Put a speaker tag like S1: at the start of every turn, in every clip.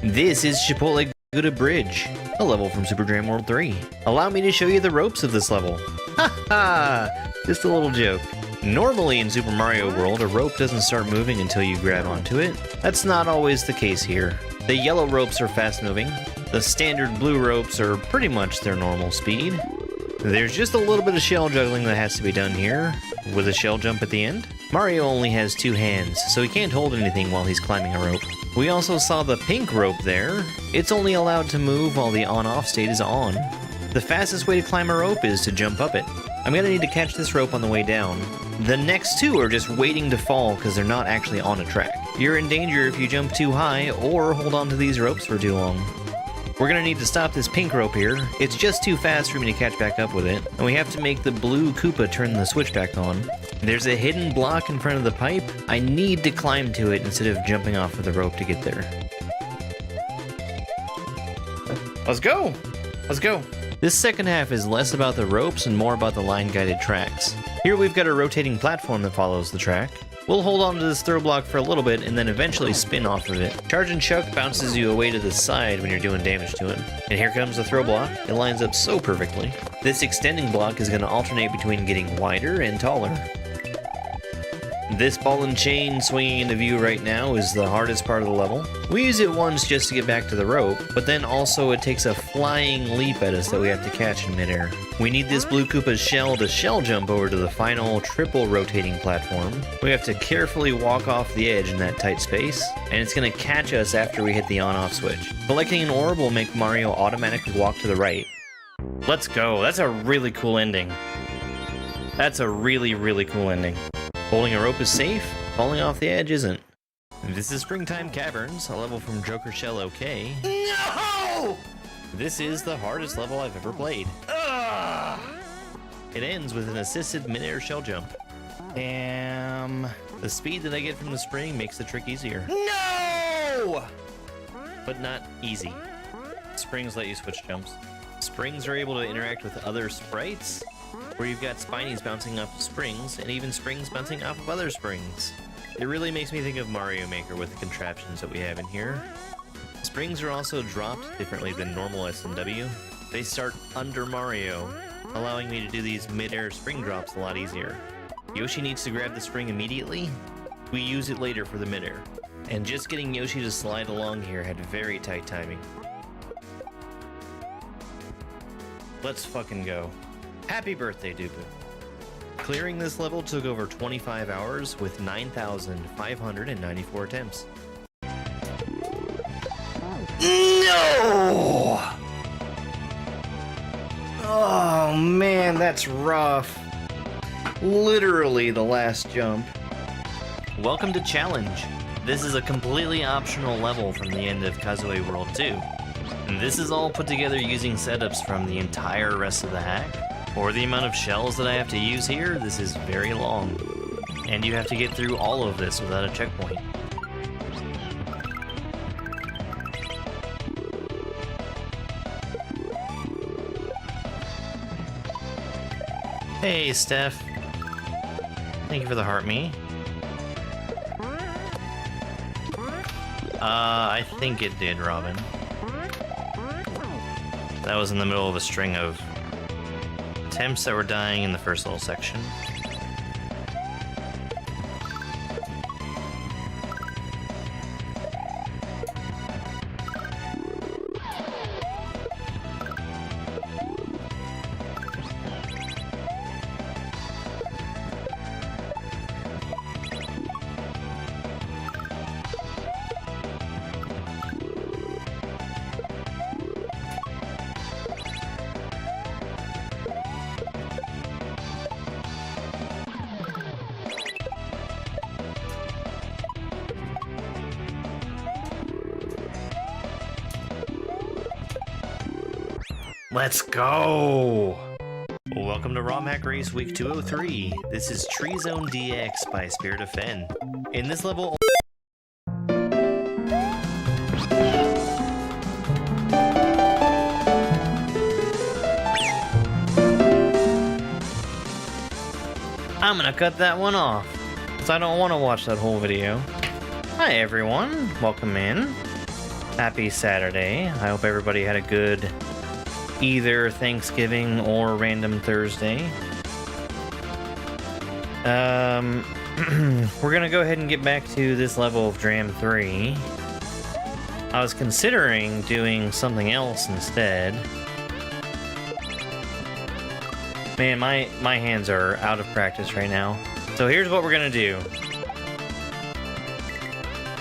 S1: This is Chipotle Gouda Bridge, a level from Super Dram World 3. Allow me to show you the ropes of this level. Ha ha! Just a little joke. Normally in Super Mario World, a rope doesn't start moving until you grab onto it. That's not always the case here. The yellow ropes are fast moving. The standard blue ropes are pretty much their normal speed. There's just a little bit of shell juggling that has to be done here, with a shell jump at the end. Mario only has two hands, so he can't hold anything while he's climbing a rope. We also saw the pink rope there. It's only allowed to move while the on-off state is on. The fastest way to climb a rope is to jump up it. I'm gonna need to catch this rope on the way down. The next two are just waiting to fall because they're not actually on a track. You're in danger if you jump too high or hold on to these ropes for too long. We're gonna need to stop this pink rope here. It's just too fast for me to catch back up with it, and we have to make the blue Koopa turn the switch back on. There's a hidden block in front of the pipe. I need to climb to it instead of jumping off of the rope to get there. Let's go! Let's go! This second half is less about the ropes and more about the line-guided tracks. Here we've got a rotating platform that follows the track. We'll hold on to this throw block for a little bit and then eventually spin off of it. Charge and Chuck bounces you away to the side when you're doing damage to him. And here comes the throw block. It lines up so perfectly. This extending block is going to alternate between getting wider and taller. This ball and chain swinging into view right now is the hardest part of the level. We use it once just to get back to the rope, but then also it takes a flying leap at us that we have to catch in midair. We need this blue Koopa's shell to shell jump over to the final triple rotating platform. We have to carefully walk off the edge in that tight space, and it's going to catch us after we hit the on-off switch. Collecting an orb will make Mario automatically walk to the right. Let's go. That's a really cool ending. That's a really, really cool ending. Holding a rope is safe, falling off the edge isn't. This is Springtime Caverns, a level from Joker Shell OK. No! This is the hardest level I've ever played. Ugh! It ends with an assisted mid-air shell jump. Damn. The speed that I get from the spring makes the trick easier. No! But not easy. Springs let you switch jumps. Springs are able to interact with other sprites, where you've got spinies bouncing off of springs, and even springs bouncing off of other springs. It really makes me think of Mario Maker with the contraptions that we have in here. Springs are also dropped differently than normal SMW. They start under Mario, allowing me to do these mid-air spring drops a lot easier. Yoshi needs to grab the spring immediately. We use it later for the mid-air. And just getting Yoshi to slide along here had very tight timing. Let's fucking go. Happy birthday, Dupu. Clearing this level took over 25 hours with 9,594 attempts. No! Oh man, that's rough. Literally the last jump. Welcome to Challenge. This is a completely optional level from the end of Kaizo World 2. And this is all put together using setups from the entire rest of the hack. For the amount of shells that I have to use here, this is very long. And you have to get through all of this without a checkpoint. Hey, Steph. Thank you for the heart me. I think it did, Robin. That was in the middle of a string of attempts that were dying in the first little section. Let's go! Welcome to romhack Race Week 203. This is Tree Zone DX by Spirit of Fen. In this level, I'm gonna cut that one off, because I don't want to watch that whole video. Hi everyone, welcome in. Happy Saturday. I hope everybody had a good either Thanksgiving or random Thursday. We're gonna go ahead and get back to this level of Dram 3. I was considering doing something else instead. Man, my hands are out of practice right now. So here's what we're gonna do.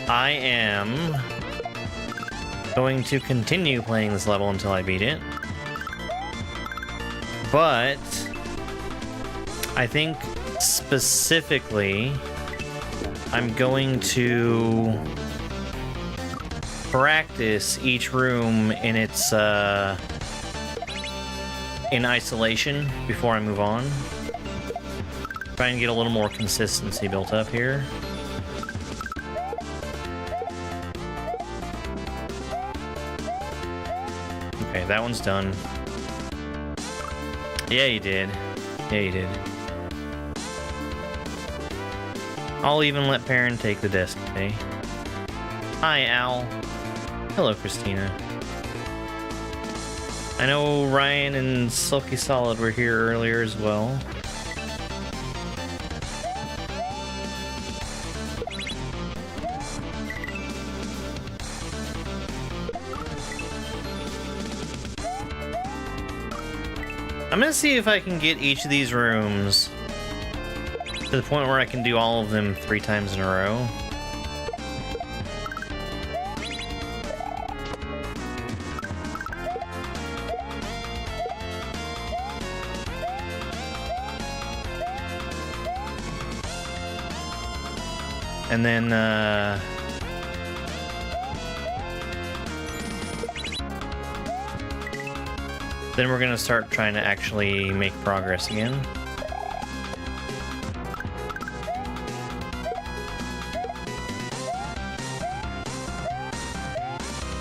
S1: I am going to continue playing this level until I beat it. But I think specifically I'm going to practice each room in its in isolation before I move on. Try and get a little more consistency built up here. Okay, that one's done. Yeah, you did. Yeah, you did. I'll even let Perrin take the desk today. Hi, Al. Hello, Christina. I know Ryan and Silky Solid were here earlier as well. I'm gonna see if I can get each of these rooms to the point where I can do all of them 3 times in a row. And then, then we're gonna start trying to actually make progress again.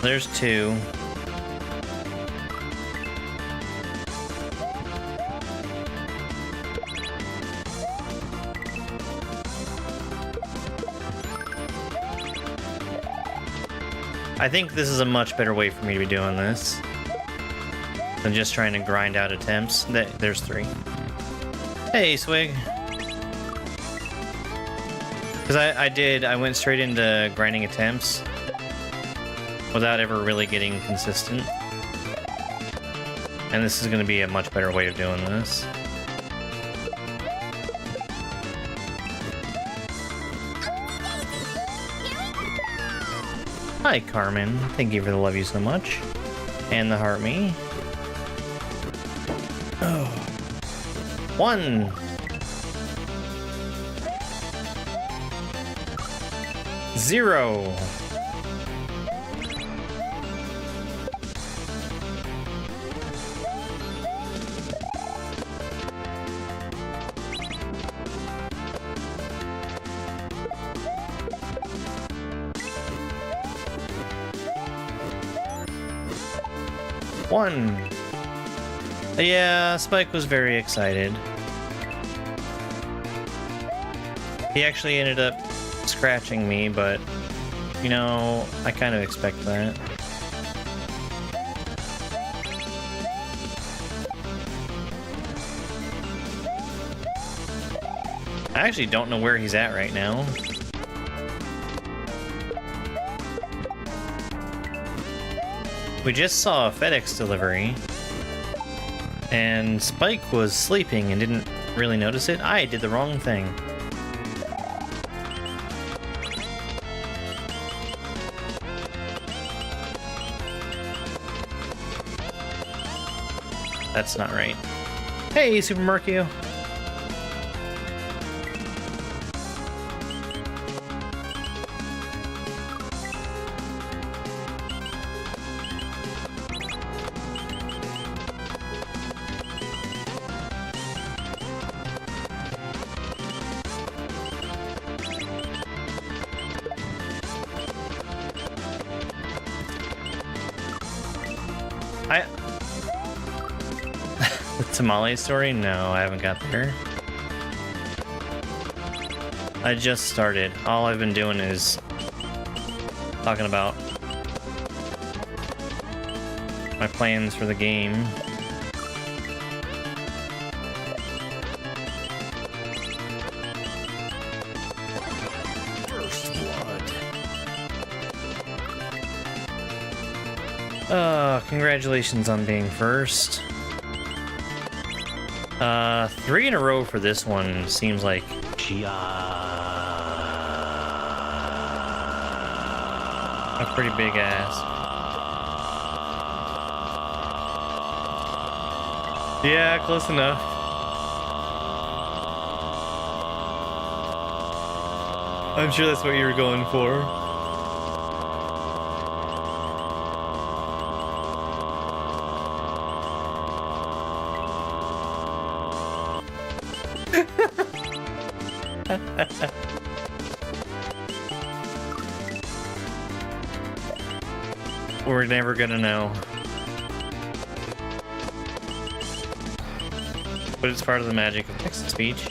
S1: There's 2. I think this is a much better way for me to be doing this than just trying to grind out attempts. There's 3. Hey, Swig. Because I went straight into grinding attempts without ever really getting consistent. And this is going to be a much better way of doing this. Hi, Carmen. Thank you for the love you so much. And the heart me. Oh. 1. Zero. One. Yeah, Spike was very excited. He actually ended up scratching me, but, you know, I kind of expect that. I actually don't know where he's at right now. We just saw a FedEx delivery, and Spike was sleeping and didn't really notice it. I did the wrong thing. That's not right. Hey, Super Mario. The tamale story? No, I haven't got there. I just started. All I've been doing is talking about my plans for the game.
S2: First
S1: blood. Congratulations on being first. 3 in a row for this one seems like a pretty big ask. Yeah, close enough. I'm sure that's what you were going for. We're never gonna know. But it's part of the magic of text-to-speech.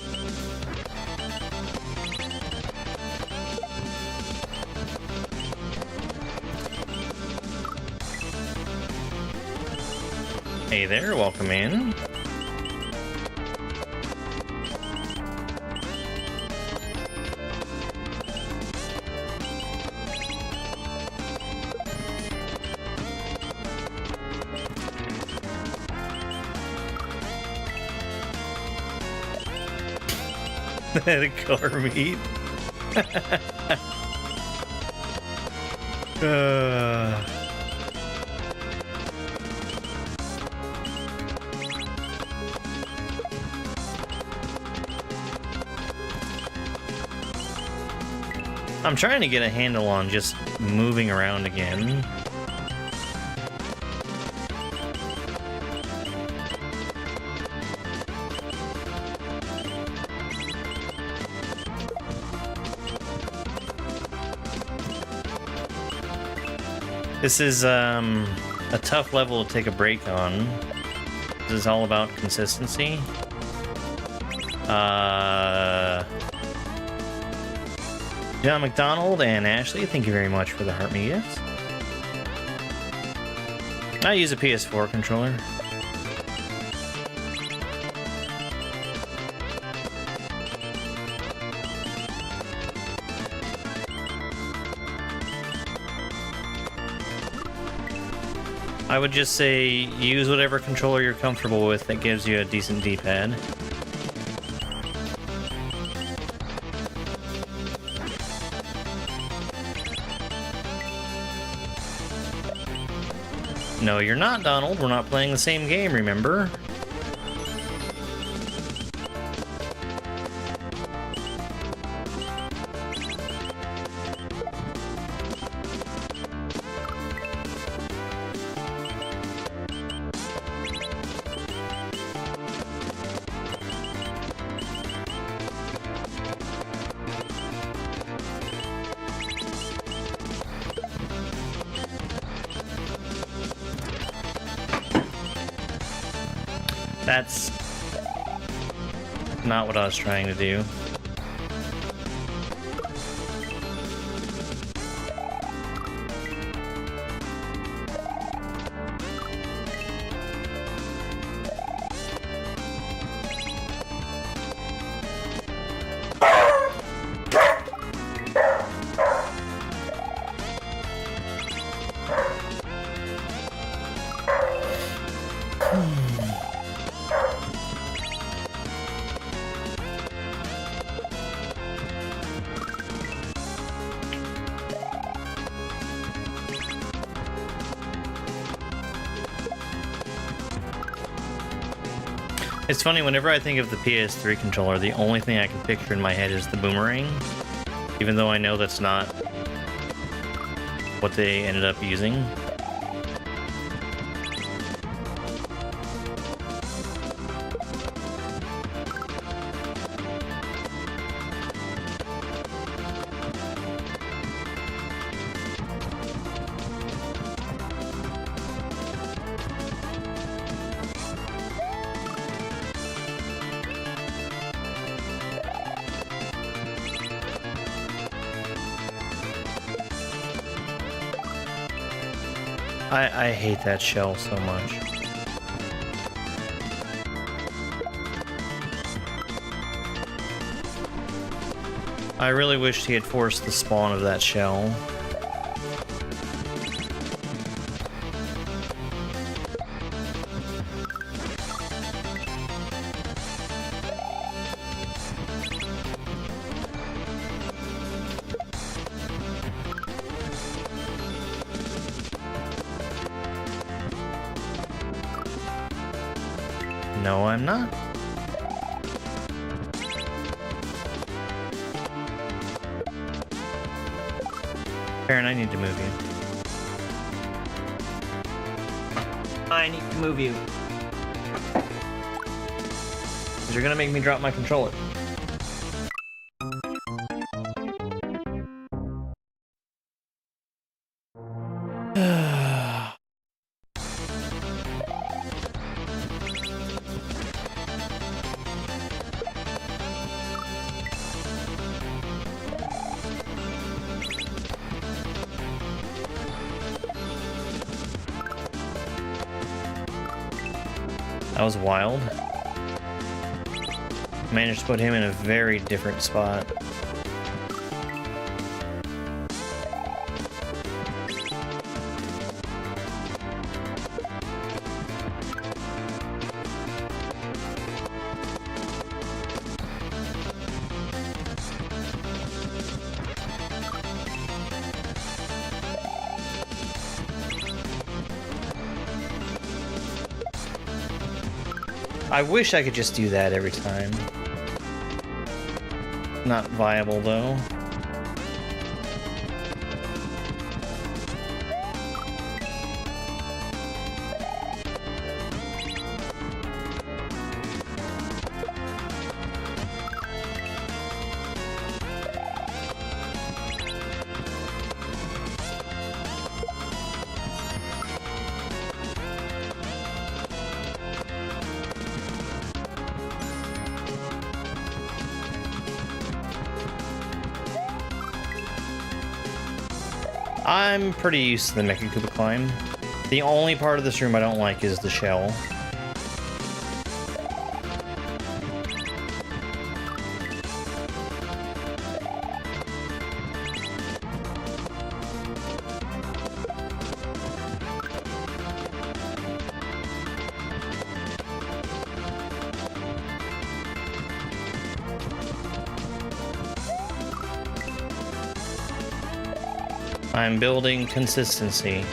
S1: Hey there, welcome in. The car meat. I'm trying to get a handle on just moving around again. This is a tough level to take a break on. This is all about consistency. John McDonald and Ashley, thank you very much for the heart me gifts. I use a PS4 controller. I would just say use whatever controller you're comfortable with that gives you a decent D-pad. No, you're not, Donald. We're not playing the same game, remember? That's not what I was trying to do. It's funny, whenever I think of the PS3 controller, the only thing I can picture in my head is the boomerang, even though I know that's not what they ended up using. I hate that shell so much. I really wished he had forced the spawn of that shell. No, I'm not. Karen, I need to move you. I need to move you. Because you're gonna make me drop my controller. That was wild. Managed to put him in a very different spot. I wish I could just do that every time. Not viable, though. I'm pretty used to the Mecha Koopa climb. The only part of this room I don't like is the shell. I'm building consistency.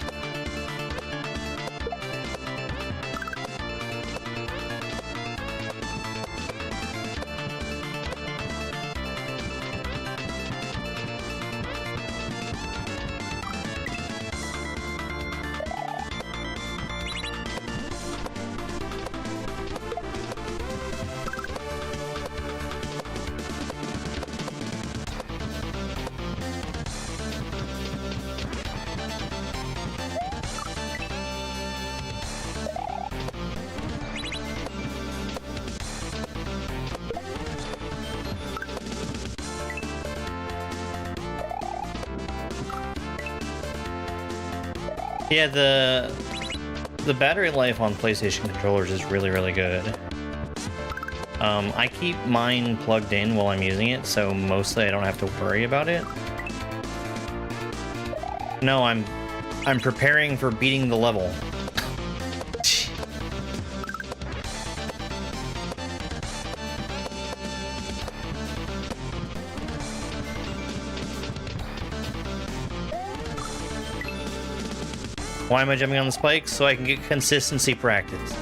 S1: Yeah, the battery life on PlayStation controllers is really, really good. I keep mine plugged in while I'm using it, so mostly I don't have to worry about it. No, I'm preparing for beating the level. Why am I jumping on the spikes? So I can get consistency practice.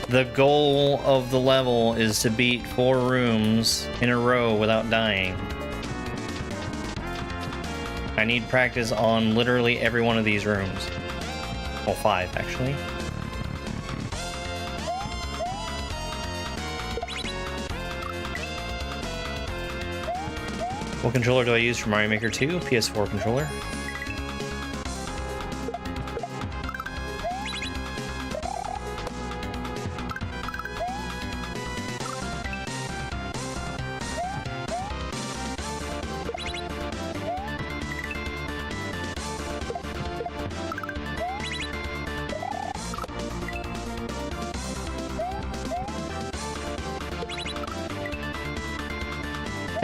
S1: The goal of the level is to beat 4 rooms in a row without dying. I need practice on literally every one of these rooms. Well, 5, actually. What controller do I use for Mario Maker 2? PS4 controller.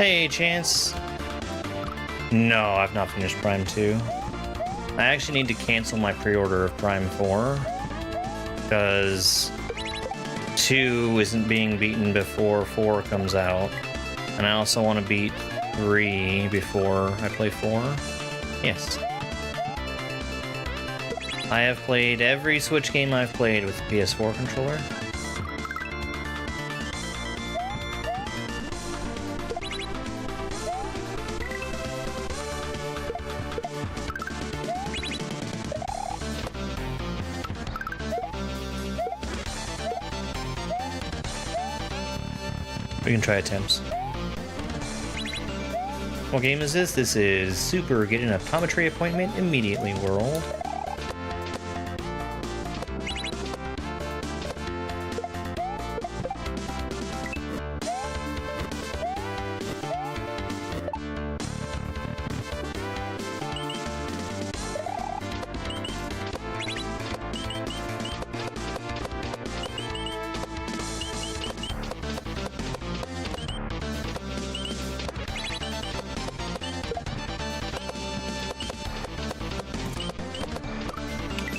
S1: Hey, Chance. No, I've not finished Prime 2. I actually need to cancel my pre-order of Prime 4 because 2 isn't being beaten before 4 comes out, and I also want to beat 3 before I play 4. Yes. I have played every Switch game I've played with the PS4 controller. We can try attempts. What game is this? This is Super Get an Optometry Appointment Immediately World.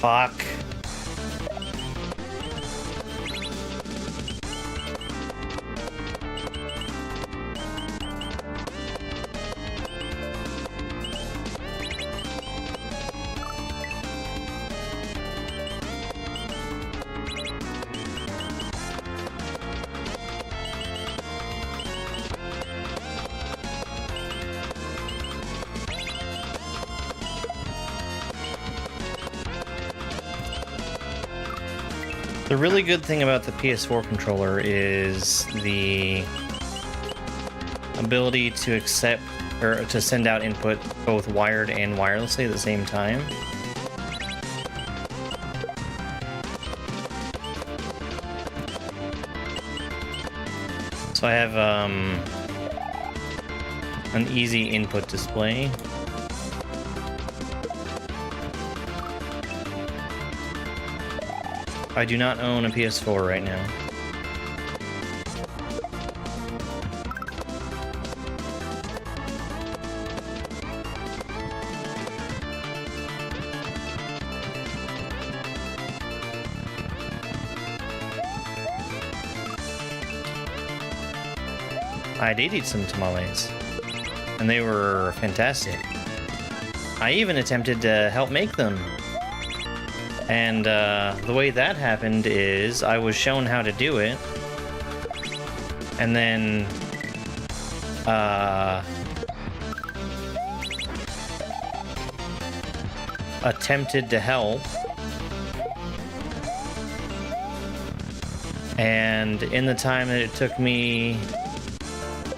S1: Fuck. The really good thing about the PS4 controller is the ability to accept or to send out input both wired and wirelessly at the same time. So I have an easy input display. I do not own a PS4 right now. I did eat some tamales, and they were fantastic. I even attempted to help make them. And the way that happened is I was shown how to do it, and then attempted to help, and in the time that it took me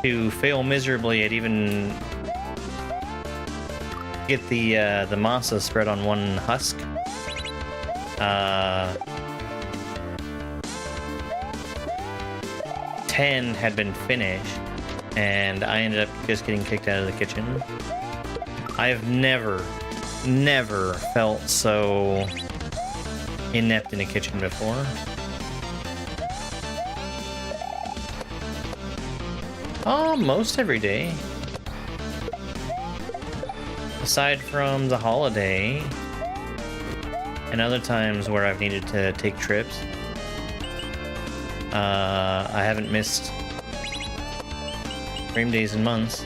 S1: to fail miserably at even get the masa spread on one husk, 10 had been finished, and I ended up just getting kicked out of the kitchen. I have never felt so inept in a kitchen before. Most every day. Aside from the holiday, and other times where I've needed to take trips. I haven't missed stream days in months.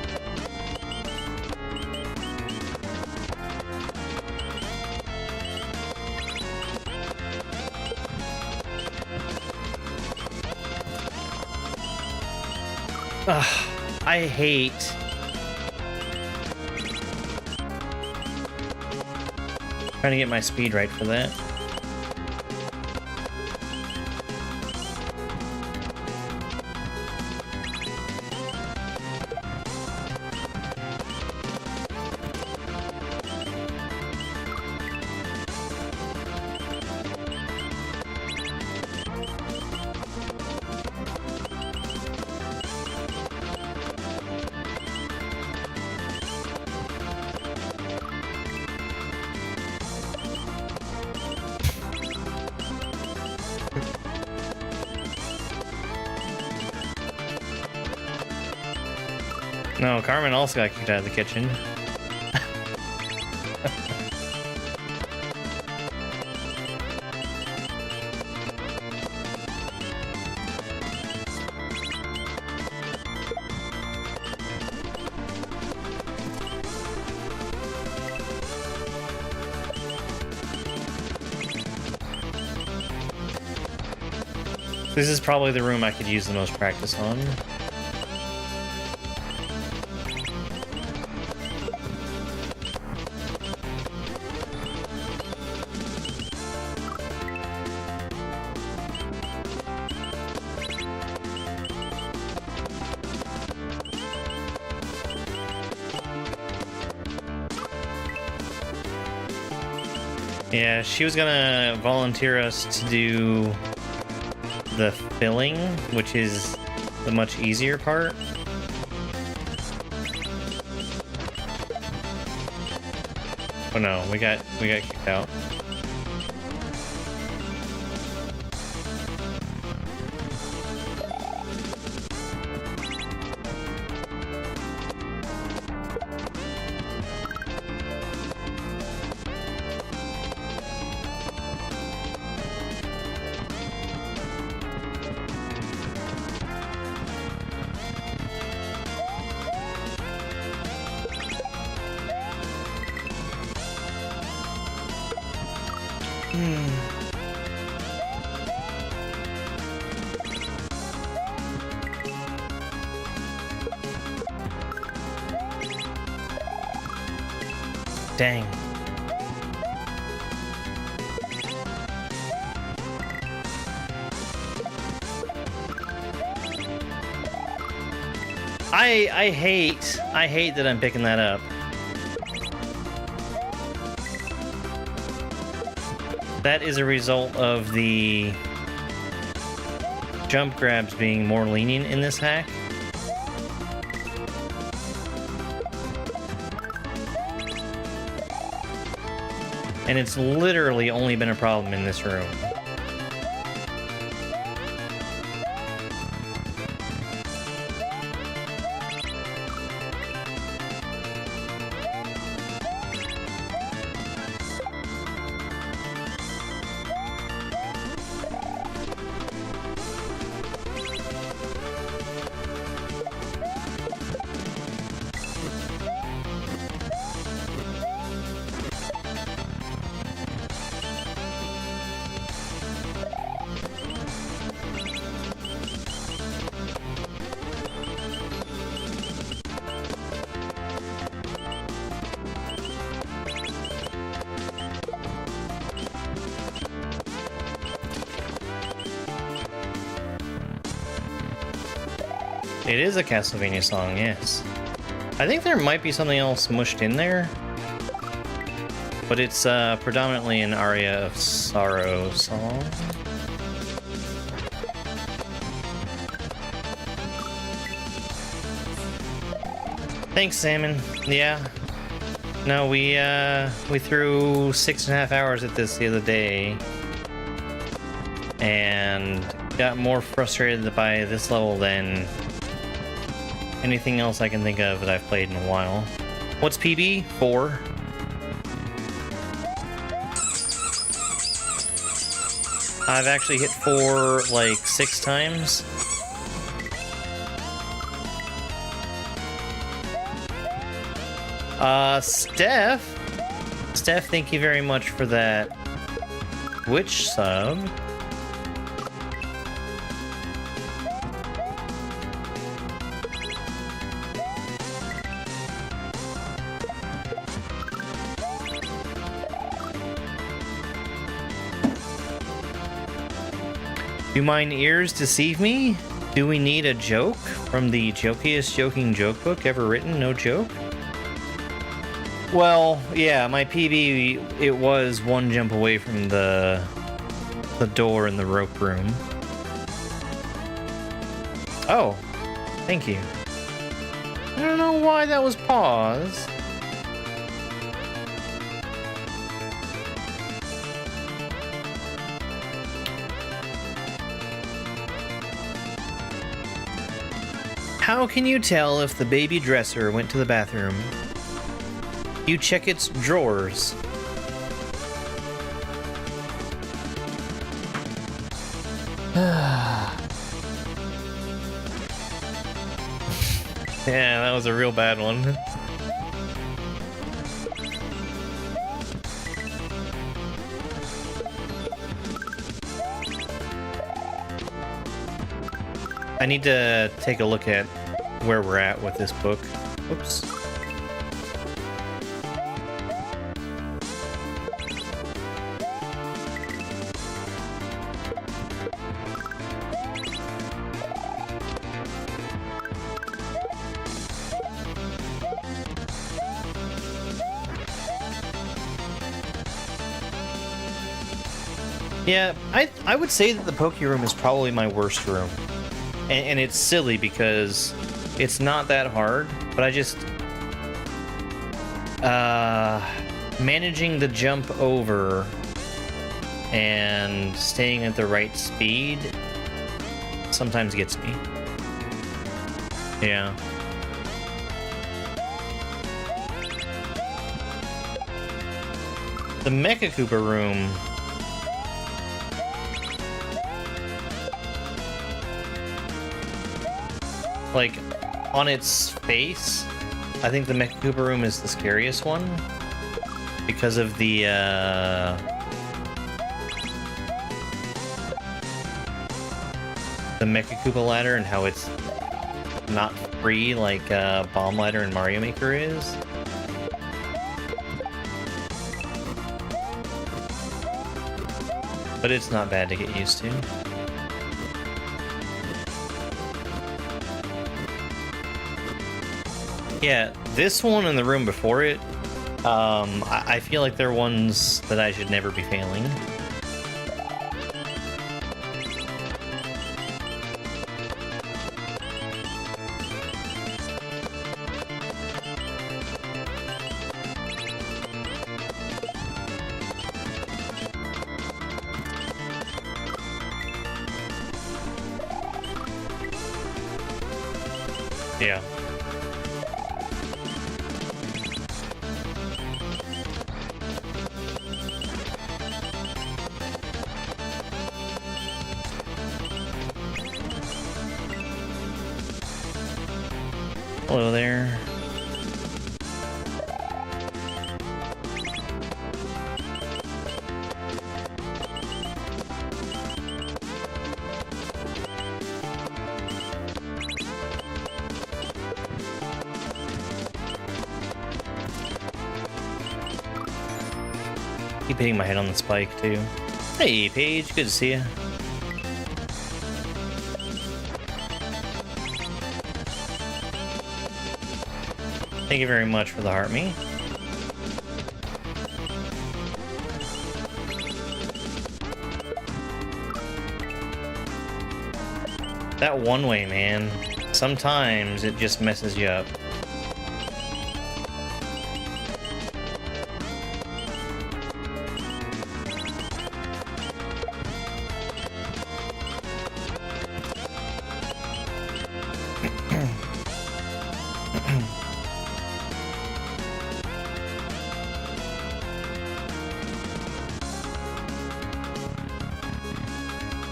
S1: I hate trying to get my speed right for that. No, Carmen also got kicked out of the kitchen. This is probably the room I could use the most practice on. Yeah, she was gonna volunteer us to do the filling, which is the much easier part. Oh no, we got kicked out. Dang. I hate that I'm picking that up. That is a result of the jump grabs being more lenient in this hack. And it's literally only been a problem in this room. It is a Castlevania song, yes. I think there might be something else mushed in there, but it's predominantly an Aria of Sorrow song. Thanks, Salmon. Yeah. No, we threw 6.5 hours at this the other day, and got more frustrated by this level than anything else I can think of that I've played in a while. What's PB? 4. I've actually hit 4 like 6 times. Steph, thank you very much for that Twitch sub. Do mine ears deceive me? Do we need a joke from the jokiest joking joke book ever written? No joke? Well, yeah, my PB, it was 1 jump away from the door in the rope room. Oh, thank you. I don't know why that was paused. How can you tell if the baby dresser went to the bathroom? You check its drawers. Yeah, that was a real bad one. I need to take a look at where we're at with this book. Oops. Yeah, I would say that the Poke Room is probably my worst room. And it's silly because it's not that hard, but I just... managing the jump over and staying at the right speed sometimes gets me. Yeah. The Mecha Koopa room... like, on its face, I think the Mecha Koopa room is the scariest one because of the Mecha Koopa ladder and how it's not free like Bomb Ladder in Mario Maker is. But it's not bad to get used to. Yeah, this one and the room before it, I feel like they're ones that I should never be failing. Yeah. Hello there. Keep hitting my head on the spike too. Hey Paige, good to see you. Thank you very much for the heart me. That one way, man. Sometimes it just messes you up.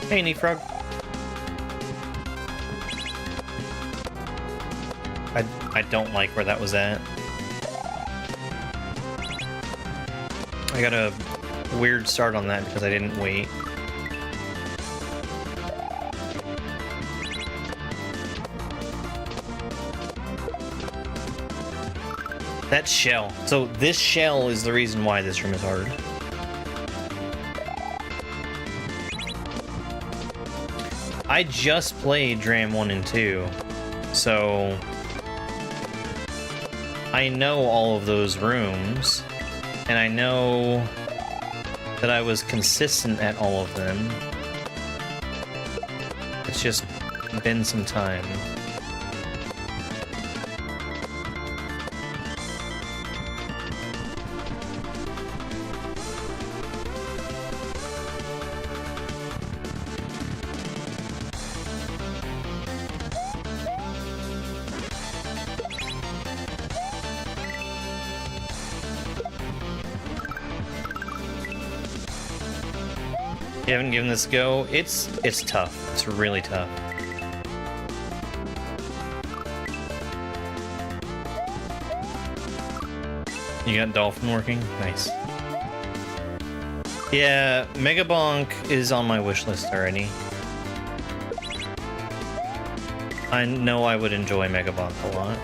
S1: Hey, Neat Frog. I don't like where that was at. I got a weird start on that because I didn't wait. That shell. So this shell is the reason why this room is hard. I just played Dram 1 and 2, so I know all of those rooms, and I know that I was consistent at all of them. It's just been some time. You haven't given this a go? It's tough. It's really tough. You got dolphin working? Nice. Yeah, Mega Bonk is on my wish list already. I know I would enjoy Mega Bonk a lot.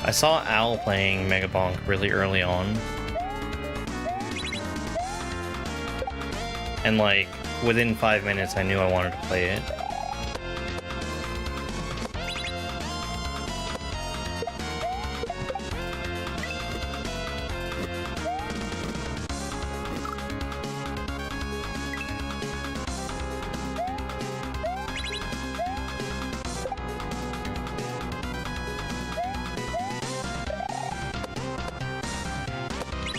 S1: I saw Owl playing Mega Bonk really early on. And like, within 5 minutes I knew I wanted to play it.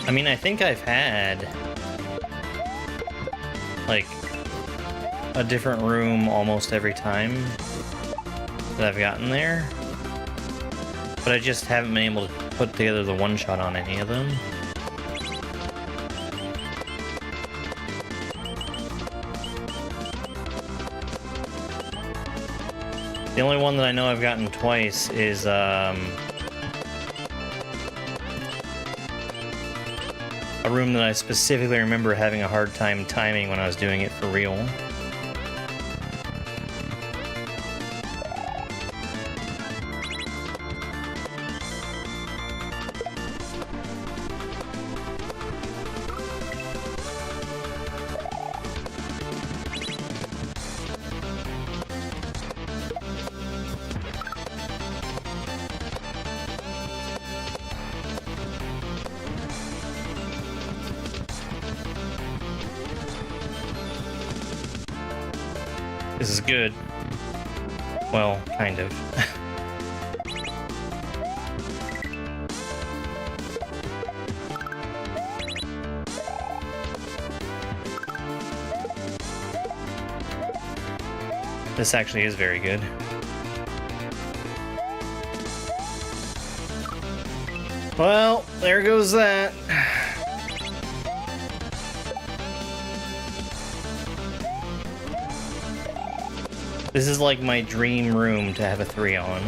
S1: I mean, I think I've had like a different room almost every time that I've gotten there, but I just haven't been able to put together the one-shot on any of them. The only one that I know I've gotten twice is a room that I specifically remember having a hard time timing when I was doing it for real. This is good. Well, kind of. This actually is very good. Well, there goes that. This is like my dream room to have a 3 on.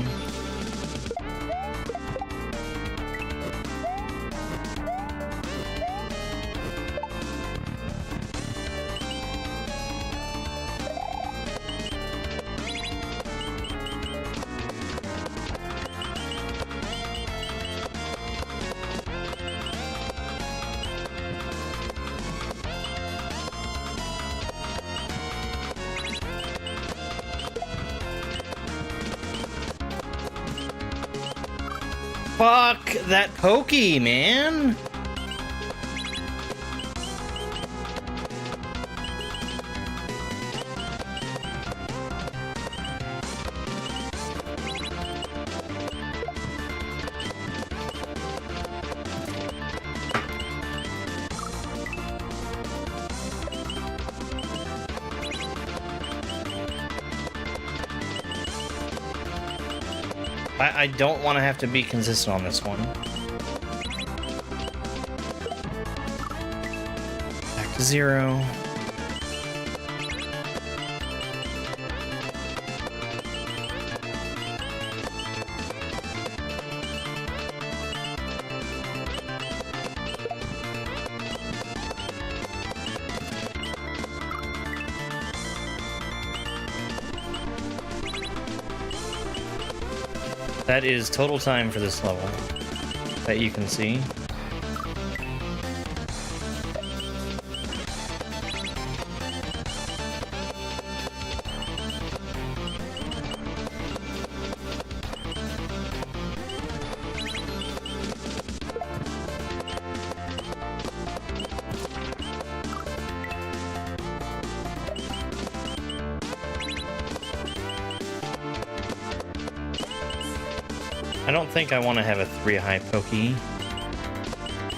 S1: Fuck that pokey, man! I don't want to have to be consistent on this one. Back to 0. That is total time for this level that you can see. I don't think I want to have a 3 high pokey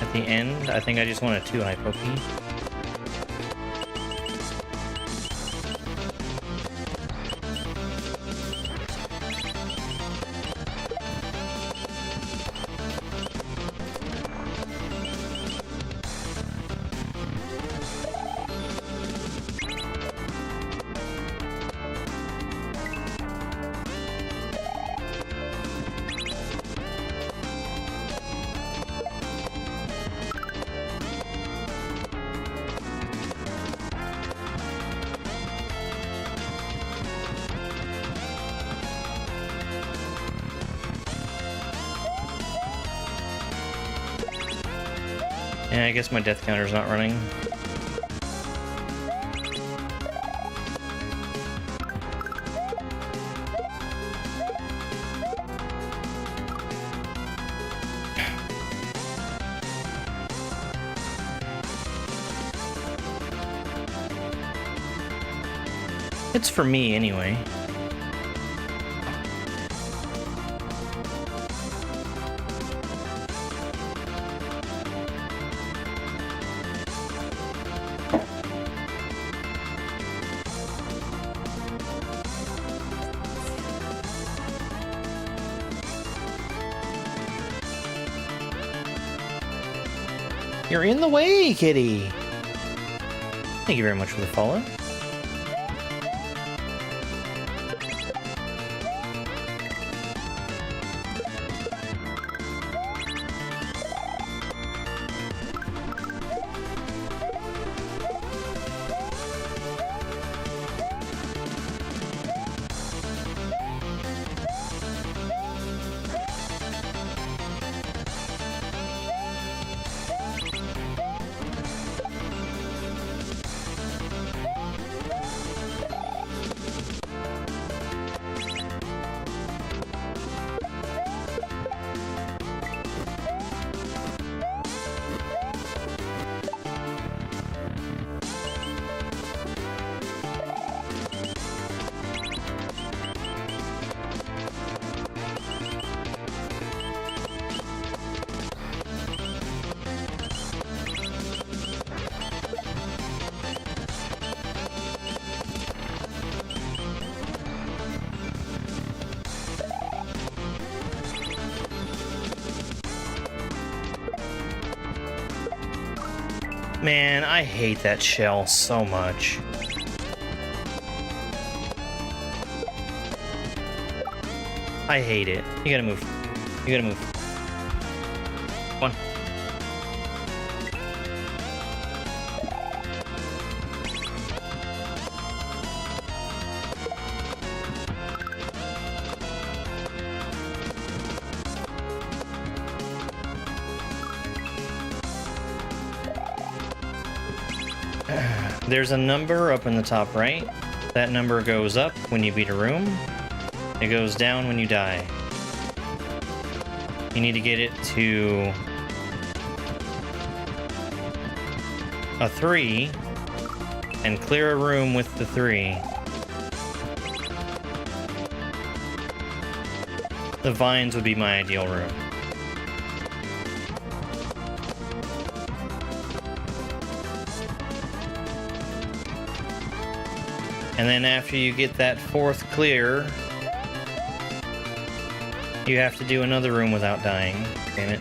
S1: at the end. I think I just want a 2 high pokey. Yeah, I guess my death counter's not running. It's for me anyway. You're in the way, kitty! Thank you very much for the follow. Man, I hate that shell so much. I hate it. You gotta move. You gotta move. One. There's a number up in the top right. That number goes up when you beat a room. It goes down when you die. You need to get it to a 3 and clear a room with the 3. The vines would be my ideal room. And then after you get that 4th clear, you have to do another room without dying. Damn it.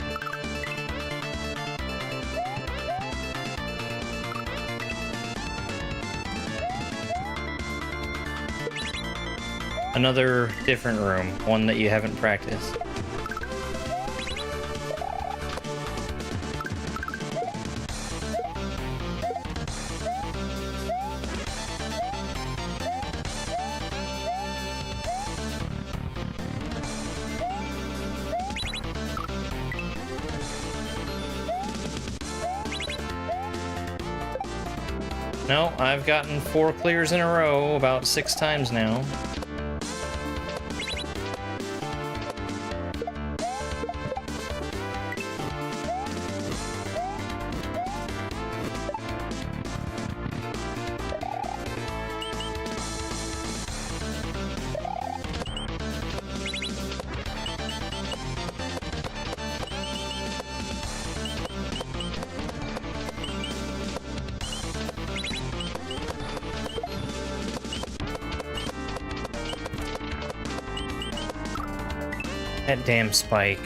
S1: Another different room, one that you haven't practiced. No, I've gotten 4 clears in a row about 6 times now. That damn spike.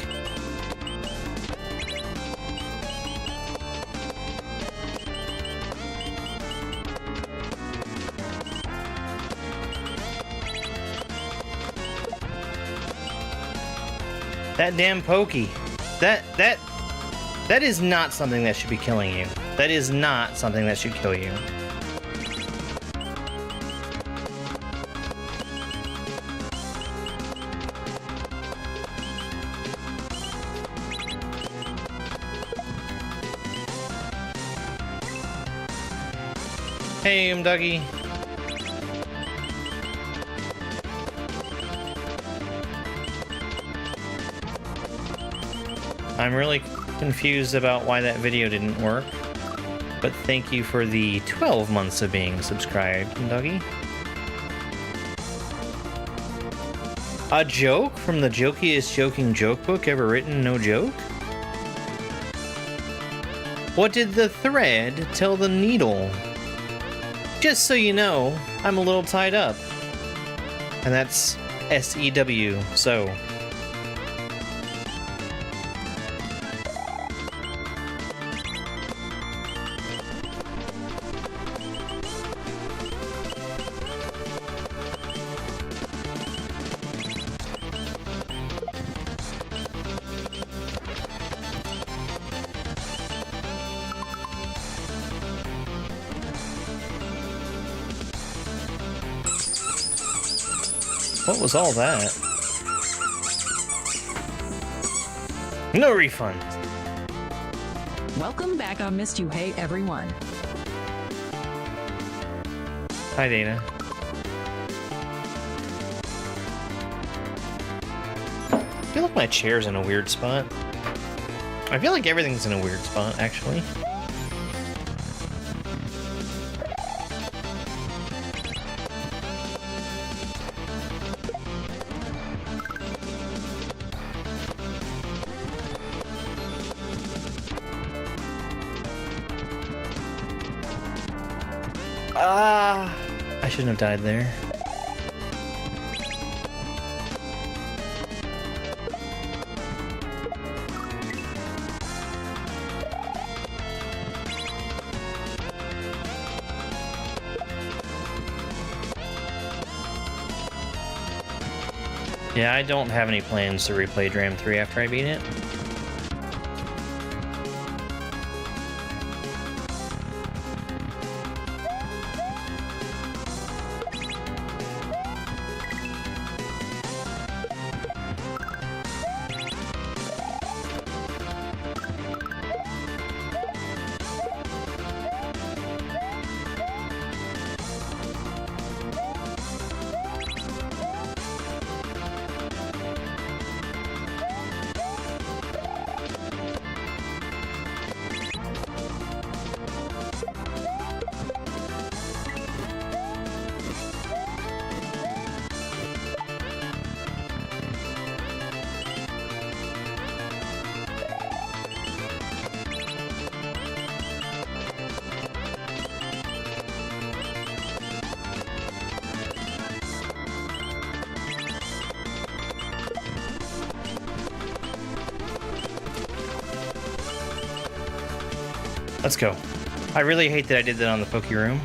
S1: That damn pokey. That is not something that should be killing you. That is not something that should kill you. Hey, Dougie. I'm really confused about why that video didn't work, but thank you for the 12 months of being subscribed, Dougie. A joke from the jokiest joking joke book ever written, no joke? What did the thread tell the needle? Just so you know, I'm a little tied up. And that's S-E-W, so. What was all that? No refund.
S2: Welcome back on Missed You. Hey everyone.
S1: Hi Dana. I feel like my chair's in a weird spot. I feel like everything's in a weird spot, actually. I shouldn't have died there. Yeah, I don't have any plans to replay Dram 3 after I beat it. Let's go. I really hate that I did that on the Poke Room.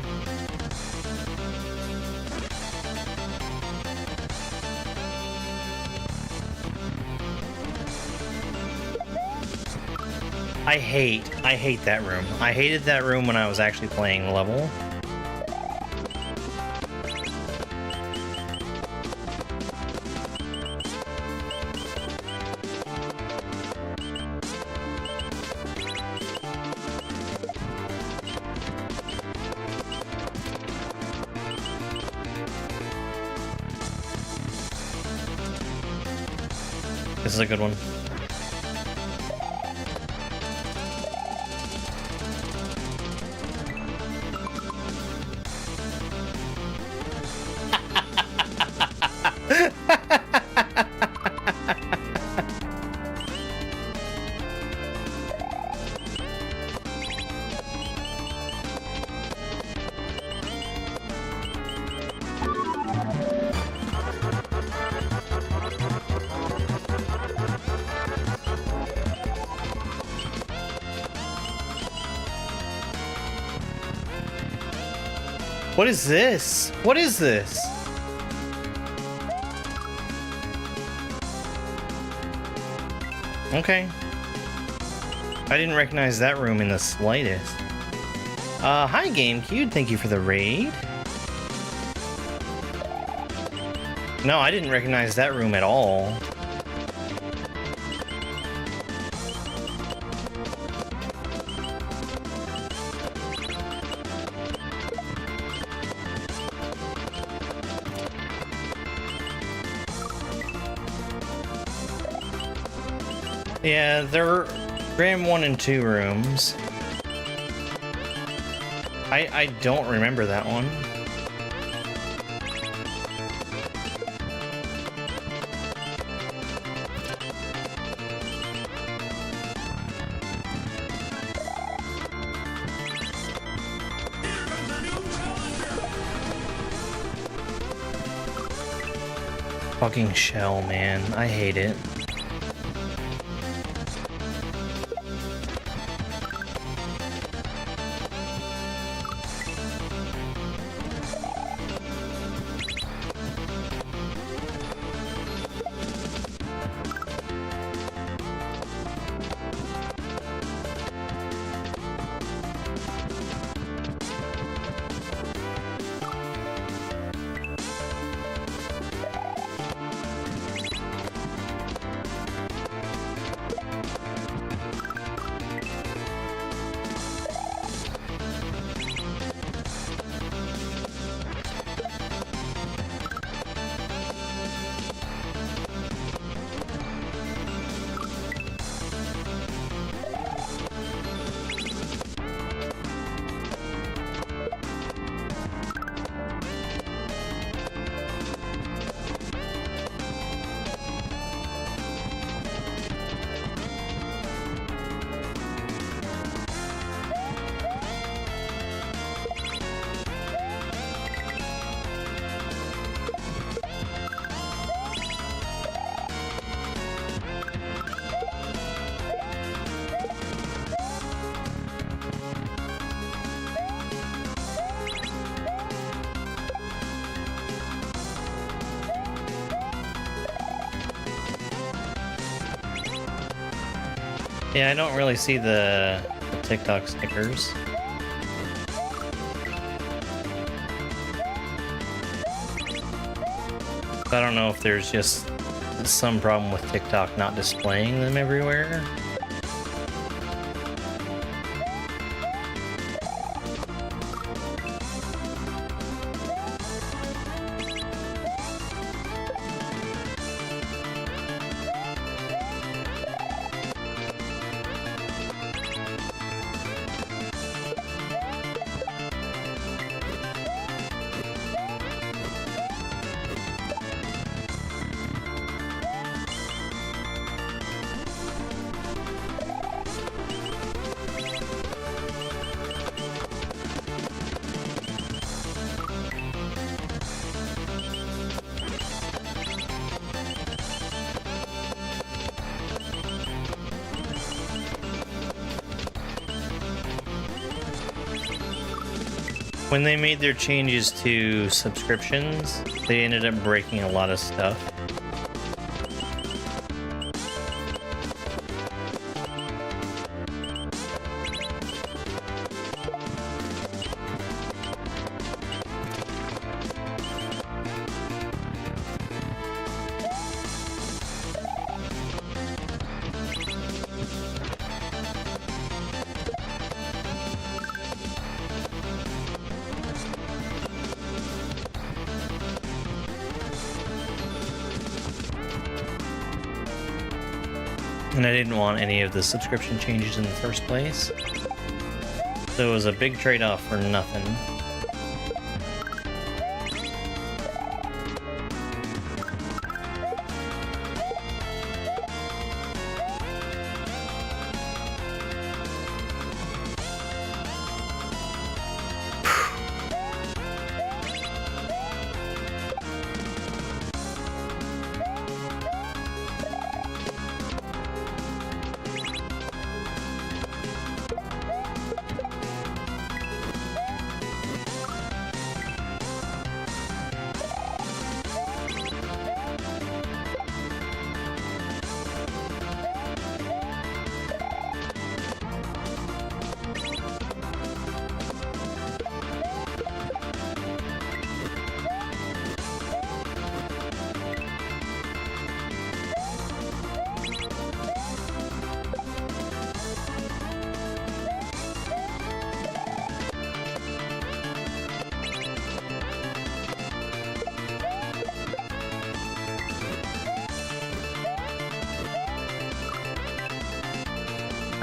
S1: I hate that room. I hated that room when I was actually playing the level. This is a good one. What is this? What is this? Okay. I didn't recognize that room in the slightest. Hi GameCube, thank you for the raid. No, I didn't recognize that room at all. Yeah, there were Dram 1 and 2 rooms. I don't remember that one. Fucking shell, man. I hate it. Yeah, I don't really see the TikTok stickers. I don't know if there's just some problem with TikTok not displaying them everywhere. When they made their changes to subscriptions, they ended up breaking a lot of stuff. And I didn't want any of the subscription changes in the first place. So it was a big trade-off for nothing.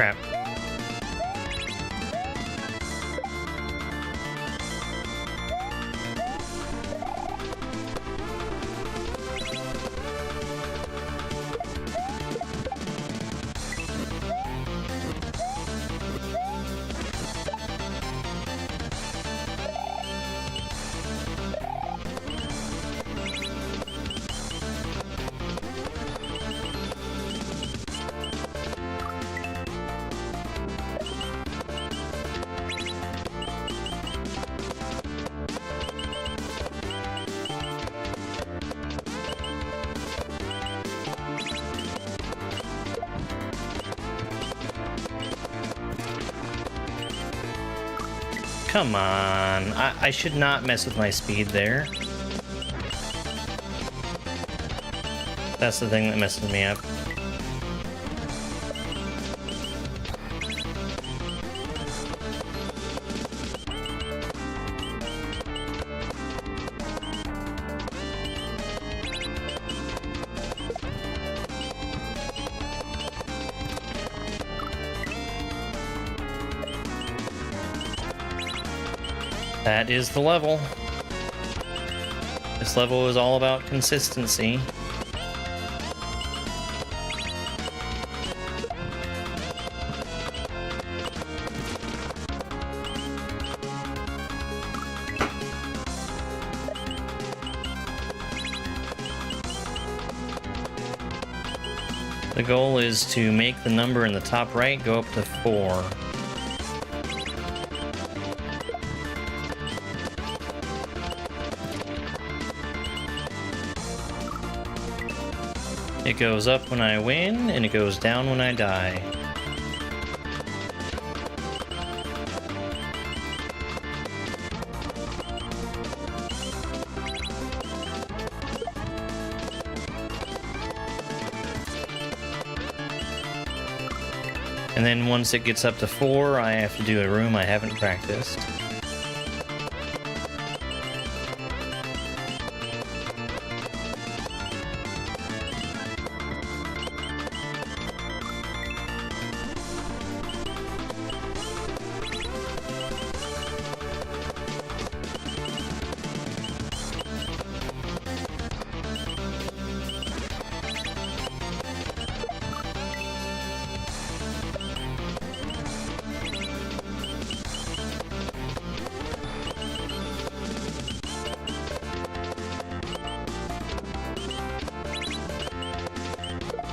S1: Crap. Come on. I should not mess with my speed there. That's the thing that messes me up. That is the level. This level is all about consistency. The goal is to make the number in the top right go up to 4. It goes up when I win, and it goes down when I die. And then once it gets up to 4, I have to do a room I haven't practiced.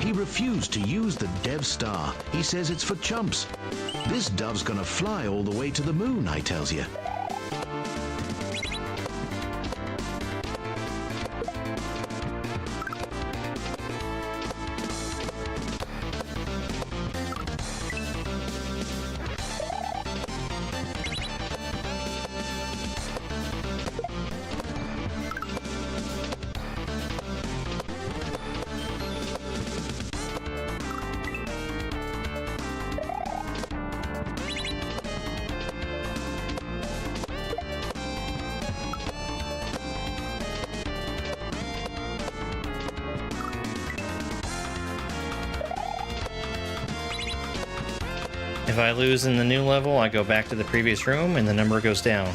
S3: He refused to use the Dev Star. He says it's for chumps. This dove's gonna fly all the way to the moon, I tells you.
S1: If I lose in the new level, I go back to the previous room and the number goes down.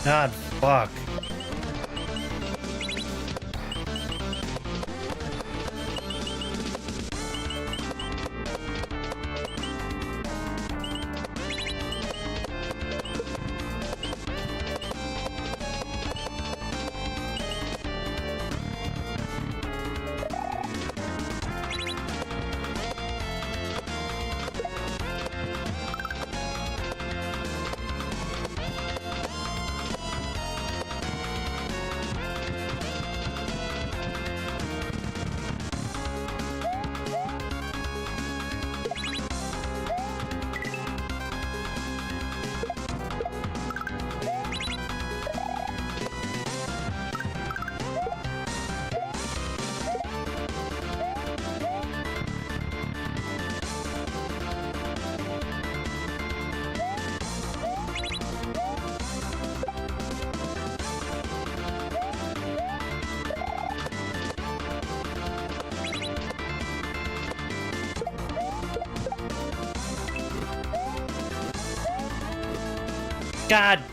S1: God, fuck. God.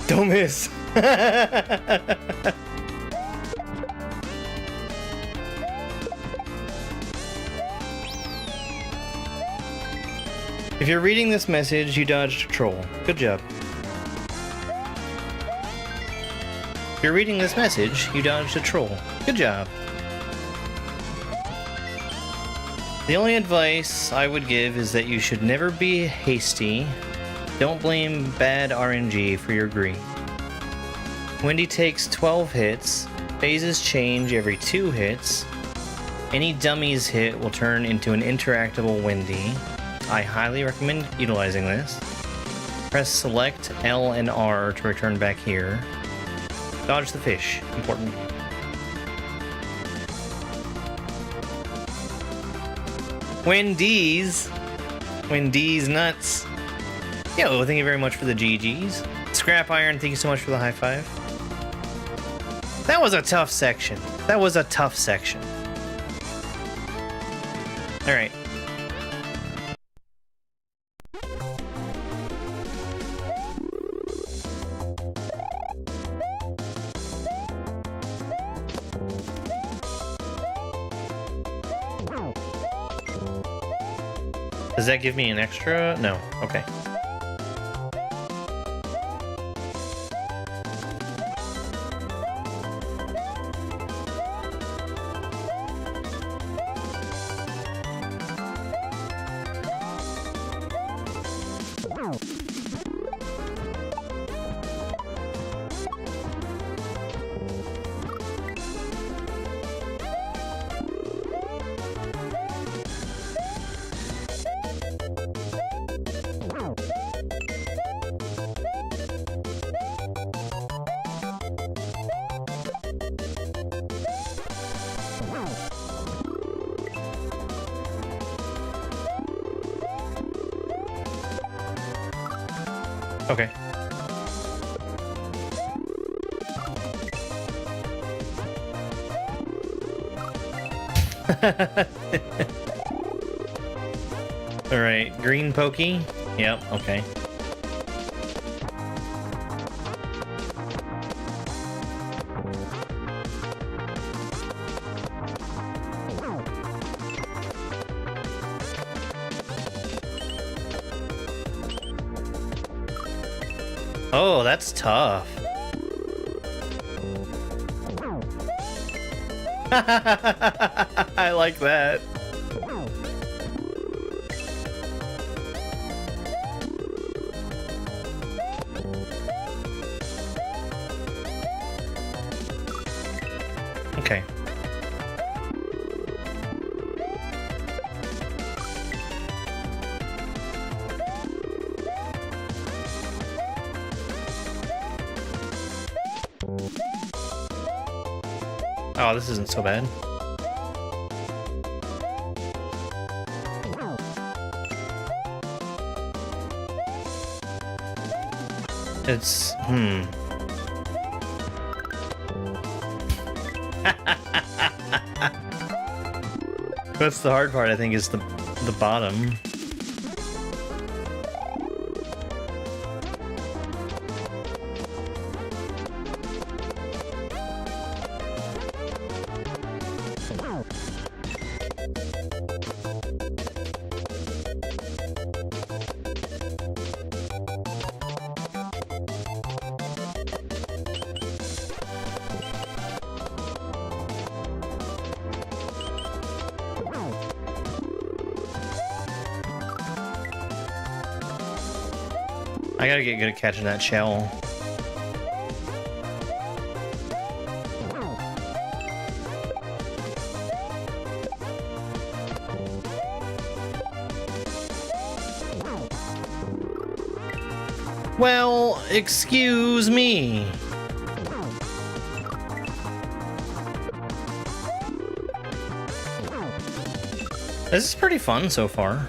S1: Don't miss. If you're reading this message, you dodged a troll. Good job. If you're reading this message, you dodged a troll. Good job. The only advice I would give is that you should never be hasty. Don't blame bad RNG for your green. Wendy takes 12 hits. Phases change every 2 hits. Any dummies hit will turn into an interactable Wendy. I highly recommend utilizing this. Press select L and R to return back here. Dodge the fish. Important. Wendy's nuts. Yo, thank you very much for the GGs. Scrap Iron, thank you so much for the high five. That was a tough section. That was a tough section. Alright. Does that give me an extra? No. Okay. Okay. Alright, green pokey. Yep, okay. Oh, that's tough. I like that. Okay. Oh, this isn't so bad. It's, That's the hard part, I think, is the bottom. I gotta get good at catching that shell. Well, excuse me. This is pretty fun so far.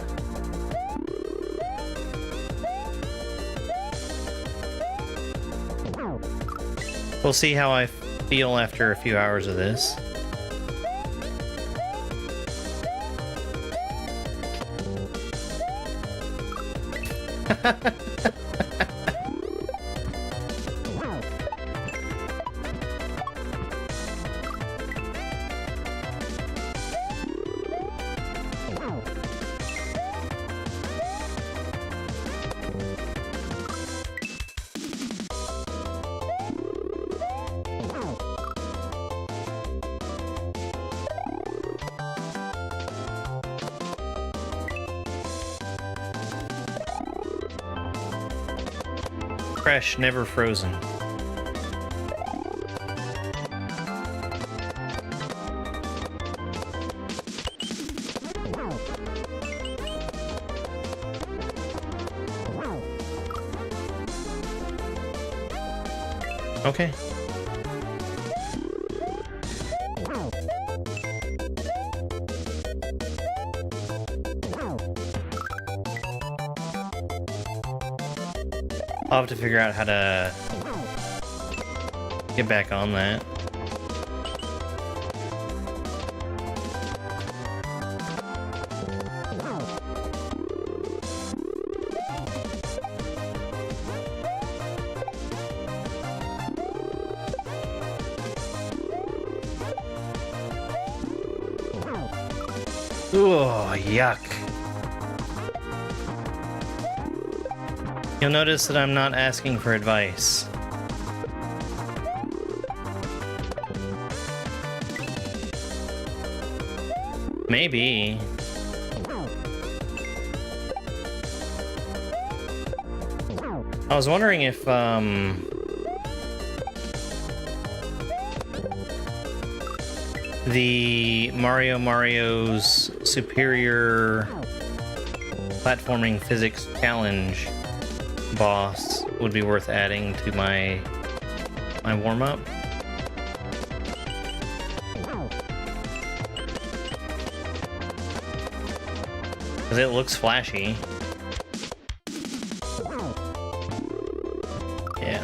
S1: We'll see how I feel after a few hours of this. Fresh, never frozen. Okay. I'll have to figure out how to get back on that. Oh, yuck. You'll notice that I'm not asking for advice. Maybe. I was wondering if, the Mario's Superior Platforming Physics Challenge boss would be worth adding to my warm-up. Because it looks flashy. Yeah.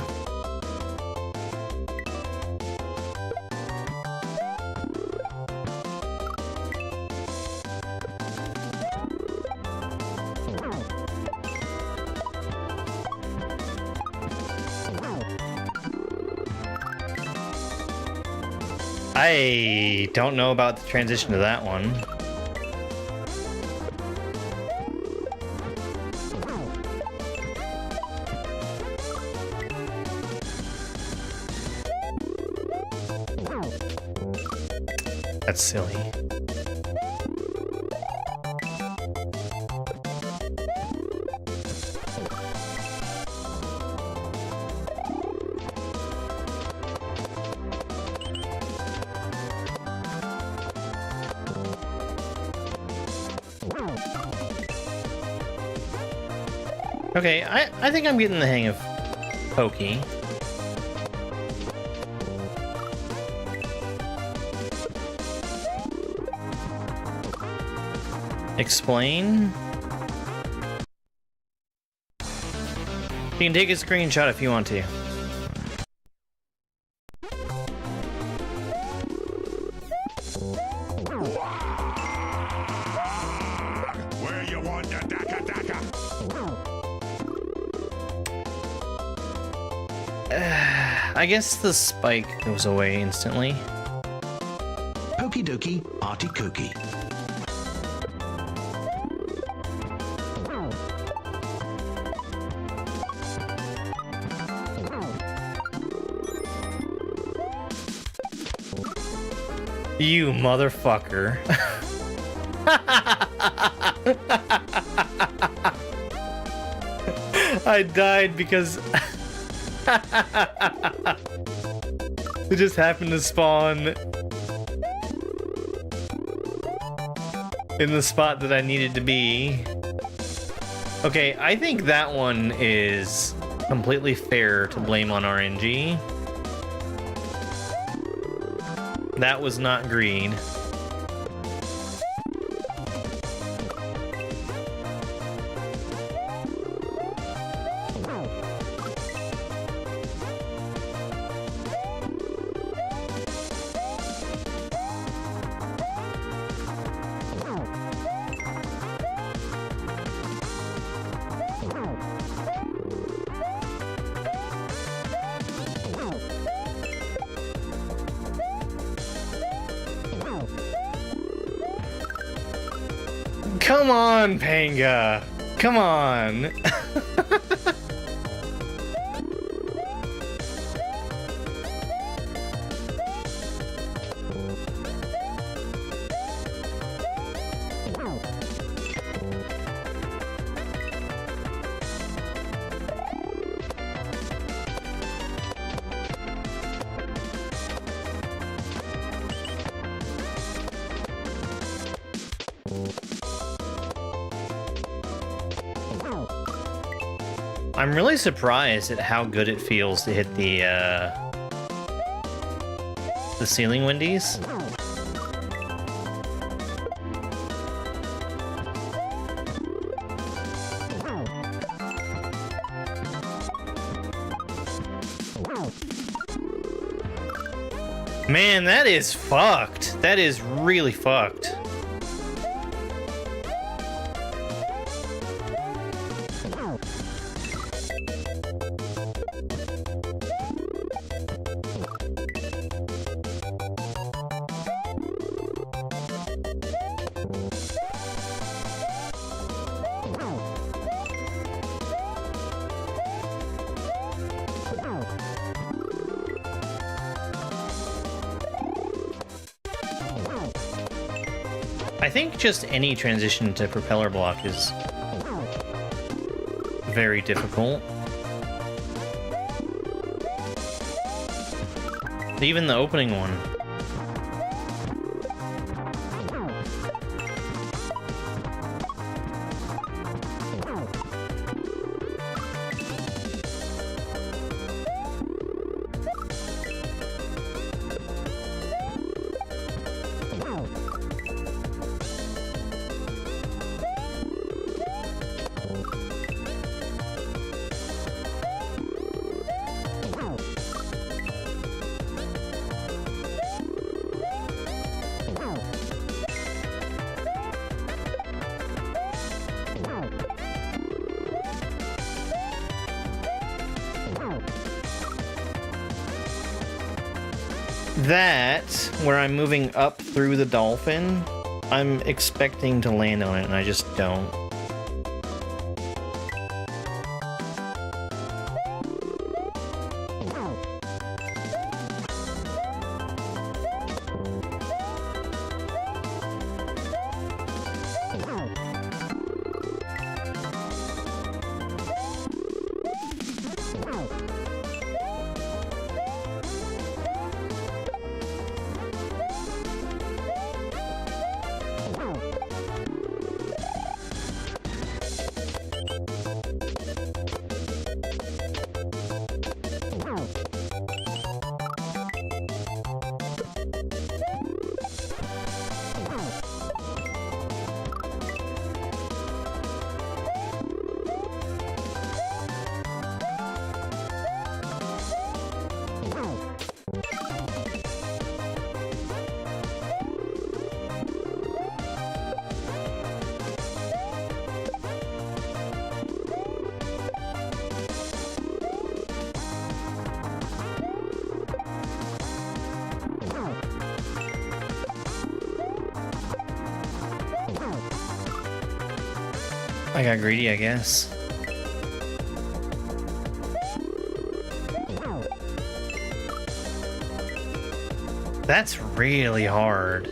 S1: I don't know about the transition to that one. That's silly. Okay, I think I'm getting the hang of Pokey. Explain? You can take a screenshot if you want to.
S4: Where you want the daka daka?
S1: I guess the spike goes away instantly.
S3: Pokey dokey, arty cokey.
S1: You motherfucker. I died because it just happened to spawn in the spot that I needed to be. Okay, I think that one is completely fair to blame on RNG. That was not greed. Come on, Panga! Come on! I'm really surprised at how good it feels to hit the ceiling windies. Man, that is fucked. That is really fucked. I think just any transition to propeller block is very difficult. Even the opening one. That, where I'm moving up through the dolphin, I'm expecting to land on it, and I just don't. I got greedy, I guess. That's really hard.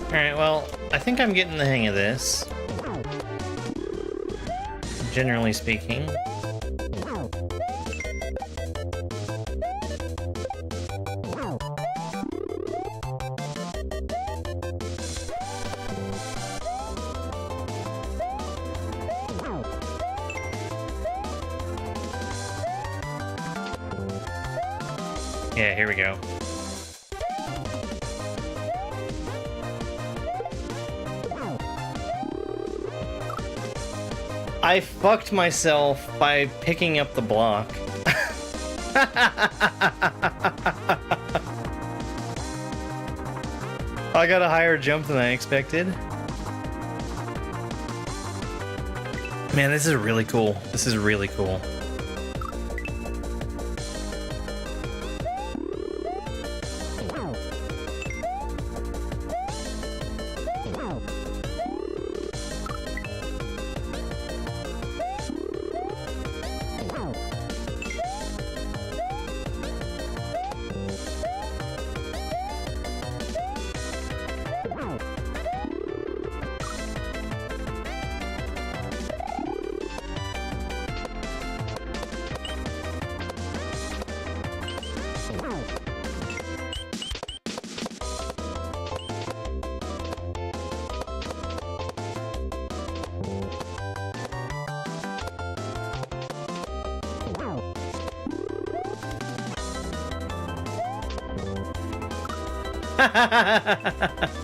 S1: Alright, well, I think I'm getting the hang of this. Generally speaking. Yeah, here we go. I fucked myself by picking up the block. I got a higher jump than I expected. Man, this is really cool. This is really cool.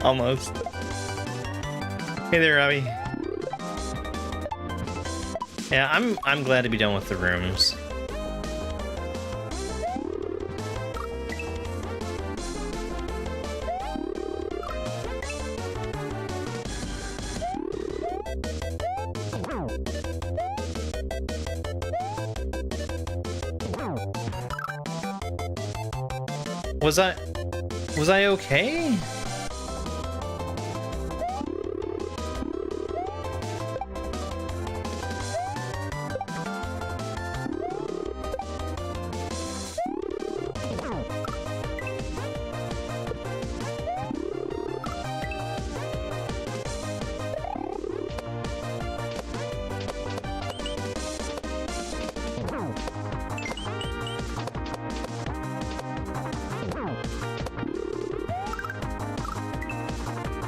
S1: Almost. Hey there, Robbie. Yeah, I'm glad to be done with the rooms. Was I okay?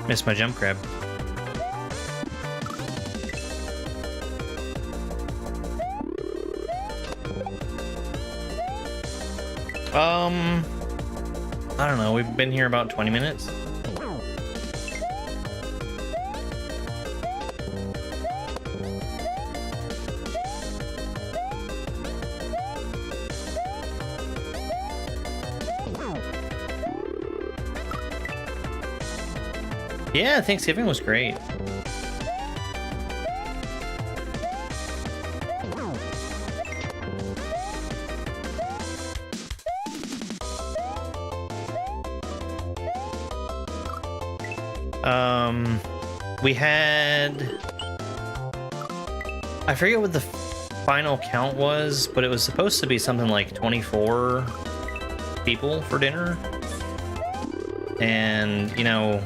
S1: Missed my jump grab. I don't know, we've been here about 20 minutes. Yeah, Thanksgiving was great. We had... I forget what the final count was, but it was supposed to be something like 24 people for dinner. And, you know...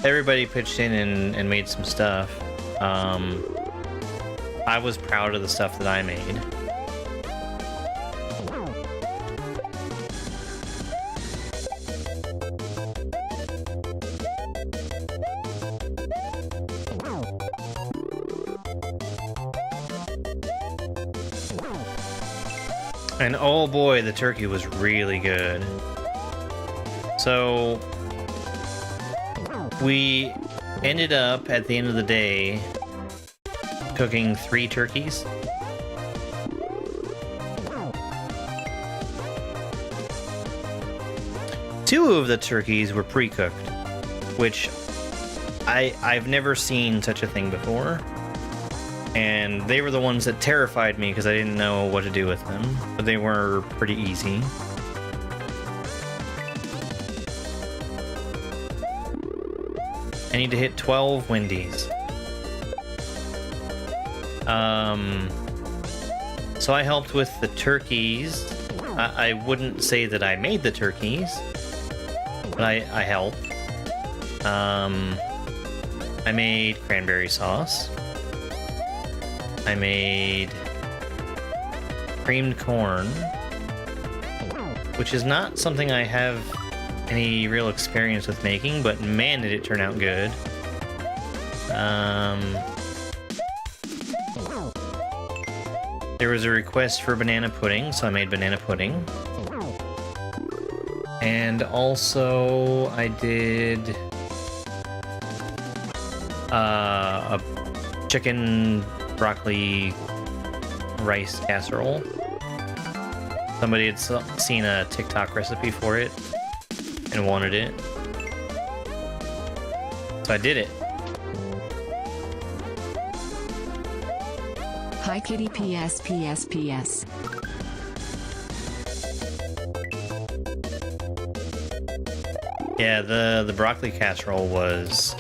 S1: everybody pitched in and made some stuff. I was proud of the stuff that I made. And oh boy, the turkey was really good. So we ended up at the end of the day cooking 3 turkeys. Two of the turkeys were pre-cooked, which I've never seen such a thing before. And they were the ones that terrified me because I didn't know what to do with them, but they were pretty easy. I need to hit 12 Wendy's. So I helped with the turkeys. I wouldn't say that I made the turkeys, but I helped. I made cranberry sauce. I made creamed corn, which is not something I have any real experience with making, but man, did it turn out good. There was a request for banana pudding, so I made banana pudding. And also, I did a chicken broccoli rice casserole. Somebody had seen a TikTok recipe for it and wanted it, so I did it.
S2: Hi Kitty PS.
S1: Yeah, the broccoli casserole was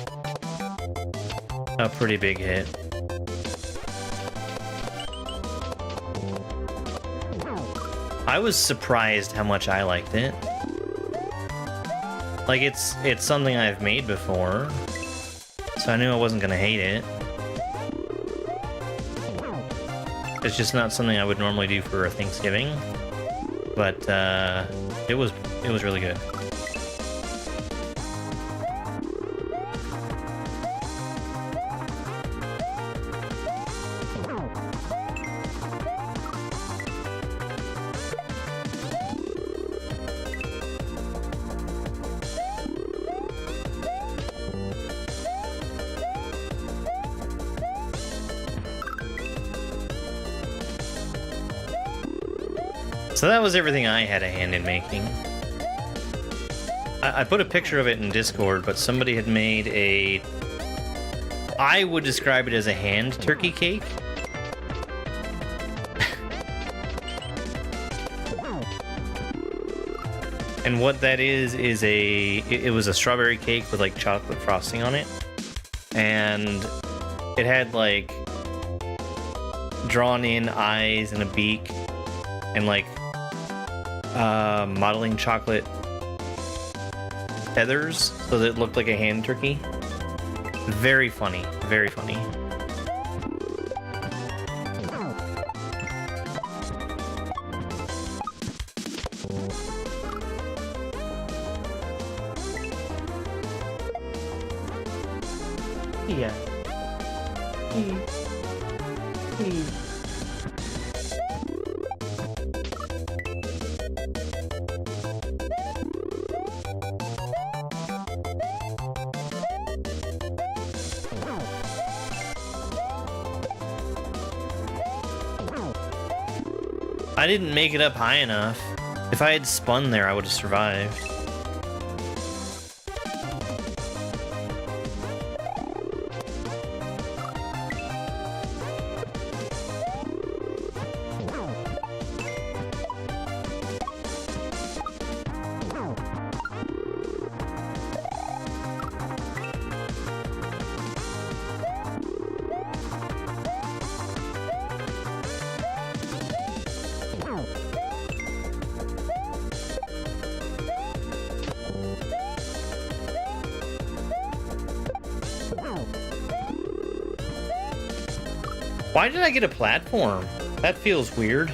S1: a pretty big hit. I was surprised how much I liked it. Like, it's something I've made before, so I knew I wasn't gonna hate it. It's just not something I would normally do for Thanksgiving, but it was really good. So that was everything I had a hand in making. I put a picture of it in Discord, but somebody had made a... I would describe it as a hand turkey cake. And what that is it was a strawberry cake with like chocolate frosting on it. And it had like drawn in eyes and a beak and like modeling chocolate feathers so that it looked like a hand turkey. Very funny, very funny. Yeah. I didn't make it up high enough. If I had spun there, I would have survived. Why did I get a platform? That feels weird.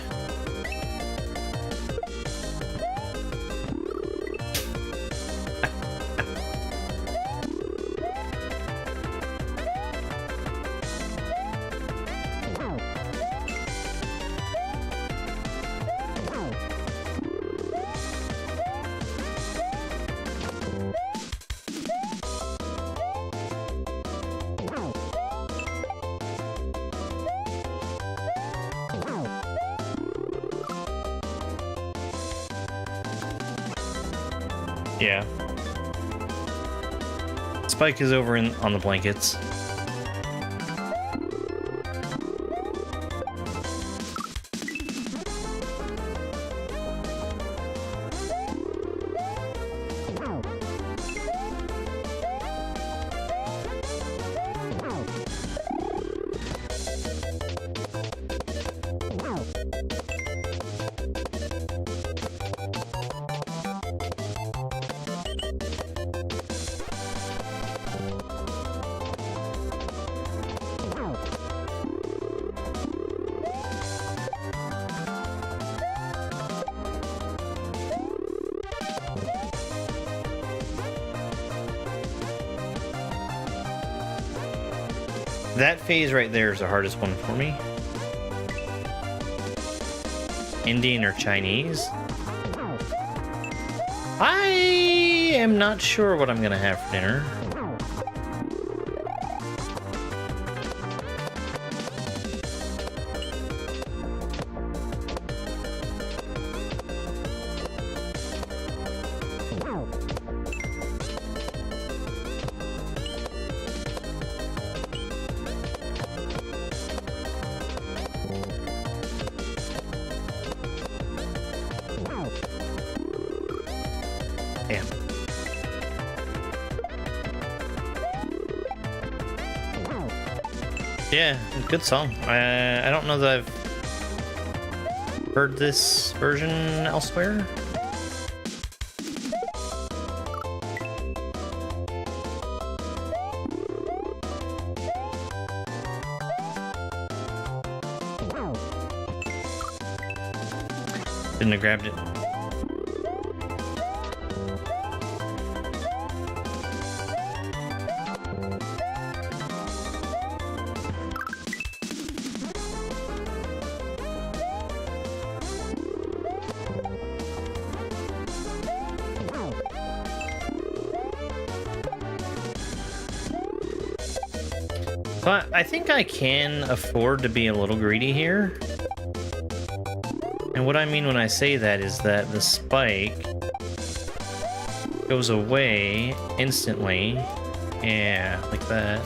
S1: Yeah. Spike is over on the blankets. That phase right there is the hardest one for me. Indian or Chinese? I am not sure what I'm gonna have for dinner. Damn. Yeah, good song. I don't know that I've heard this version elsewhere. Shouldn't have grabbed it. But I think I can afford to be a little greedy here. And what I mean when I say that is that the spike goes away instantly. Yeah, like that.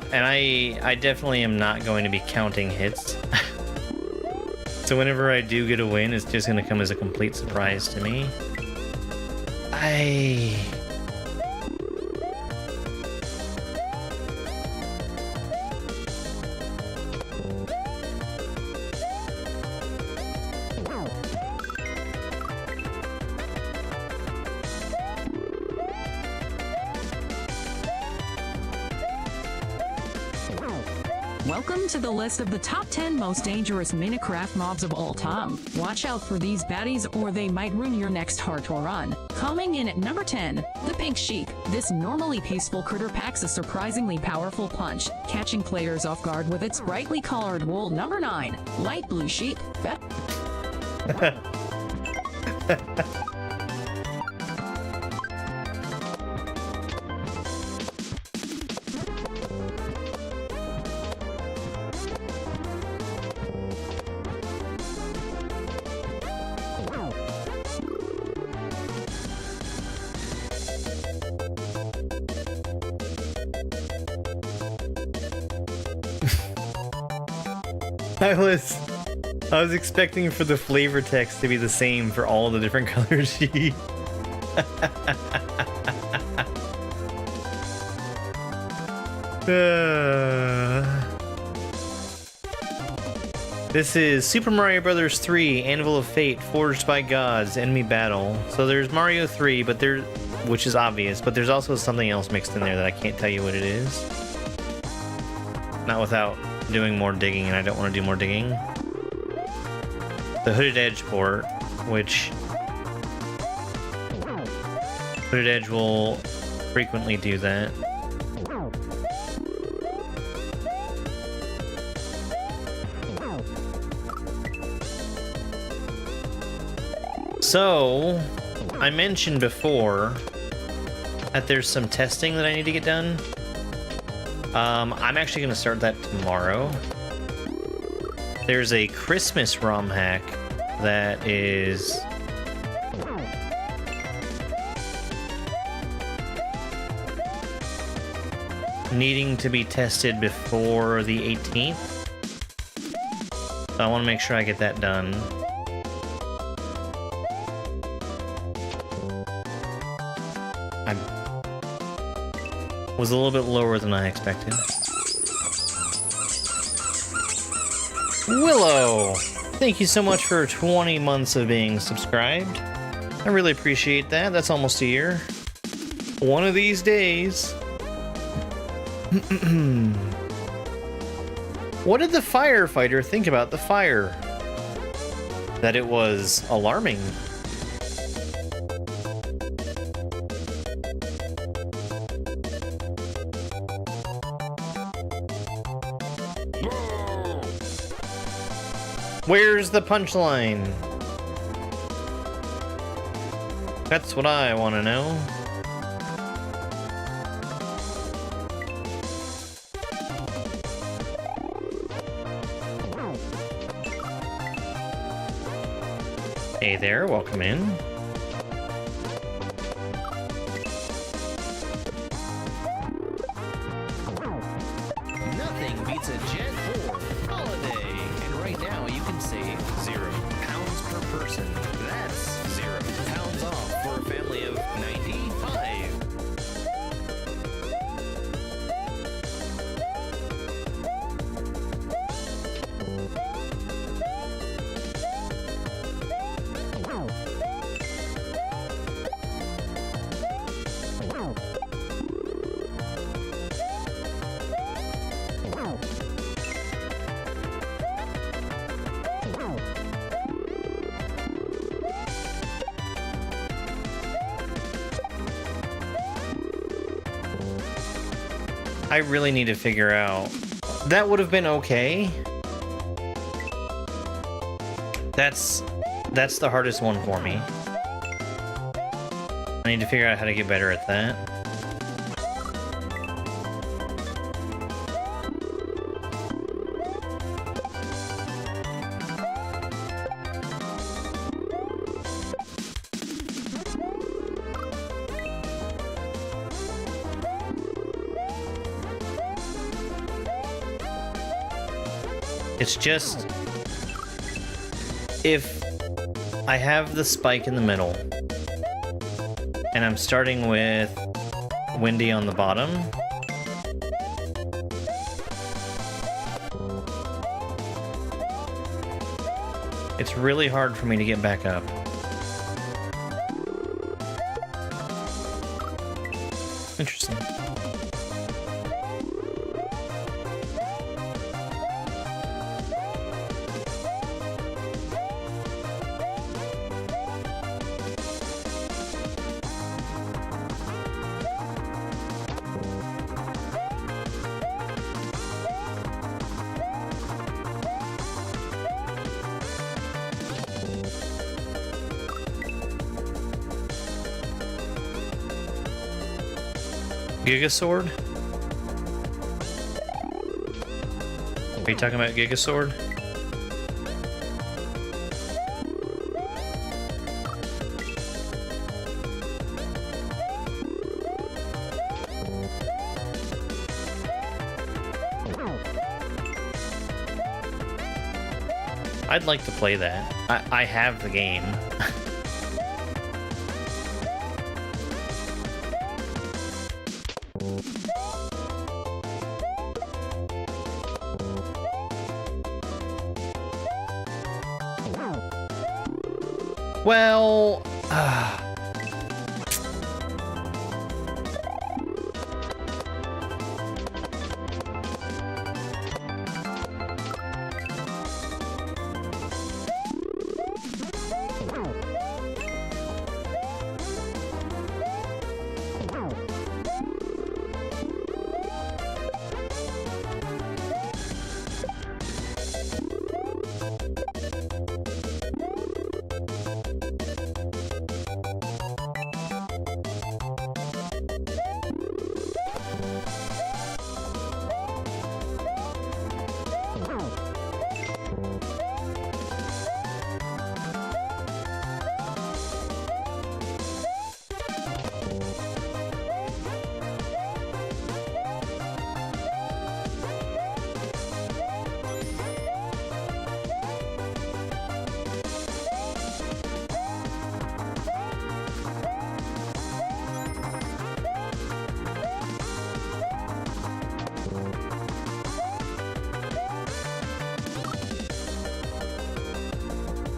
S1: And I definitely am not going to be counting hits. So whenever I do get a win, it's just going to come as a complete surprise to me.
S5: Welcome to the list of the top 10 most dangerous Minecraft mobs of all time. Watch out for these baddies or they might ruin your next hardcore run. Coming in at number 10, the Pink Sheep. This normally peaceful critter packs a surprisingly powerful punch, catching players off guard with its brightly colored wool. Number 9, Light Blue Sheep.
S1: I was expecting for the flavor text to be the same for all the different colors you eat. This is Super Mario Bros. 3 Anvil of Fate Forged by Gods Enemy Battle. So there's Mario 3, but which is obvious, but there's also something else mixed in there that I can't tell you what it is. Not without doing more digging, and I don't want to do more digging. The Hooded Edge port, which Hooded Edge will frequently do that. So, I mentioned before that there's some testing that I need to get done. I'm actually going to start that tomorrow. There's a Christmas ROM hack that is needing to be tested before the 18th. So I want to make sure I get that done. I was a little bit lower than I expected. Willow! Thank you so much for 20 months of being subscribed. I really appreciate that. That's almost a year. One of these days. What did the firefighter think about the fire? That it was alarming. Where's the punchline? That's what I want to know. Hey there, welcome in. Nothing beats a Jet 4 holiday. And right now you can save £0 per person. That's £0 off for a family of 95. I really need to figure out. That would have been okay. That's the hardest one for me. I need to figure out how to get better at that. It's just, if I have the spike in the middle, and I'm starting with Windy on the bottom, it's really hard for me to get back up. Interesting. Giga Sword? Are you talking about Giga Sword? I'd like to play that. I have the game. Well,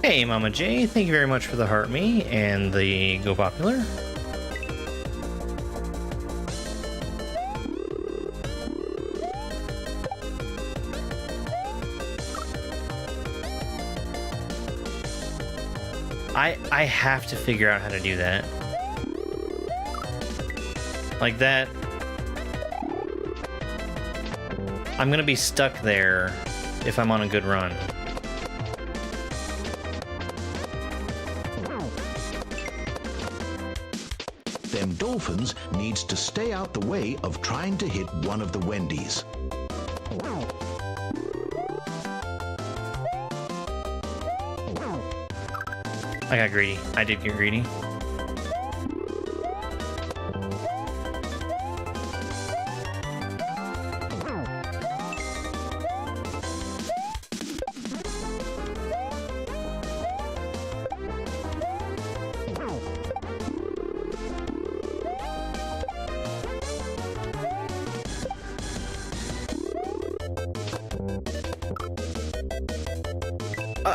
S1: hey, Mama J, thank you very much for the heart me and the Go Popular. I have to figure out how to do that. Like that. I'm gonna be stuck there if I'm on a good run.
S3: Them dolphins needs to stay out the way of trying to hit one of the Wendy's.
S1: I got greedy. I did get greedy.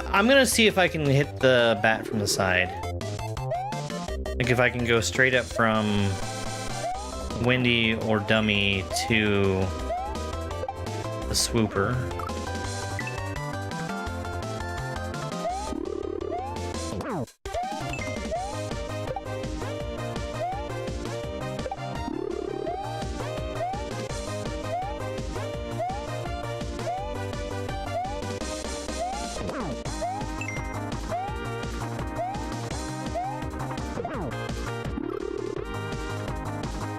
S1: I'm gonna see if I can hit the bat from the side. Like if I can go straight up from Wendy or Dummy to the swooper.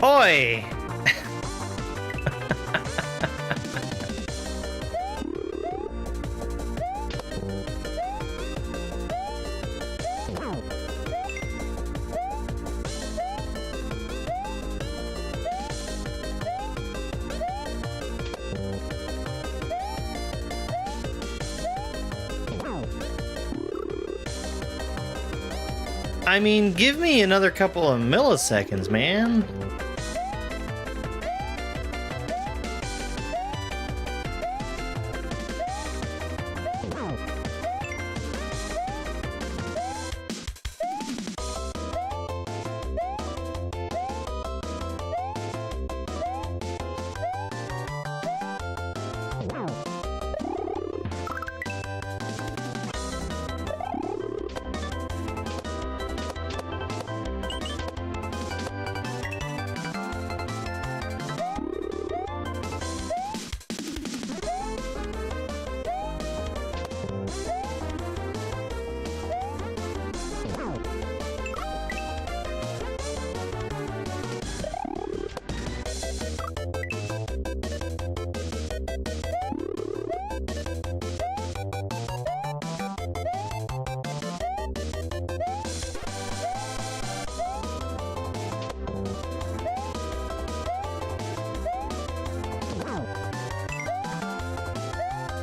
S1: Oi! I mean, give me another couple of milliseconds, man.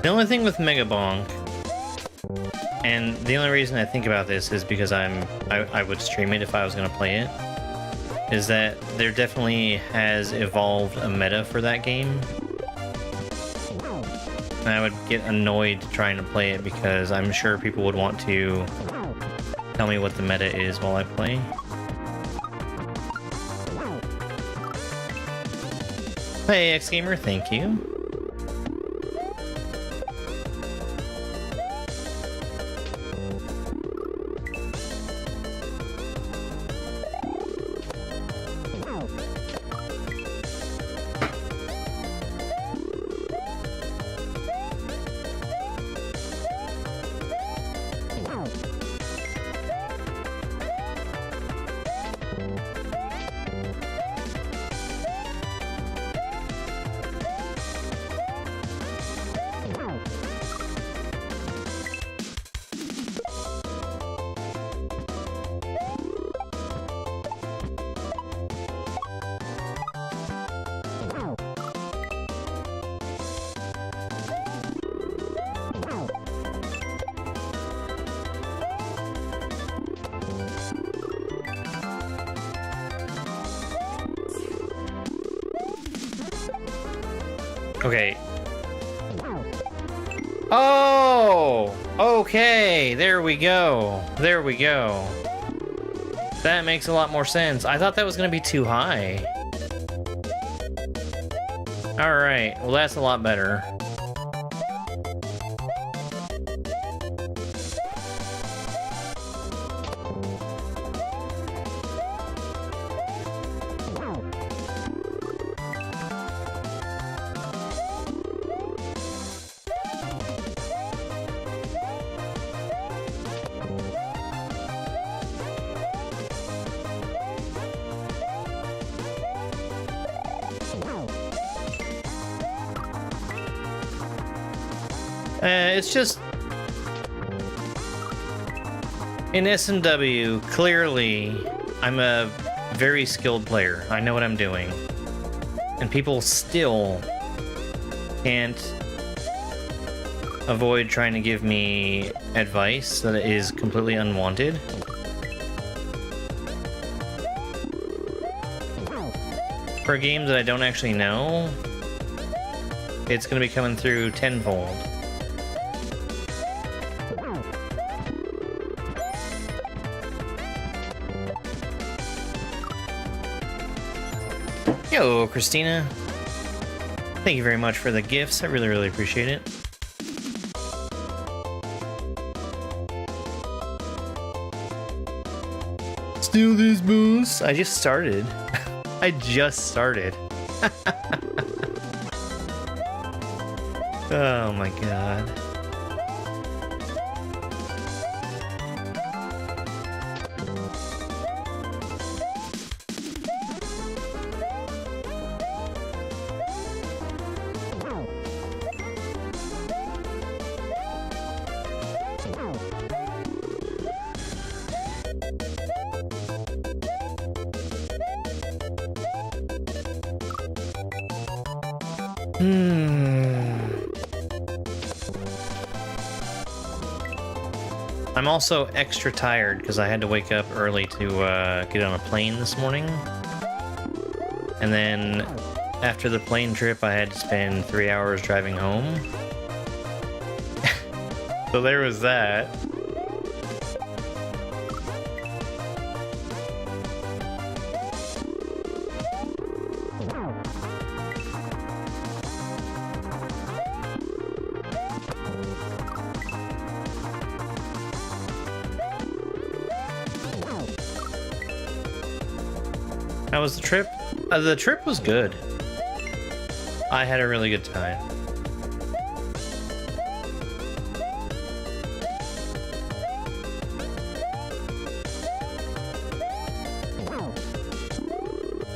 S1: The only thing with Mega Bonk And the only reason I think about this is because I would stream it if I was going to play it, is that there definitely has evolved a meta for that game. And I would get annoyed trying to play it because I'm sure people would want to tell me what the meta is while I play. Hey, X-Gamer, thank you. Okay. Oh! Okay, there we go. There we go. That makes a lot more sense. I thought that was gonna be too high. Alright, well that's a lot better. It's just in S&W, clearly I'm a very skilled player. I know what I'm doing. And people still can't avoid trying to give me advice that is completely unwanted. For a game that I don't actually know, it's going to be coming through tenfold. Yo, Christina. Thank you very much for the gifts. I really, really appreciate it. Steal this boost. I just started. I just started. Oh my god. I'm also extra tired because I had to wake up early to get on a plane this morning. And then after the plane trip, I had to spend 3 hours driving home. So there was that. How was the trip? The trip was good. I had a really good time.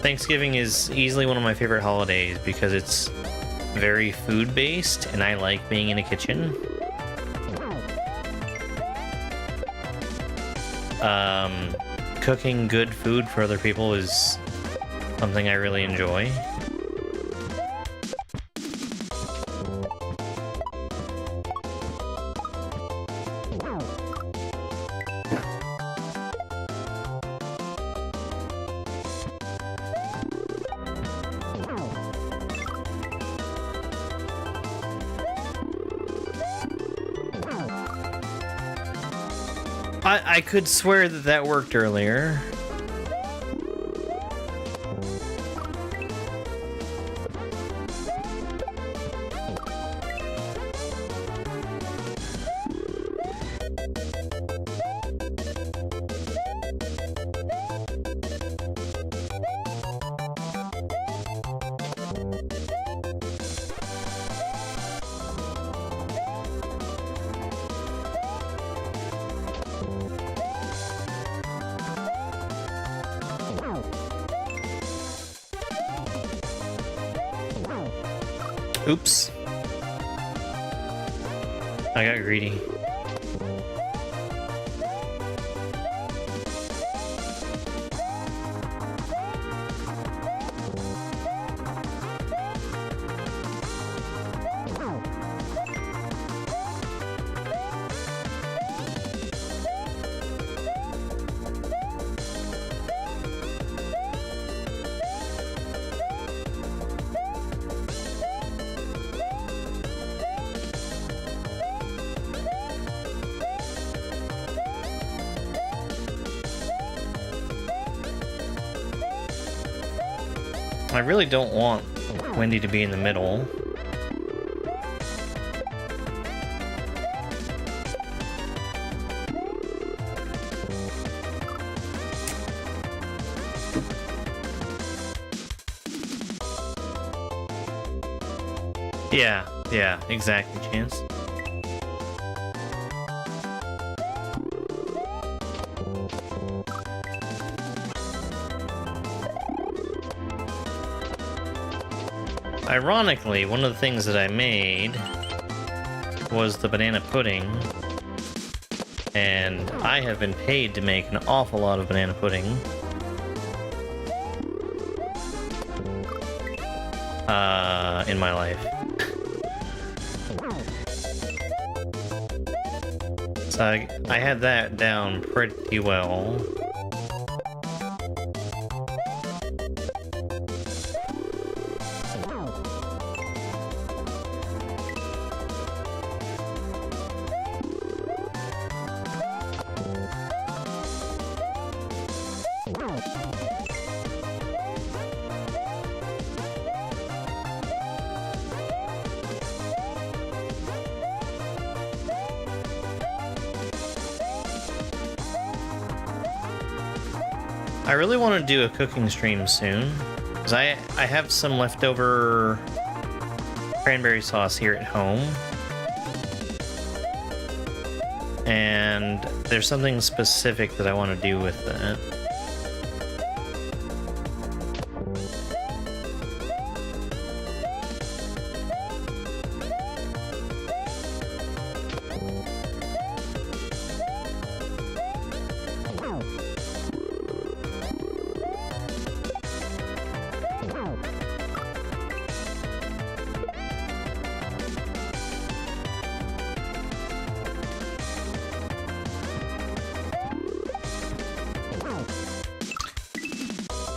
S1: Thanksgiving is easily one of my favorite holidays because it's very food-based and I like being in a kitchen. Cooking good food for other people is something I really enjoy. I could swear that that worked earlier. Oops. I got greedy. I really don't want Wendy to be in the middle. Yeah, exactly, Chance. Ironically, one of the things that I made was the banana pudding, and I have been paid to make an awful lot of banana pudding. In my life. So I had that down pretty well. I really want to do a cooking stream soon, because I have some leftover cranberry sauce here at home, and there's something specific that I want to do with that.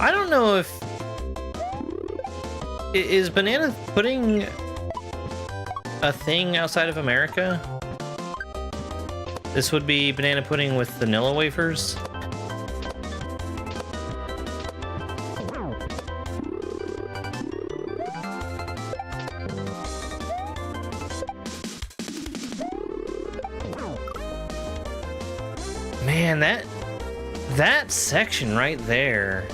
S1: I don't know if... Is banana pudding a thing outside of America? This would be banana pudding with vanilla wafers? Man, that section right there.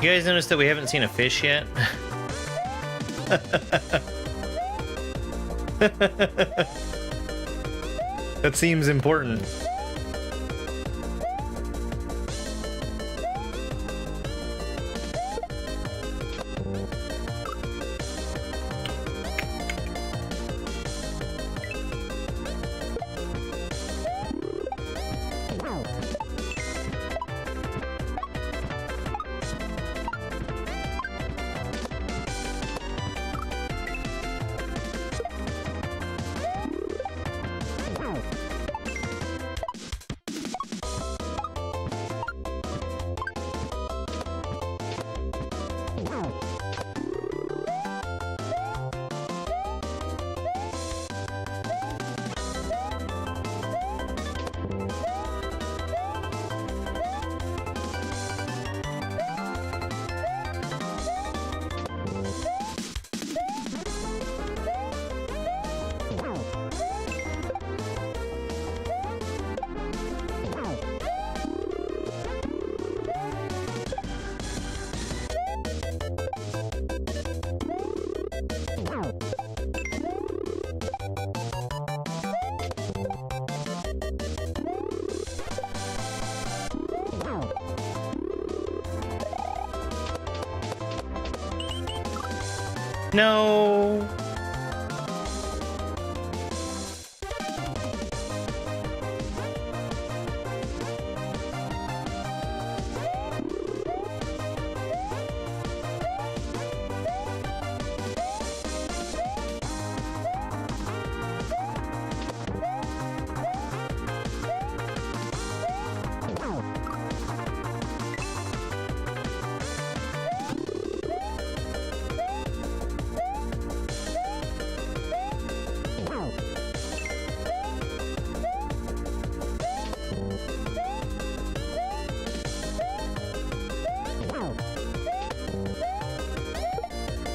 S1: You guys notice that we haven't seen a fish yet? That seems important. No.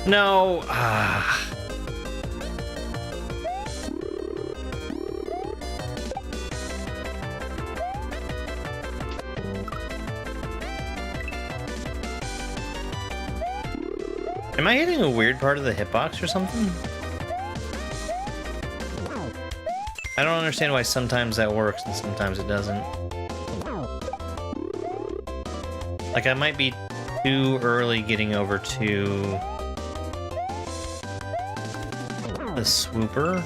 S1: No. Ah. Am I hitting a weird part of the hitbox or something? I don't understand why sometimes that works and sometimes it doesn't. Like, I might be too early getting over to the swooper.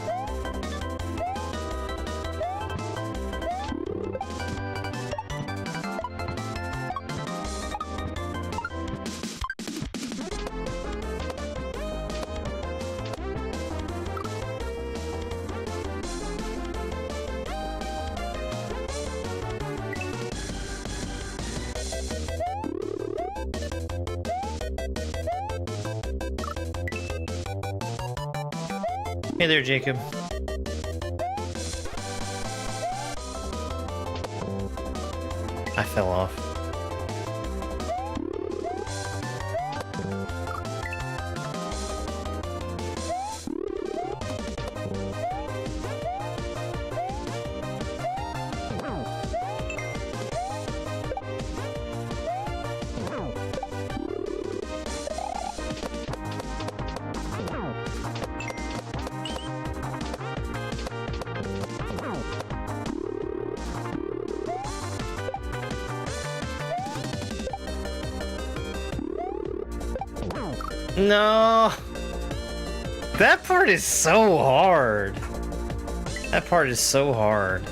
S1: Hey there, Jacob. I fell off. No! That part is so hard. That part is so hard.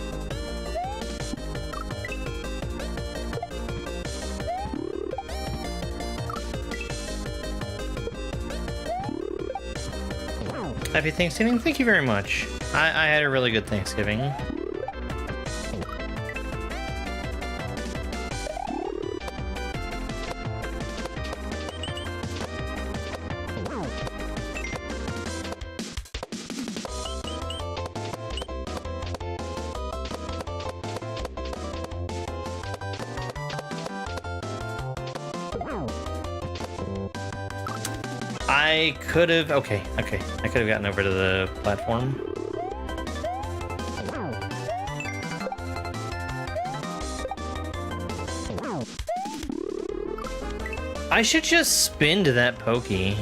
S1: Happy Thanksgiving, thank you very much. I had a really good Thanksgiving. I could have... Okay. I could have gotten over to the platform. I should just spin to that pokey.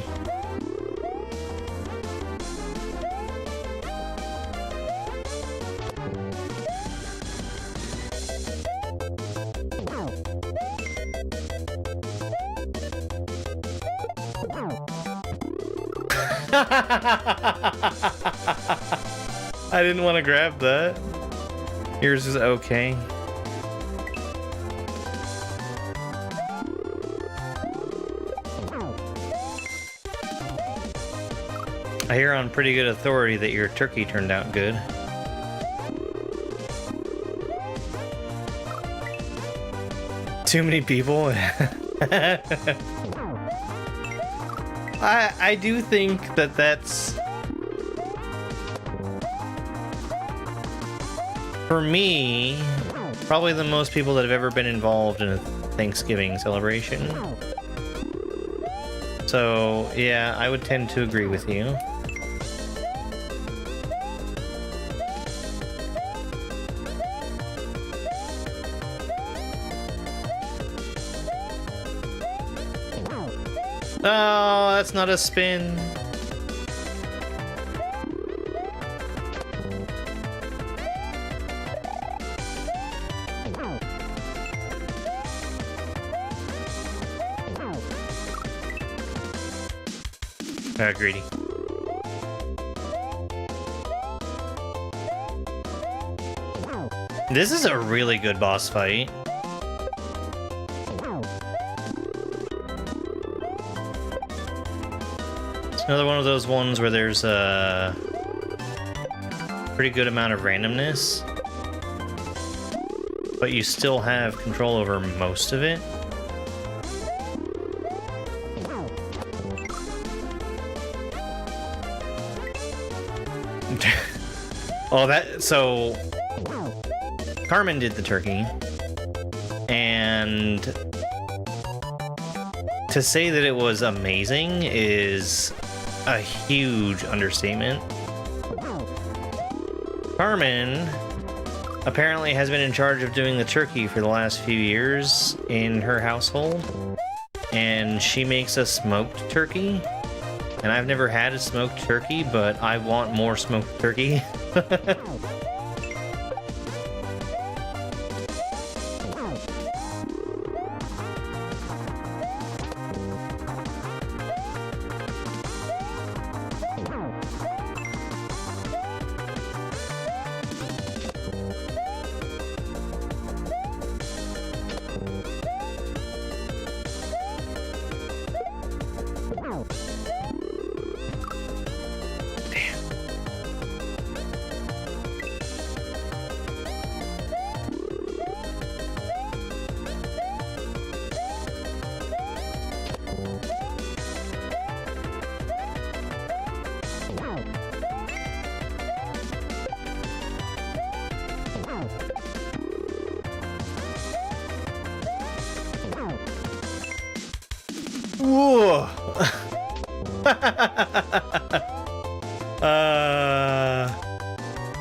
S1: I didn't want to grab that. Yours is okay. I hear on pretty good authority that your turkey turned out good. Too many people. I do think that that's, for me, probably the most people that have ever been involved in a Thanksgiving celebration. So, yeah, I would tend to agree with you. Oh, that's not a spin. Greedy. This is a really good boss fight. It's another one of those ones where there's a pretty good amount of randomness, but you still have control over most of it. So Carmen did the turkey, and to say that it was amazing is a huge understatement. Carmen apparently has been in charge of doing the turkey for the last few years in her household, and she makes a smoked turkey. And I've never had a smoked turkey, but I want more smoked turkey. Whoa.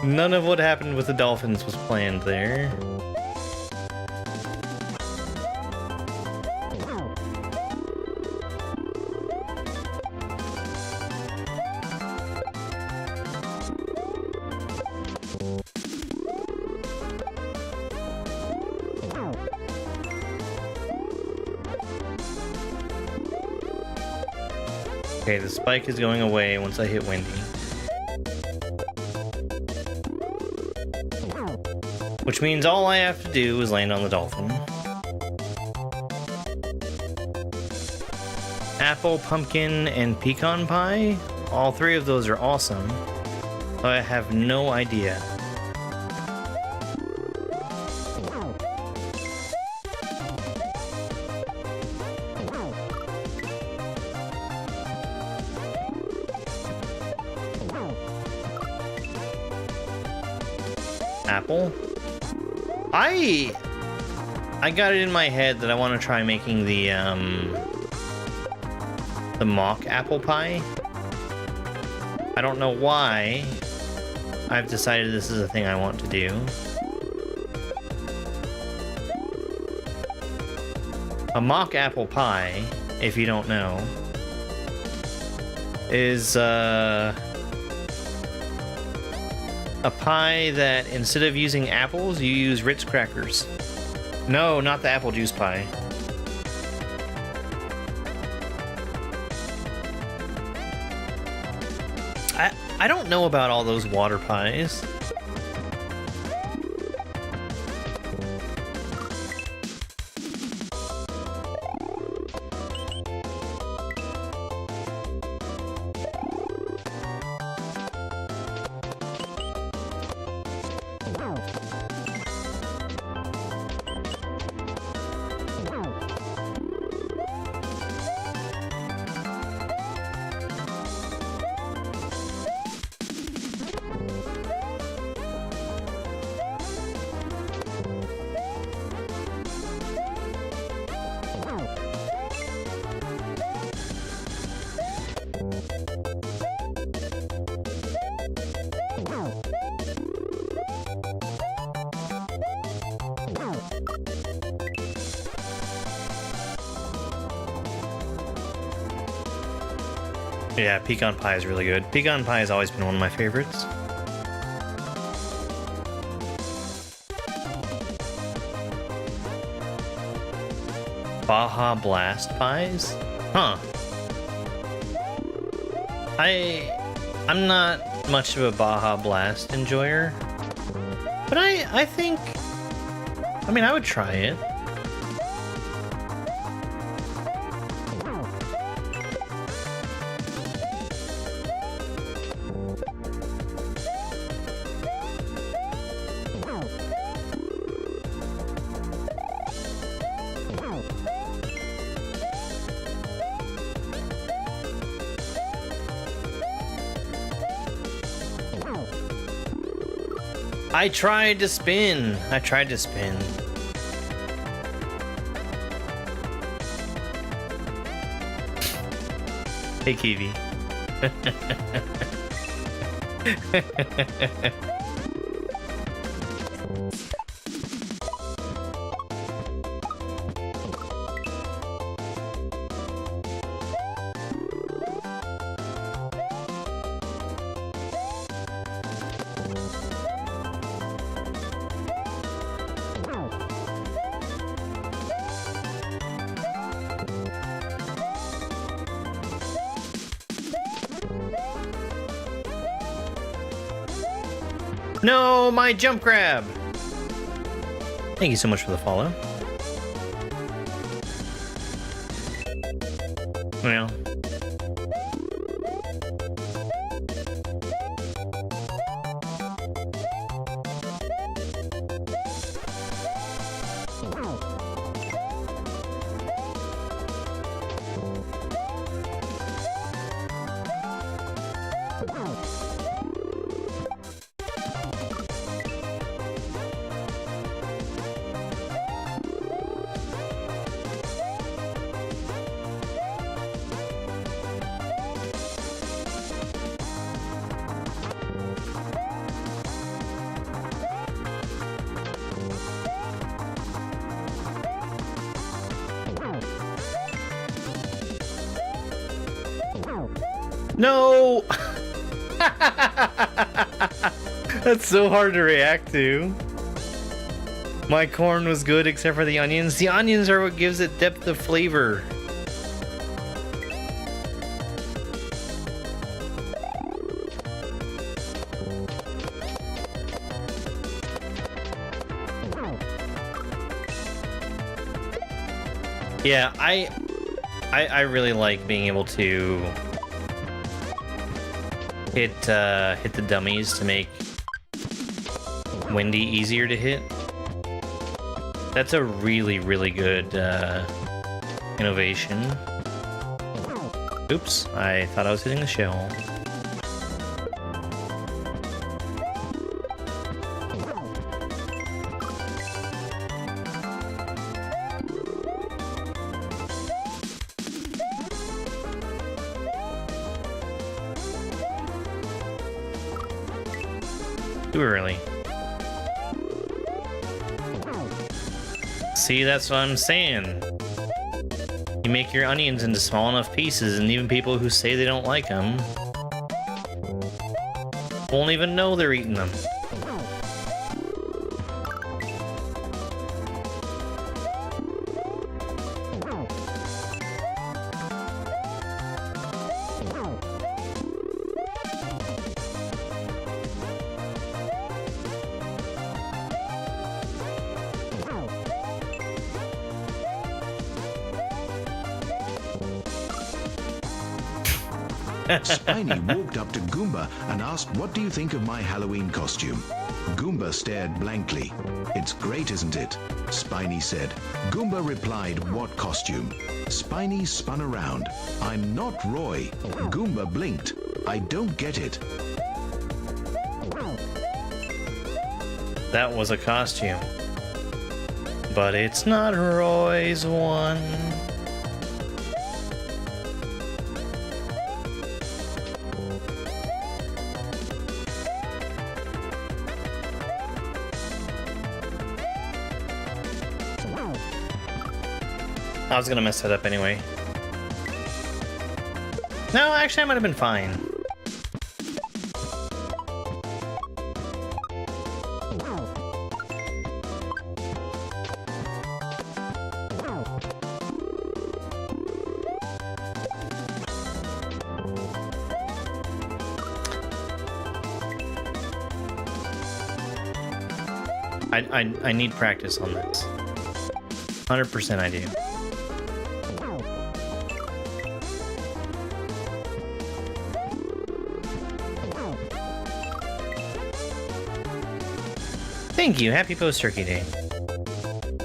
S1: None of what happened with the dolphins was planned there. Okay, the spike is going away once I hit Wendy. Which means all I have to do is land on the dolphin. Apple, pumpkin, and pecan pie? All three of those are awesome. But I have no idea. Apple? I got it in my head that I want to try making the mock apple pie. I don't know why. I've decided this is a thing I want to do. A mock apple pie, if you don't know, is a pie that instead of using apples, you use Ritz crackers. No, not the apple juice pie. I don't know about all those water pies. Yeah, pecan pie is really good. Pecan pie has always been one of my favorites. Baja Blast pies? Huh. I'm not much of a Baja Blast enjoyer, but I think, I mean, I would try it. I tried to spin. Hey, Kiwi. No, my jump grab! Thank you so much for the follow. Well. No! That's so hard to react to. My corn was good except for the onions. The onions are what gives it depth of flavor. Yeah, I really like being able to hit the dummies to make Wendy easier to hit. That's a really, really good innovation. Oops, I thought I was hitting the shell. Too early. See, that's what I'm saying. You make your onions into small enough pieces, and even people who say they don't like them won't even know they're eating them.
S3: Spiny walked up to Goomba and asked, "What do you think of my Halloween costume?" Goomba stared blankly. "It's great, isn't it?" Spiny said. Goomba replied, "What costume?" Spiny spun around. "I'm not Roy." Goomba blinked. "I don't get it."
S1: That was a costume. But it's not Roy's one. I was gonna mess that up anyway. No, actually I might have been fine. I need practice on this. 100% I do. Thank you. Happy post-turkey day.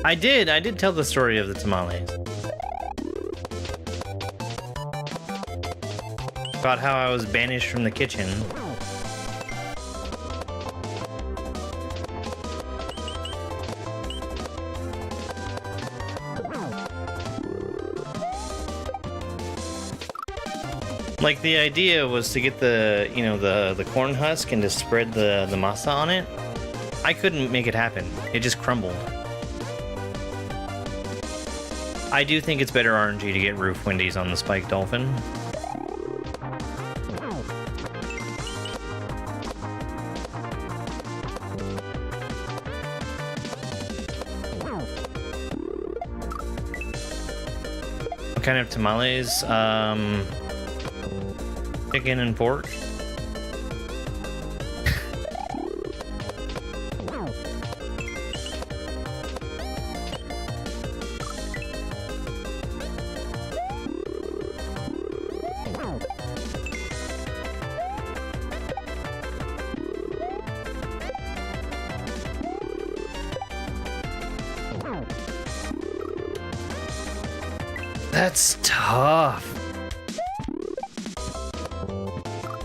S1: I did tell the story of the tamales. About how I was banished from the kitchen. Like, the idea was to get the, you know, the corn husk and to spread the masa on it. I couldn't make it happen. It just crumbled. I do think it's better RNG to get roof windies on the spiked dolphin. What kind of tamales? Chicken and pork. That's tough.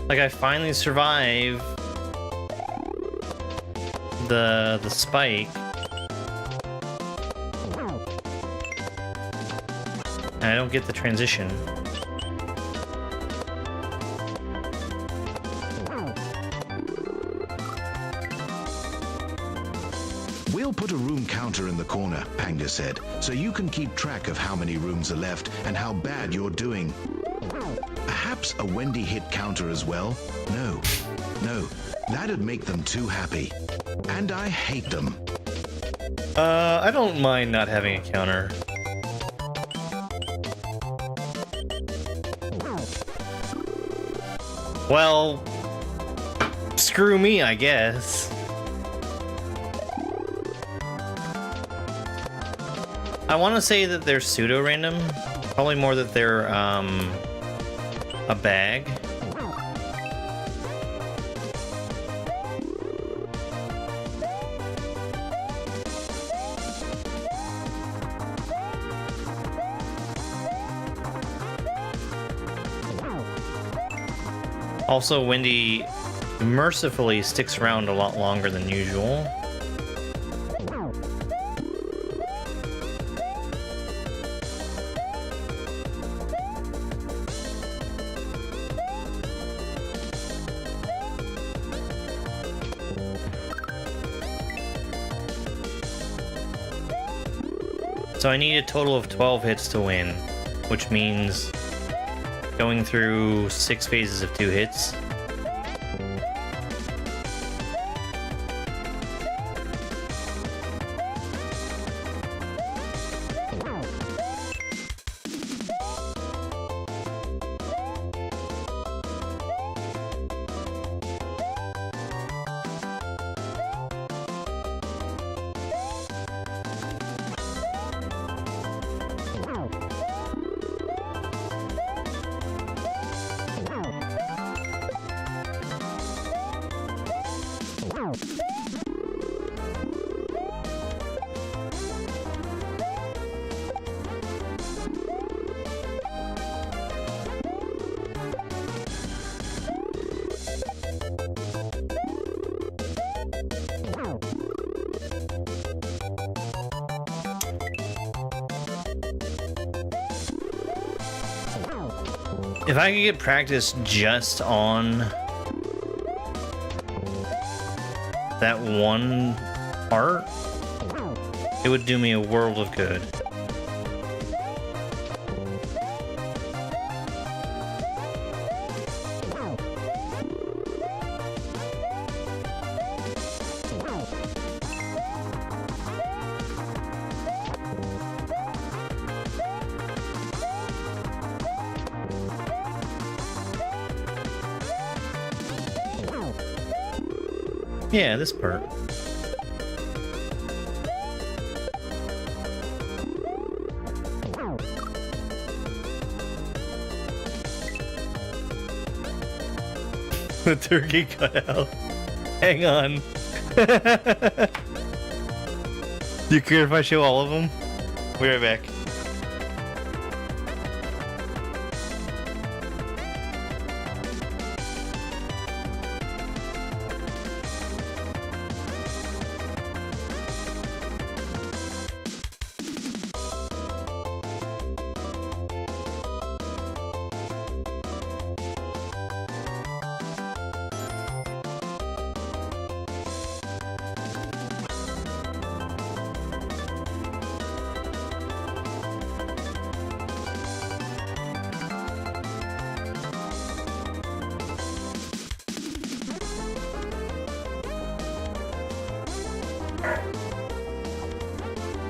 S1: Like, I finally survive the spike. And I don't get the transition.
S3: We'll put a room counter in the corner, Panga said, so you can keep track of how many rooms are left and how bad you're doing. Perhaps a Wendy hit counter as well? No, that'd make them too happy. And I hate them.
S1: I don't mind not having a counter. Well, screw me, I guess. I want to say that they're pseudo-random. Probably more that they're, a bag. Also, Wendy mercifully sticks around a lot longer than usual. So I need a total of 12 hits to win, which means going through 6 phases of 2 hits. If I could get practice just on that one part, it would do me a world of good. Yeah, this part. The turkey cutout. Hang on. Do you care if I show all of them? We'll be right back.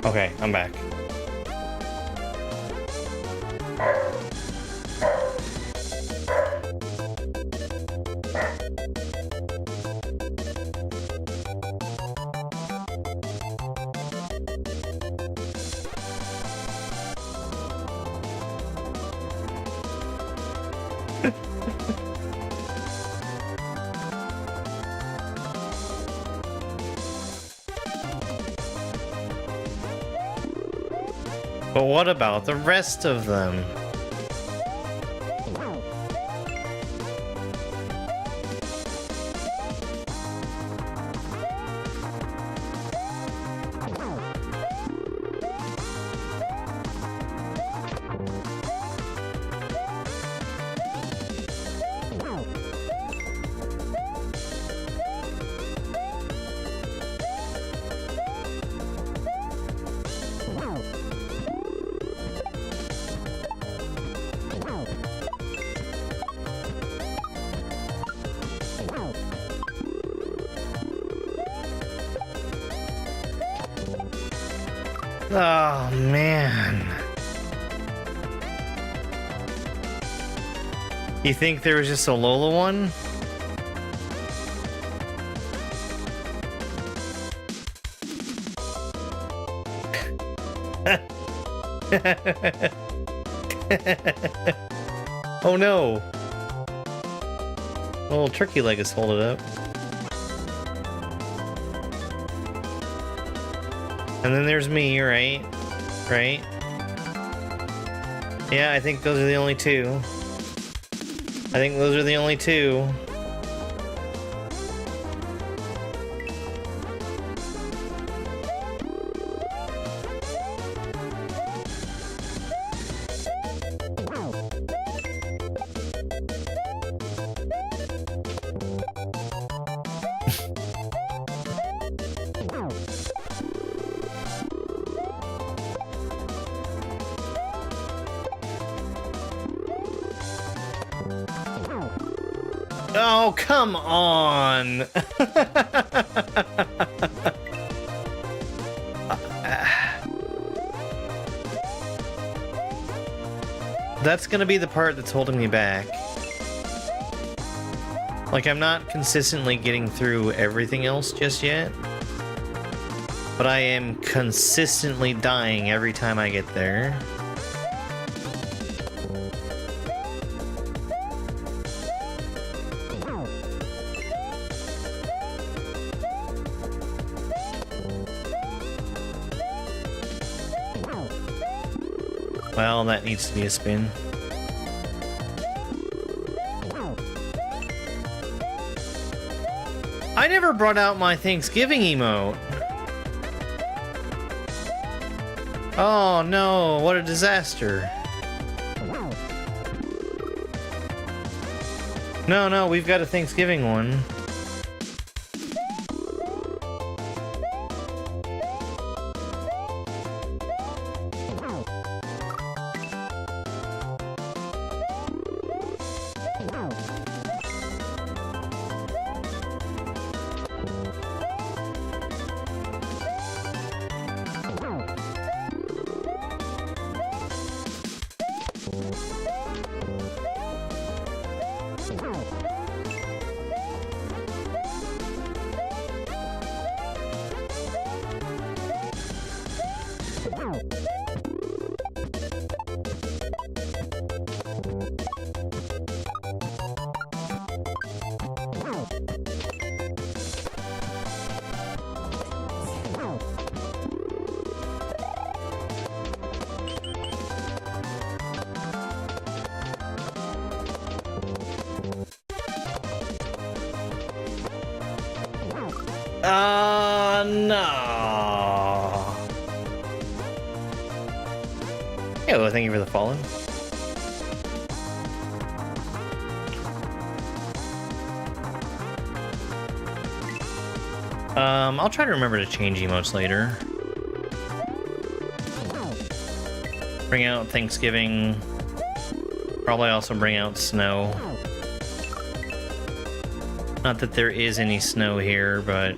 S1: Okay, I'm back. But what about the rest of them? Oh, man. You think there was just a Lola one? Oh no. A little turkey leg is folded up. And then there's me, right? Right? Yeah, I think those are the only two. I think those are the only two. Oh, come on! That's gonna be the part that's holding me back. Like, I'm not consistently getting through everything else just yet. But I am consistently dying every time I get there. Well, that needs to be a spin. I never brought out my Thanksgiving emote. Oh no, what a disaster. No, we've got a Thanksgiving one. No. Yeah, well, thank you for the follow. I'll try to remember to change emotes later. Bring out Thanksgiving. Probably also bring out snow. Not that there is any snow here, but...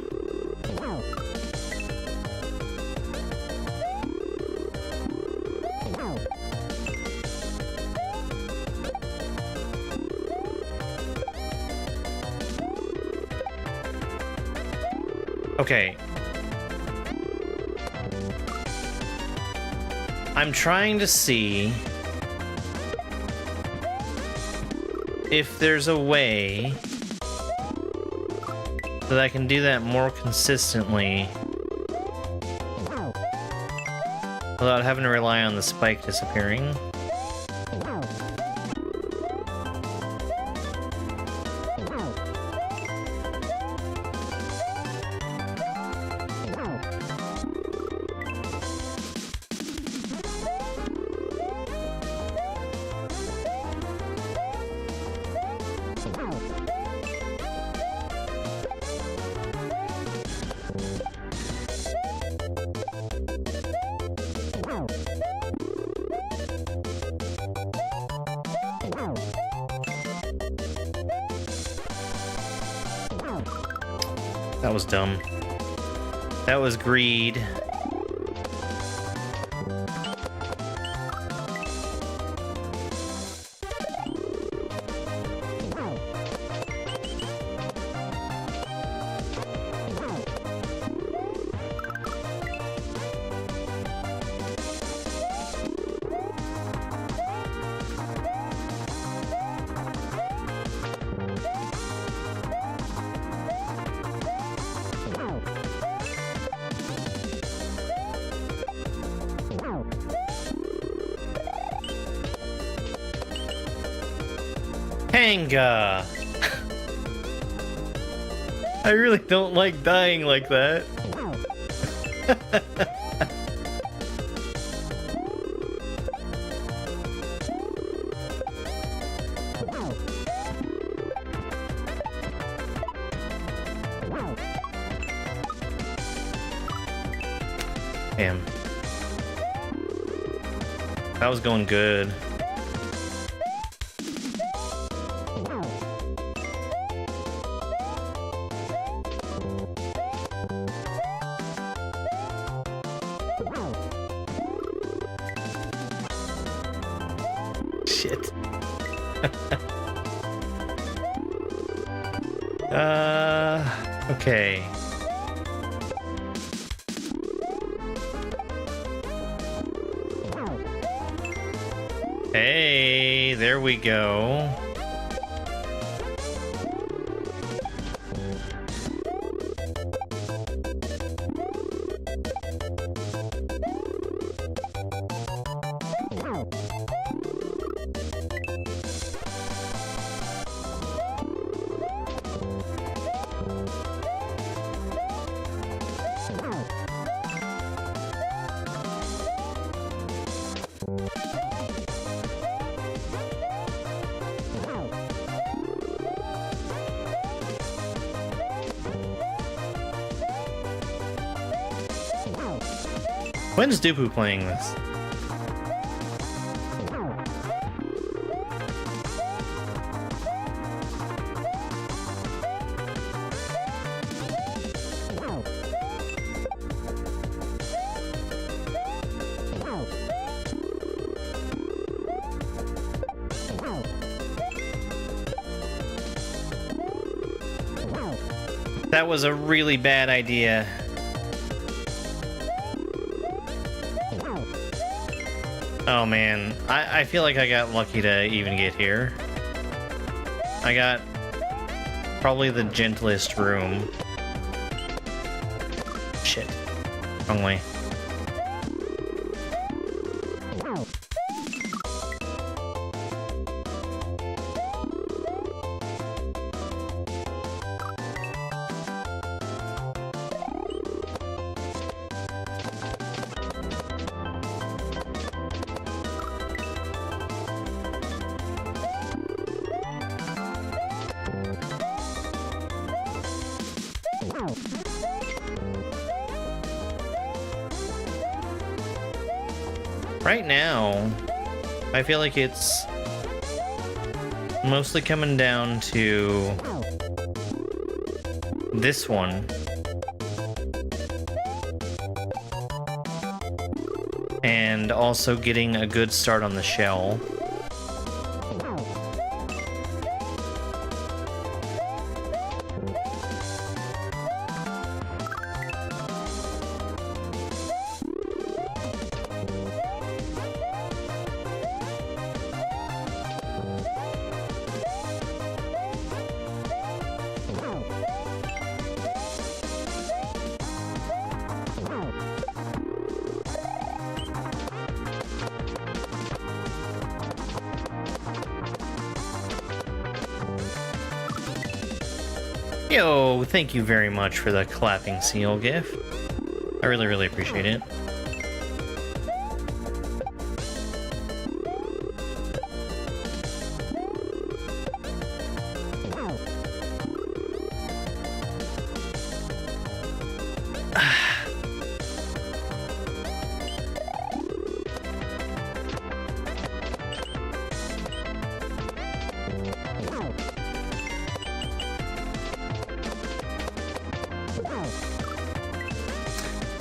S1: Okay. I'm trying to see if there's a way that I can do that more consistently without having to rely on the spike disappearing. That was dumb. That was greed. Panga! I really don't like dying like that. Damn. That was going good. Shit. Okay. Hey, there we go. When's Dupu playing this? That was a really bad idea. Oh man, I feel like I got lucky to even get here. I got probably the gentlest room. Shit. Wrong way. right now, I feel like it's mostly coming down to this one. And also getting a good start on the shell. Yo, thank you very much for the clapping seal gif. I really, really appreciate it.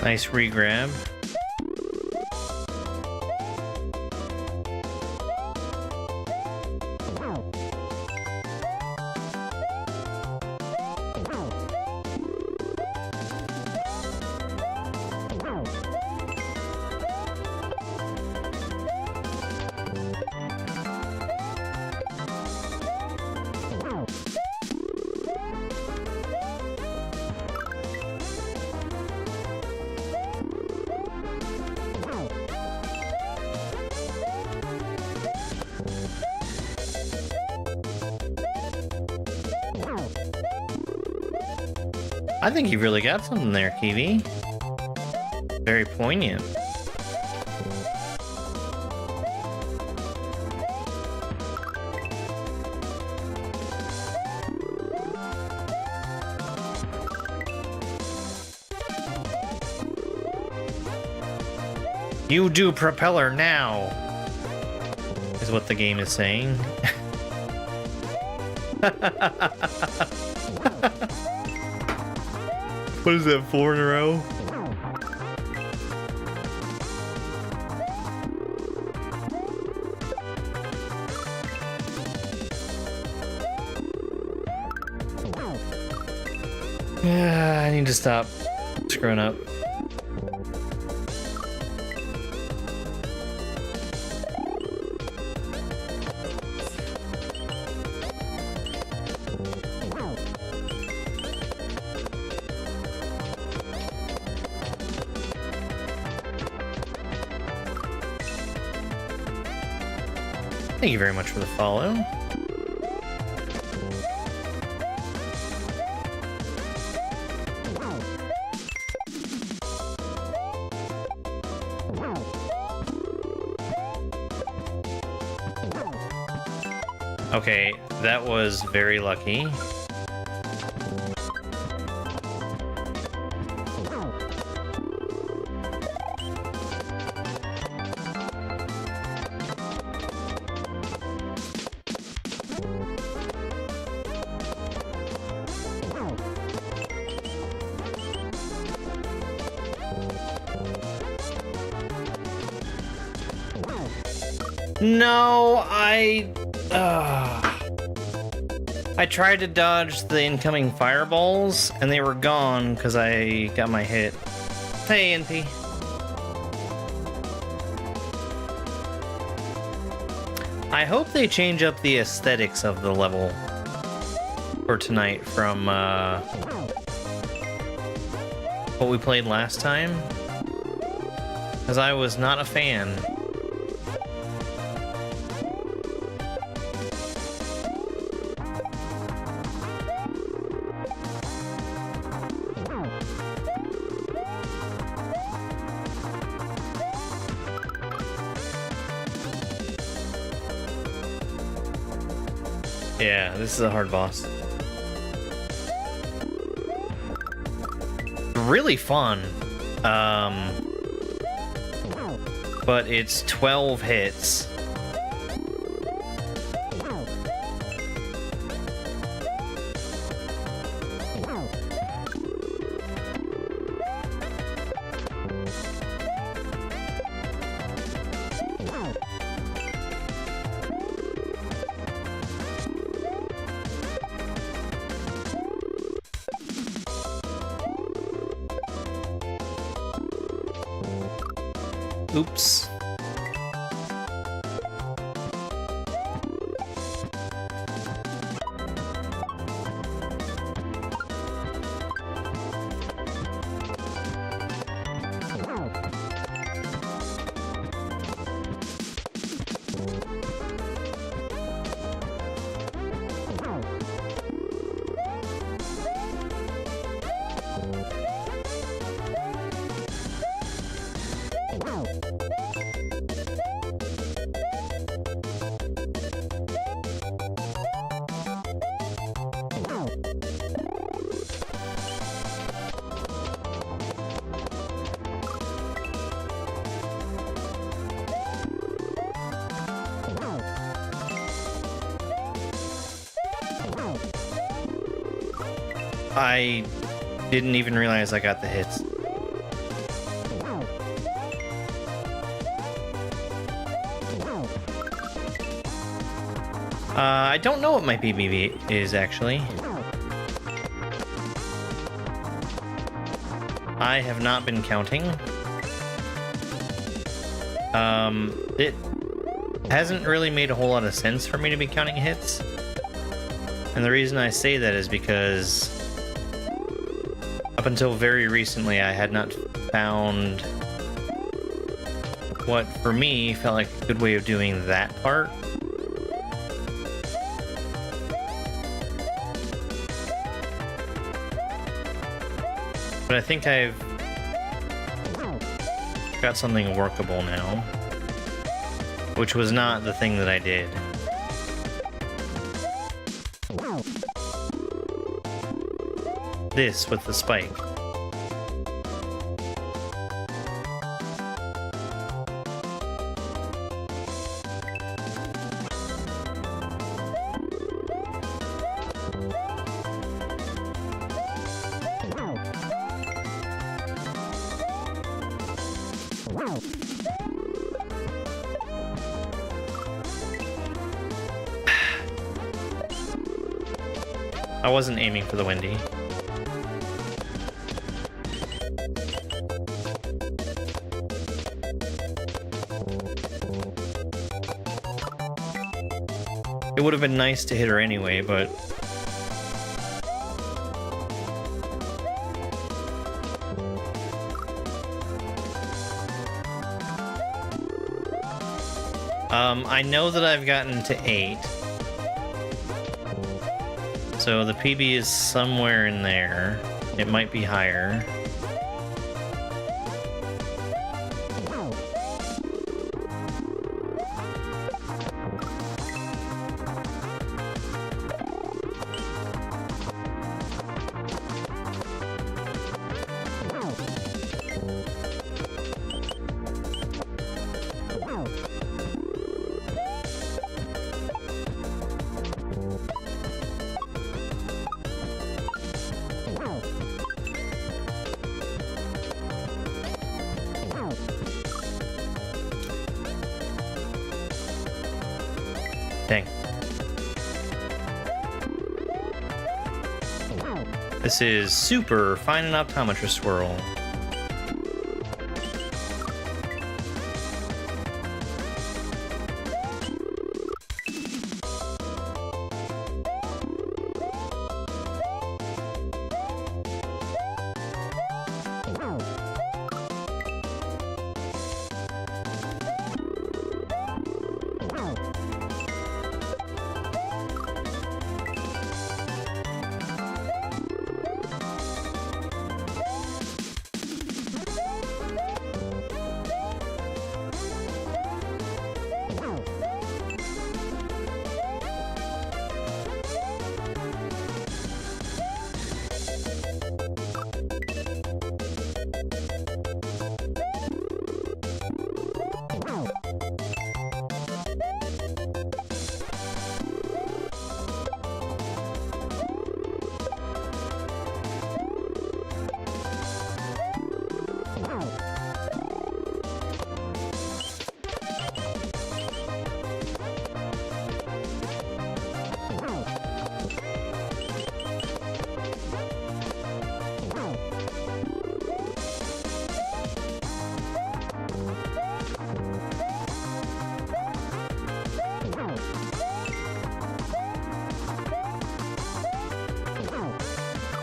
S1: Nice regrab. I think you really got something there, Kiwi. Very poignant. You do propeller now, is what the game is saying. What is that, 4 in a row? Yeah, I need to stop screwing up. Thank you very much for the follow. Okay, that was very lucky. No, I tried to dodge the incoming fireballs, and they were gone because I got my hit. Hey, NP. I hope they change up the aesthetics of the level for tonight from what we played last time, because I was not a fan. Yeah, this is a hard boss. Really fun. but it's 12 hits. Oops. I didn't even realize I got the hits. I don't know what my PB is, actually. I have not been counting. It hasn't really made a whole lot of sense for me to be counting hits. And the reason I say that is because up until very recently, I had not found what, for me, felt like a good way of doing that part. But I think I've got something workable now, which was not the thing that I did. This with the spike. I wasn't aiming for the Wendy. It would have been nice to hit her anyway, but I know that I've gotten to 8. So the PB is somewhere in there. It might be higher. Dang. This is super fine and optometrist swirl.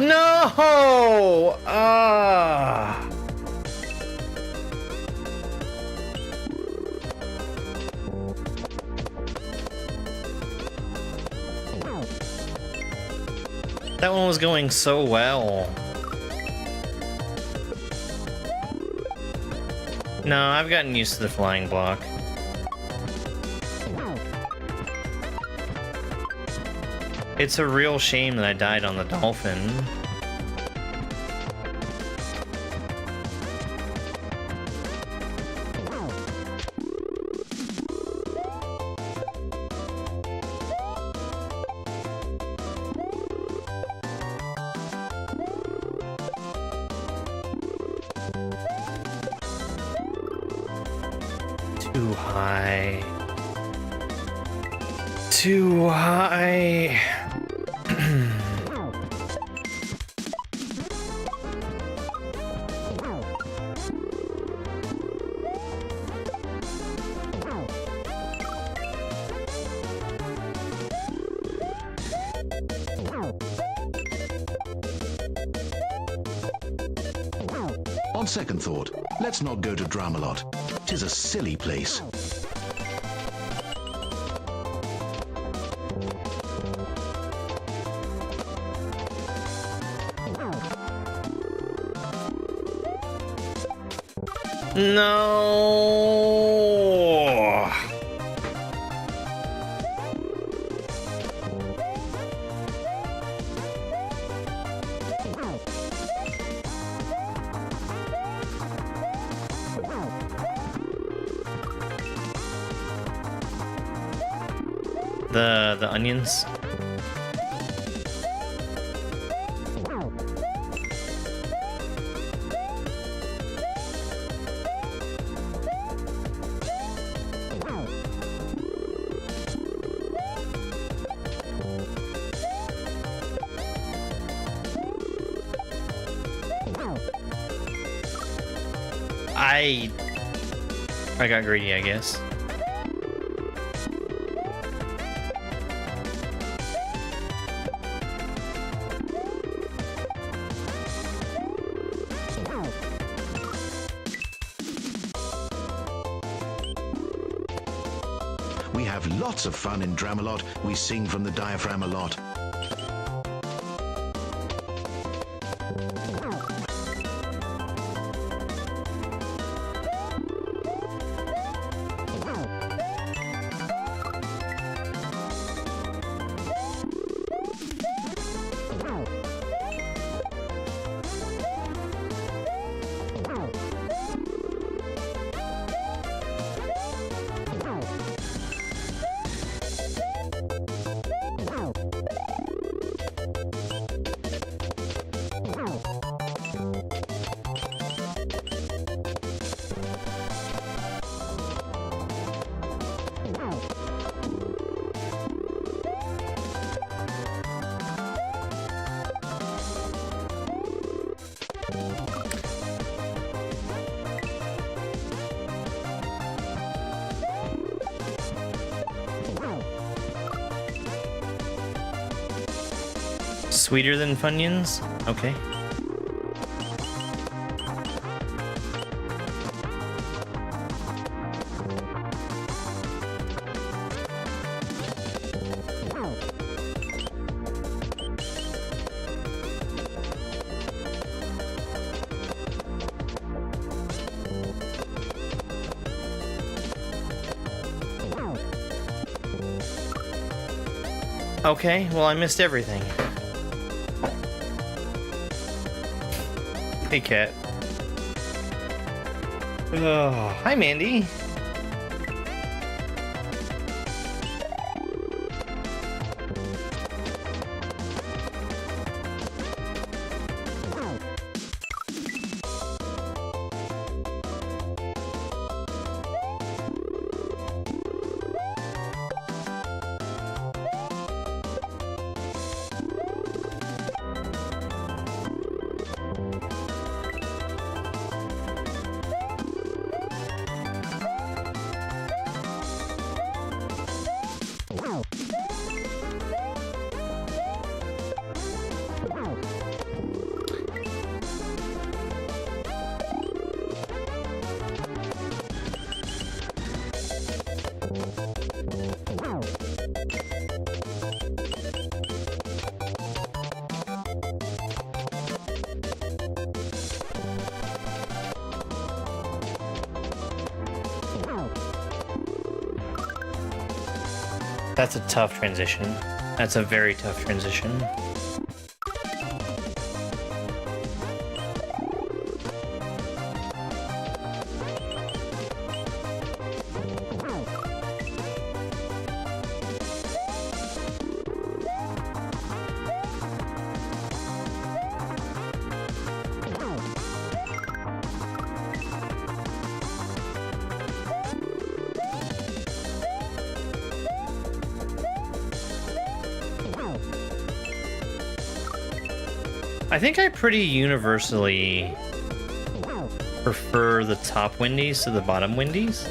S1: No! Ah. That one was going so well. No, I've gotten used to the flying block. It's a real shame that I died on the dolphin. Too high. Too high.
S3: On second thought, let's not go to Dramalot. 'Tis a silly place.
S1: No. The onions. I got greedy, I guess.
S3: We have lots of fun in Dramalot. We sing from the diaphragm a lot.
S1: Sweeter than Funyuns? Okay. Okay, well I missed everything. Hey, cat. Oh, hi, Mandy. That's a tough transition. That's a very tough transition. I think I pretty universally prefer the top windies to the bottom windies.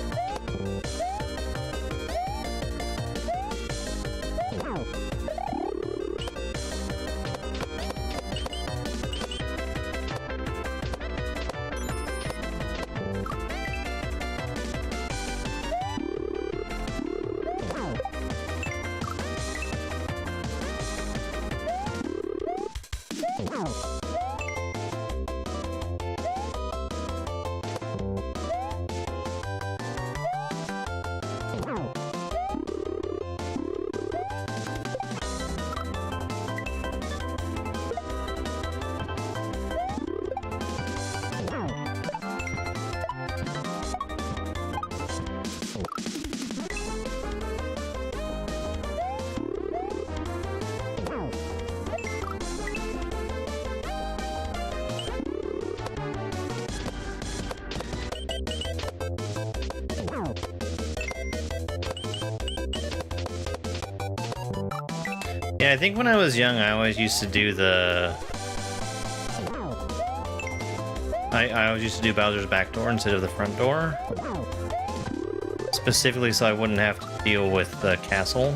S1: Yeah, I think when I was young, I always used to do the... I always used to do Bowser's back door instead of the front door. Specifically so I wouldn't have to deal with the castle.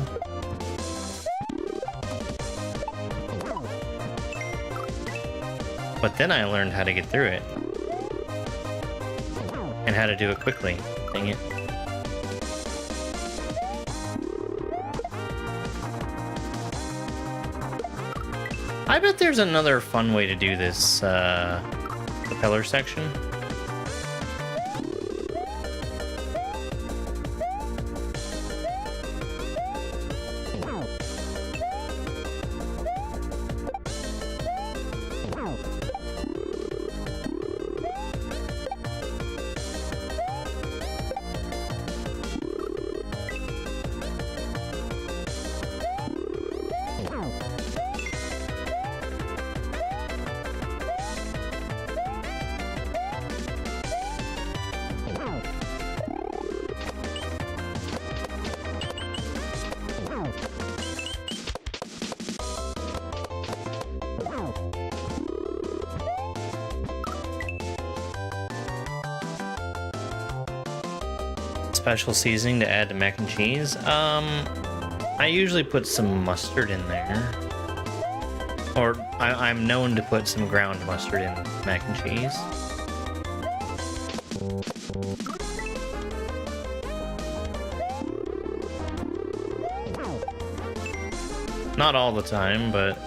S1: But then I learned how to get through it. And how to do it quickly. Dang it. I bet there's another fun way to do this propeller section. Special seasoning to add to mac and cheese. I usually put some mustard in there. Or I'm known to put some ground mustard in mac and cheese. Not all the time, but...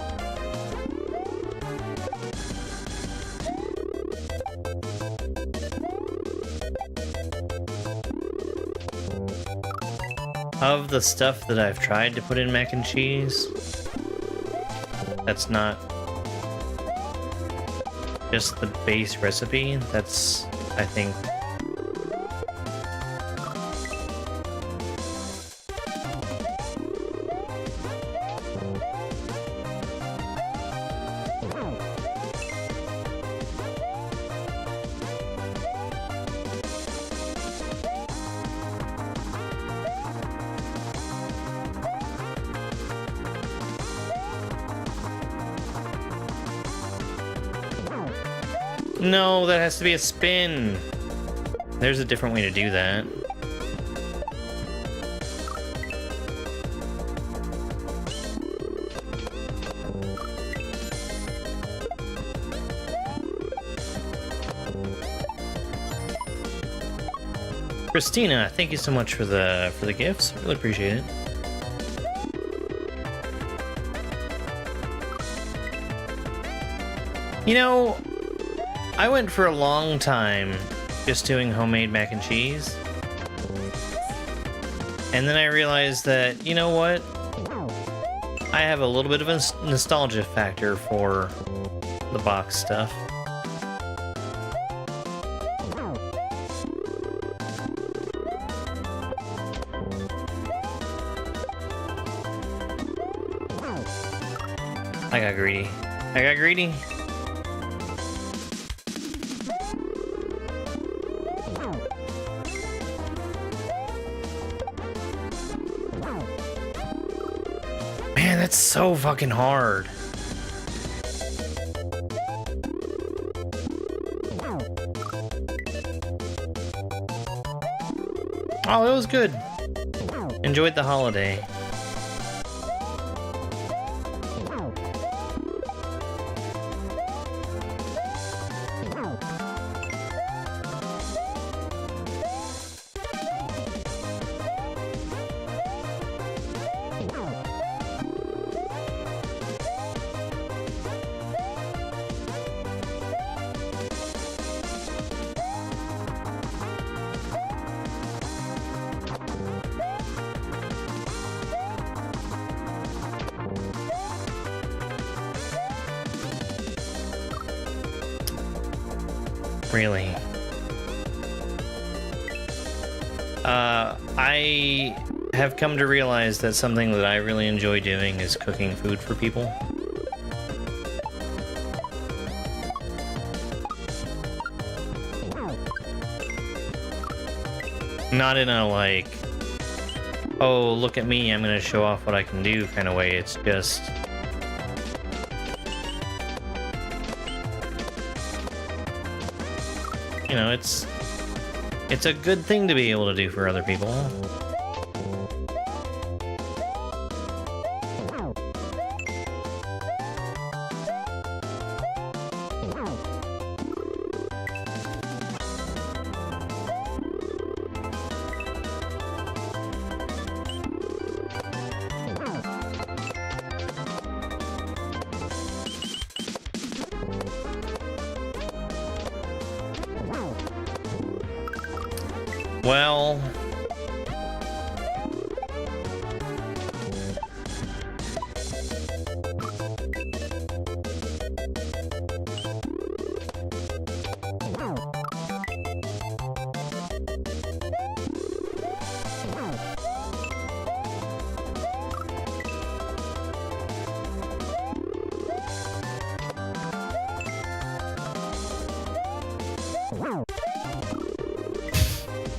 S1: Of the stuff that I've tried to put in mac and cheese, that's not just the base recipe. That's, I think, no, that has to be a spin. There's a different way to do that. Christina, thank you so much for the gifts. Really appreciate it. You know, I went for a long time just doing homemade mac and cheese. And then I realized that, you know what? I have a little bit of a nostalgia factor for the box stuff. I got greedy. I got greedy. Man, that's so fucking hard. Oh, it was good. Enjoyed the holiday. Really? I have come to realize that something that I really enjoy doing is cooking food for people. Not in a like, oh, look at me, I'm gonna show off what I can do kind of way. It's just... you know, it's a good thing to be able to do for other people. Well,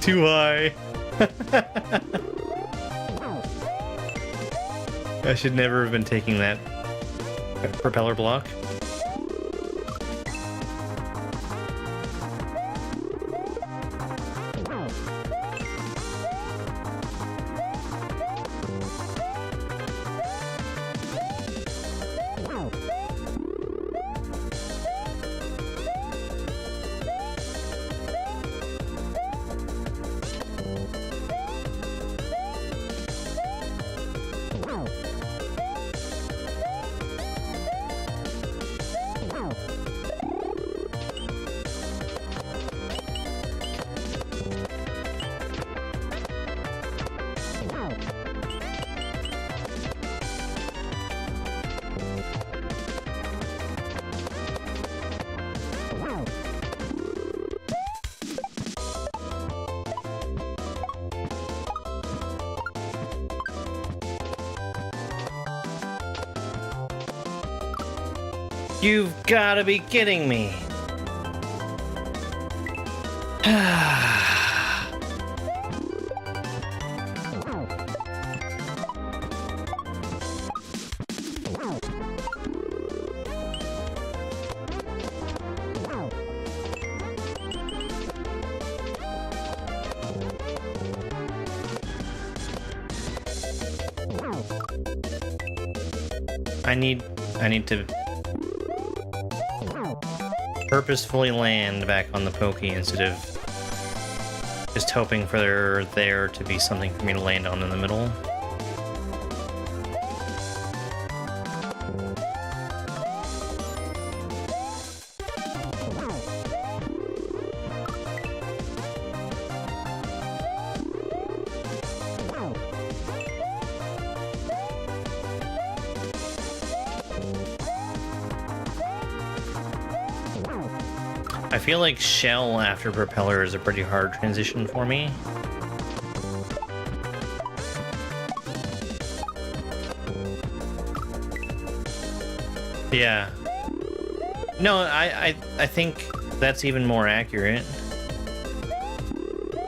S1: too high. I should never have been taking that propeller block. You've gotta be kidding me. I need to purposefully land back on the pokey instead of just hoping for there to be something for me to land on in the middle. I feel like shell after propeller is a pretty hard transition for me. Yeah. No, I think that's even more accurate.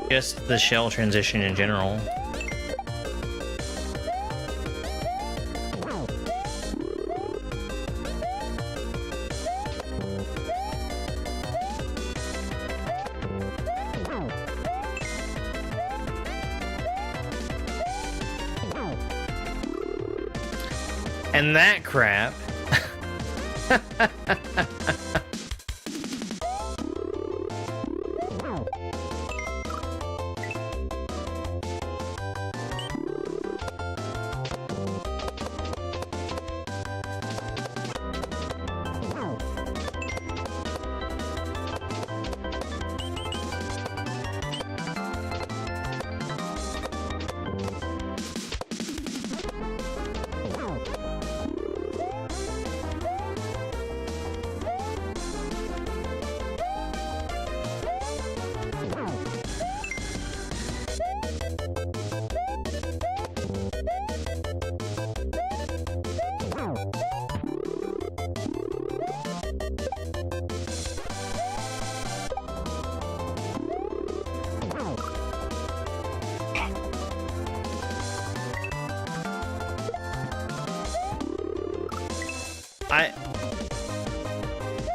S1: Just the shell transition in general. And that crap.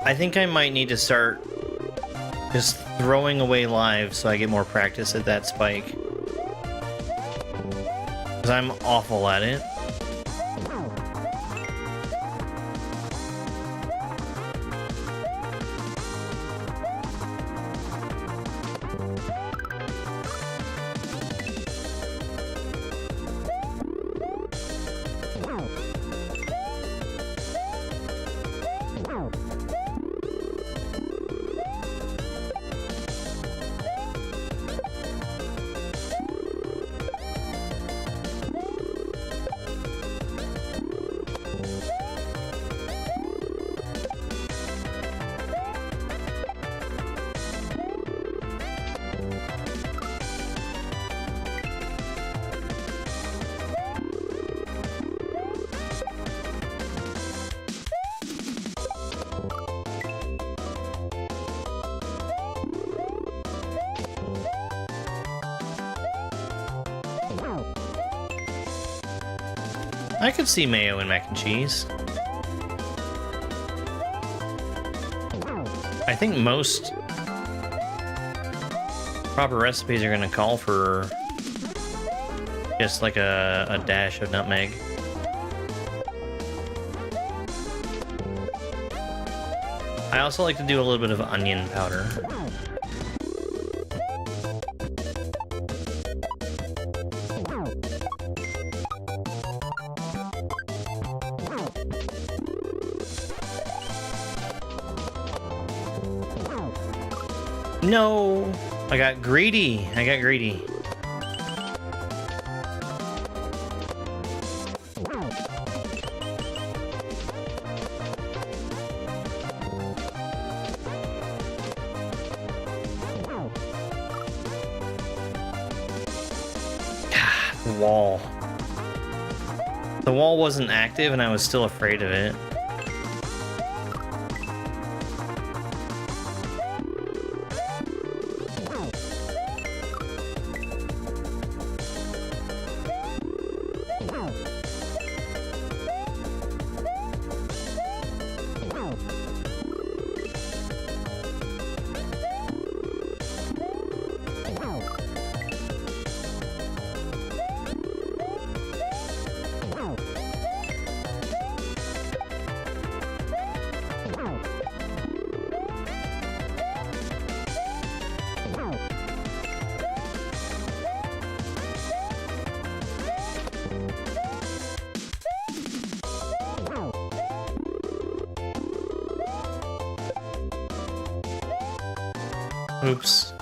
S1: I think I might need to start just throwing away lives so I get more practice at that spike. Because I'm awful at it. I could see mayo in mac and cheese. I think most proper recipes are going to call for just like a dash of nutmeg. I also like to do a little bit of onion powder. No! I got greedy. I got greedy. The wall. The wall wasn't active and I was still afraid of it. Oops.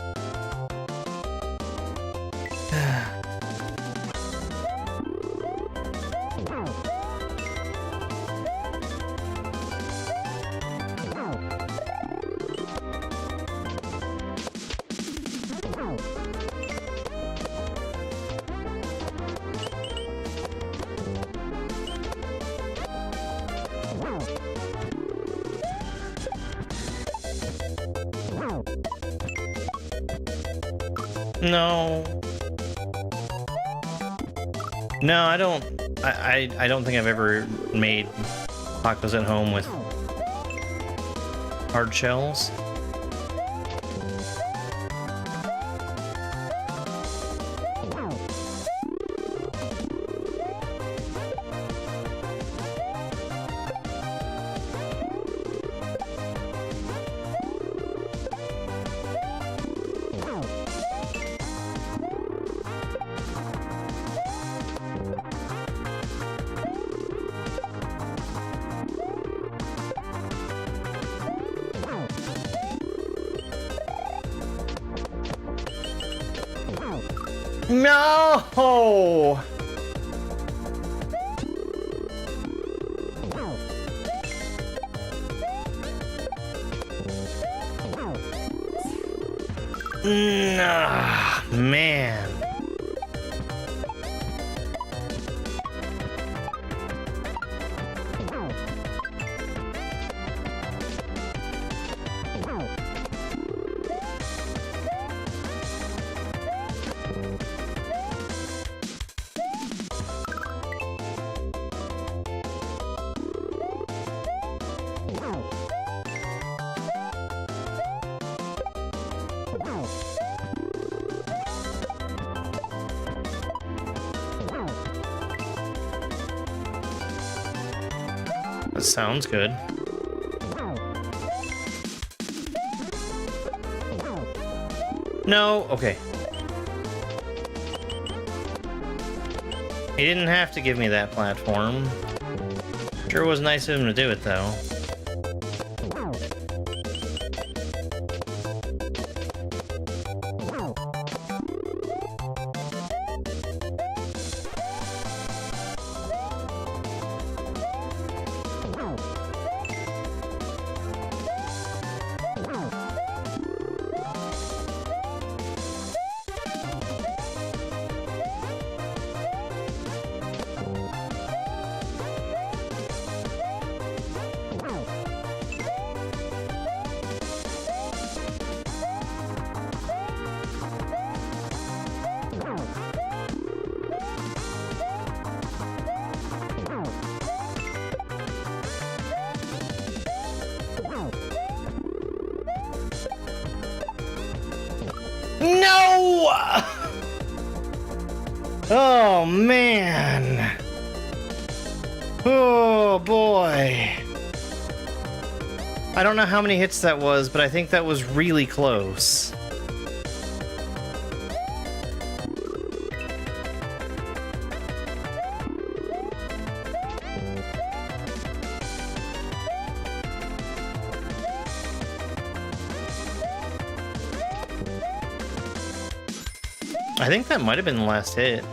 S1: No. No, I don't. I don't think I've ever made tacos at home with hard shells. No! Nah, man. That sounds good. No, okay. He didn't have to give me that platform. Sure was nice of him to do it, though. No! Oh, man. Oh, boy. I don't know how many hits that was, but I think that was really close. I think that might have been the last hit.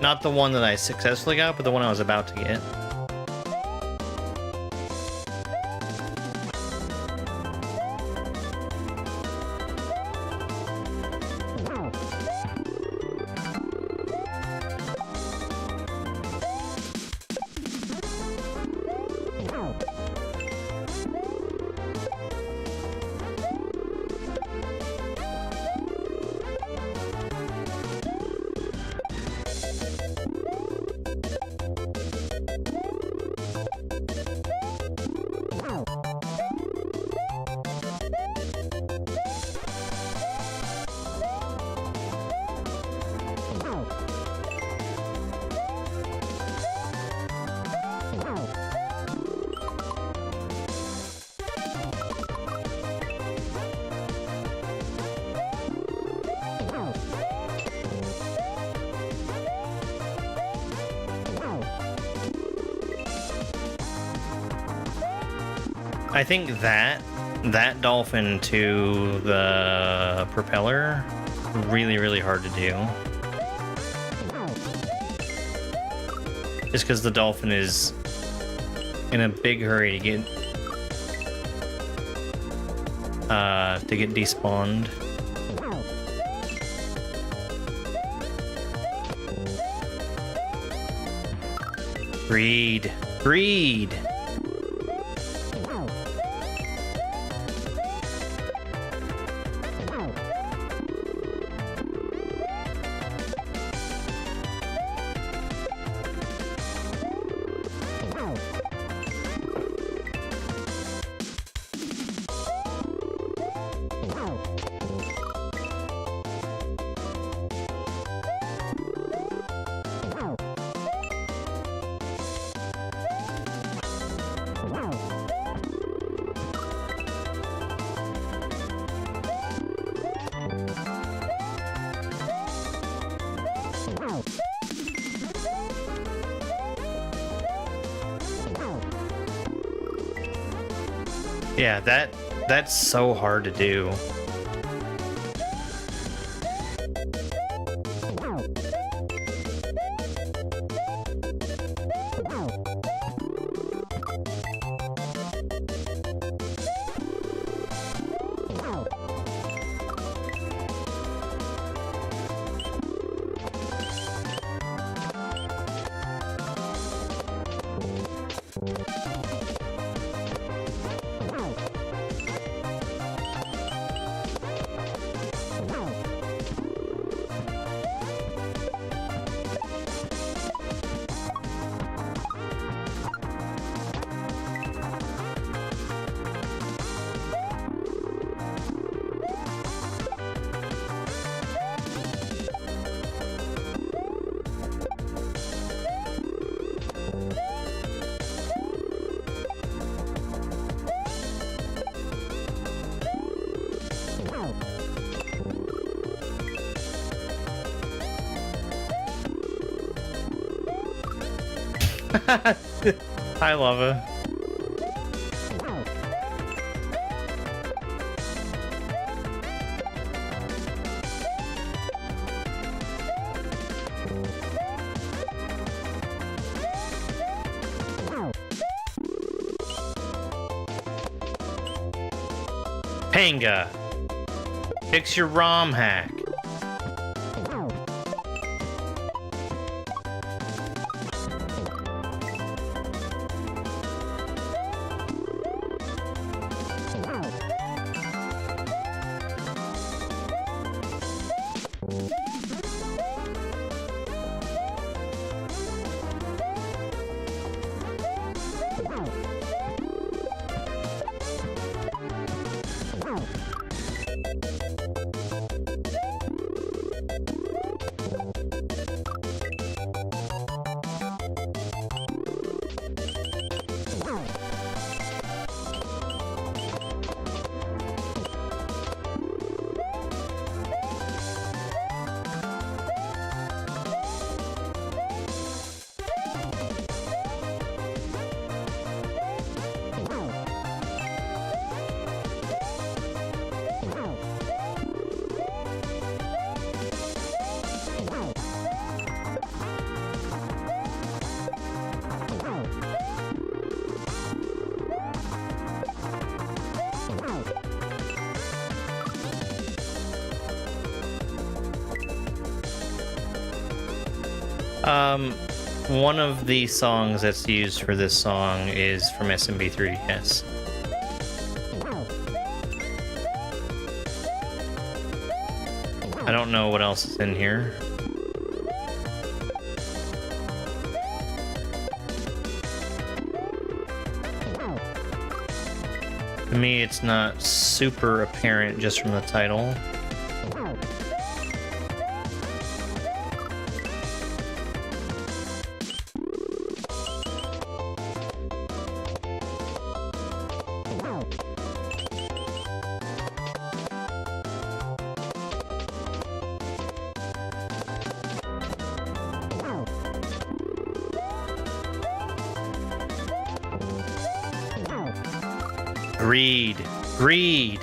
S1: Not the one that I successfully got, but the one I was about to get. I think that dolphin to the propeller, really, really hard to do. Just because the dolphin is in a big hurry to get despawned. Breed. Yeah, that's so hard to do. Hi, Lava. Panga. Fix your ROM hack. One of the songs that's used for this song is from SMB3, yes. I don't know what else is in here. To me, it's not super apparent just from the title. Greed. Greed.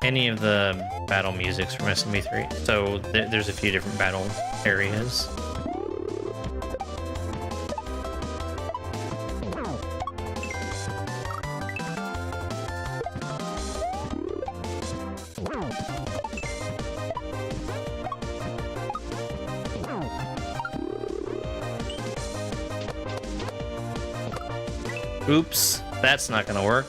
S1: Any of the battle musics from SMB3. So there's a few different battle areas. Oops, that's not gonna work.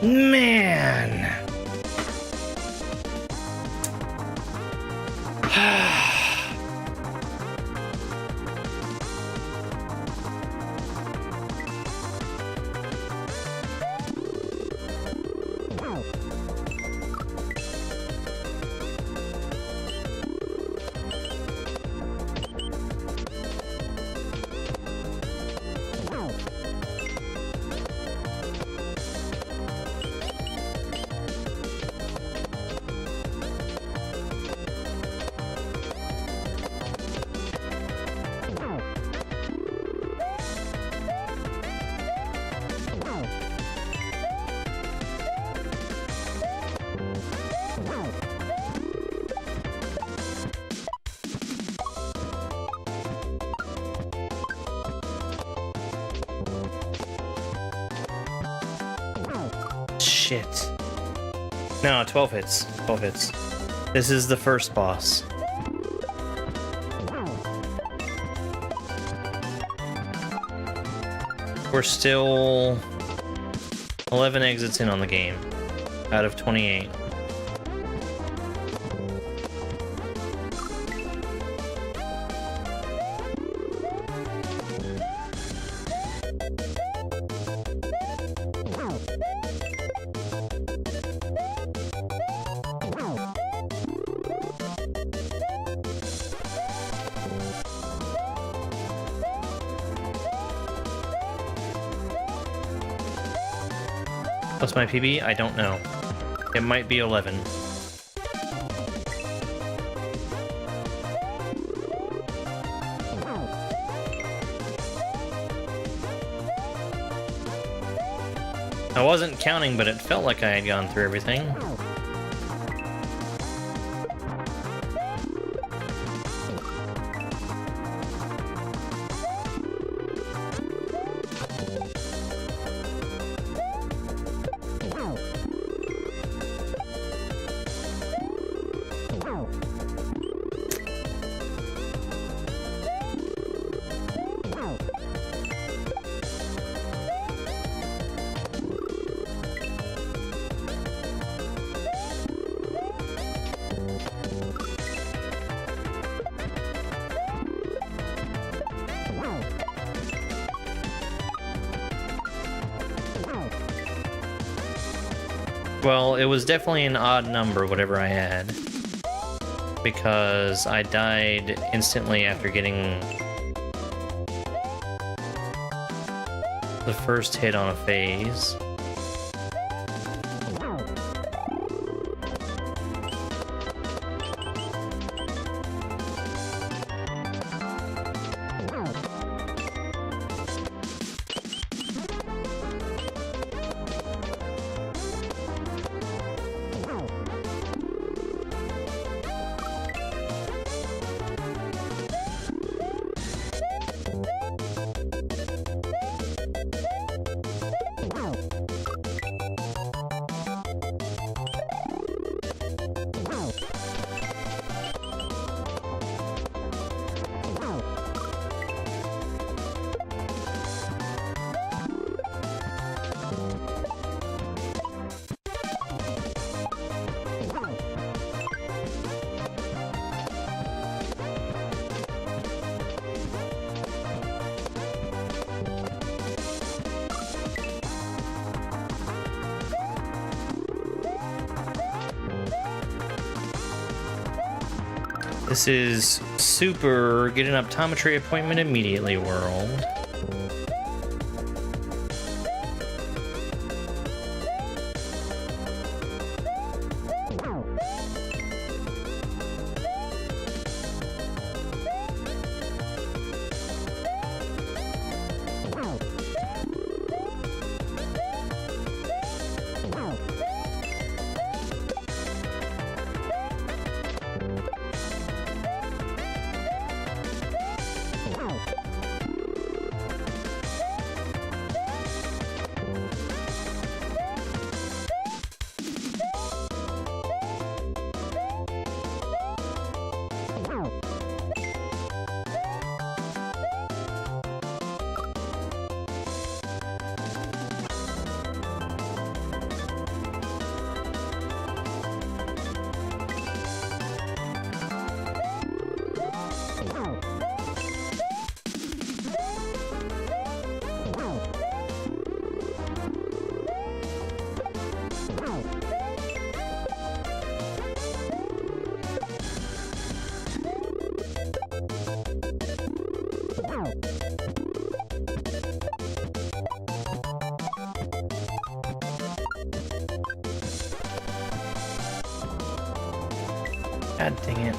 S1: Man. Shit. No, 12 hits. 12 hits. This is the first boss. We're still 11 exits in on the game out of 28. What's my PB? I don't know. It might be 11. I wasn't counting, but it felt like I had gone through everything. Well, it was definitely an odd number, whatever I had. Because I died instantly after getting the first hit on a phase. This is super get an optometry appointment immediately world. God dang it.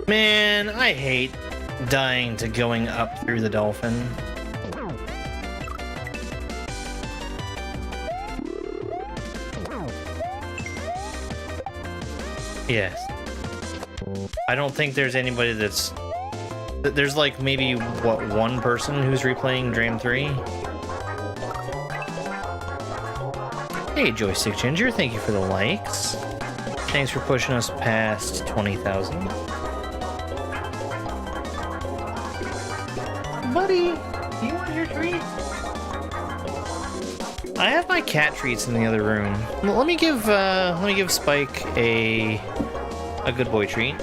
S1: Man, I hate dying to going up through the dolphin. Yes. I don't think there's anybody that's... There's like maybe, what, one person who's replaying Dram 3? Hey, Joystick Ginger, thank you for the likes. Thanks for pushing us past 20,000. Buddy, do you want your treats? I have my cat treats in the other room. Well, let me give Spike a good boy treat.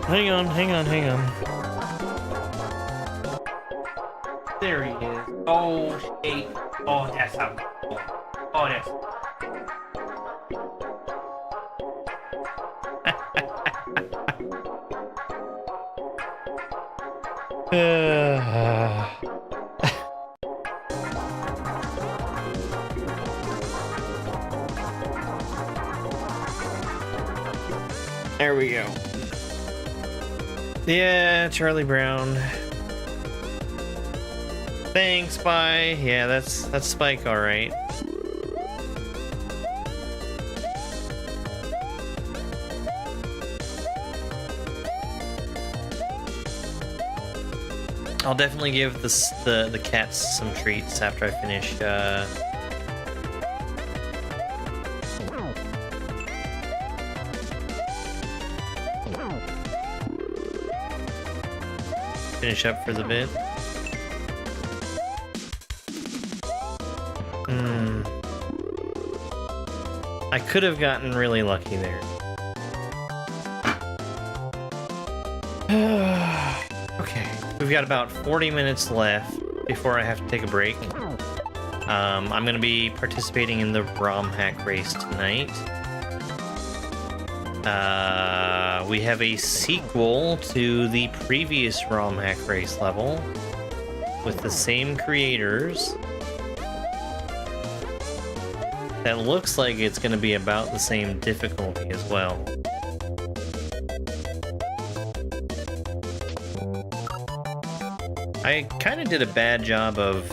S1: Hang on. There he is. Oh, shit. Oh, that's how. Oh, that's. There we go. Yeah, Charlie Brown. Thanks, bye. Yeah, that's Spike, all right. I'll definitely give the cats some treats after I finish. Finish up for the bit. I could have gotten really lucky there. Okay, we've got about 40 minutes left before I have to take a break. I'm going to be participating in the romhack race tonight. We have a sequel to the previous romhack race level with the same creators. That looks like it's going to be about the same difficulty as well. I kind of did a bad job of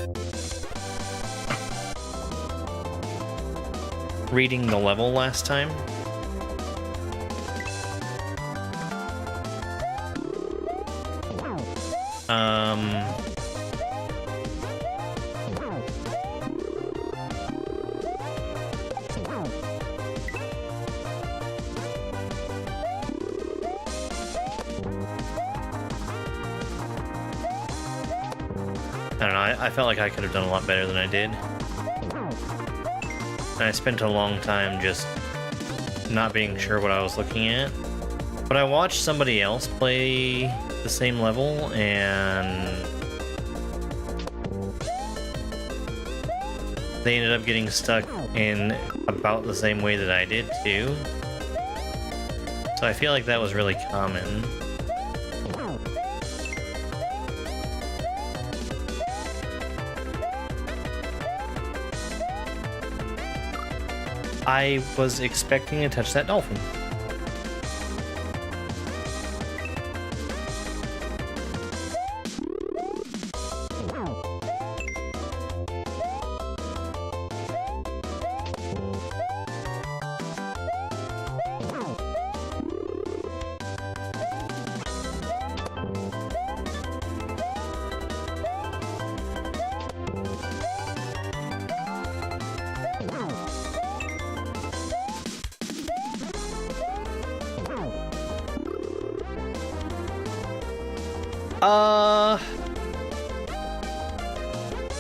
S1: reading the level last time. I don't know, I felt like I could have done a lot better than I did. And I spent a long time just not being sure what I was looking at. But I watched somebody else play the same level, and they ended up getting stuck in about the same way that I did too. So I feel like that was really common. I was expecting to touch that dolphin.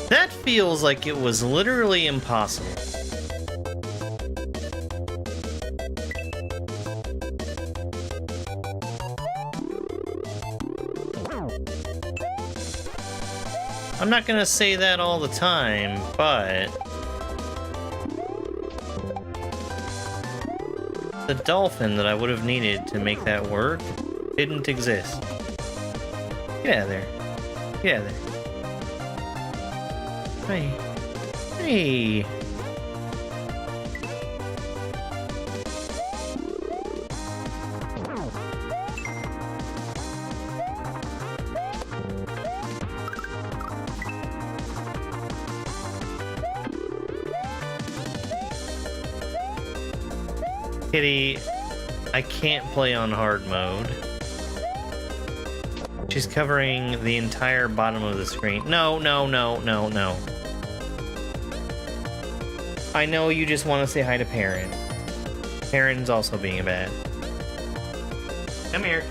S1: That feels like it was literally impossible. I'm not gonna say that all the time, but the dolphin that I would have needed to make that work didn't exist. Get out of there. Get out of there. Hey. Hey. Kitty, I can't play on hard mode. She's covering the entire bottom of the screen. No, no, no, no, no. I know you just want to say hi to Perrin. Perrin's also being a bad. Come here.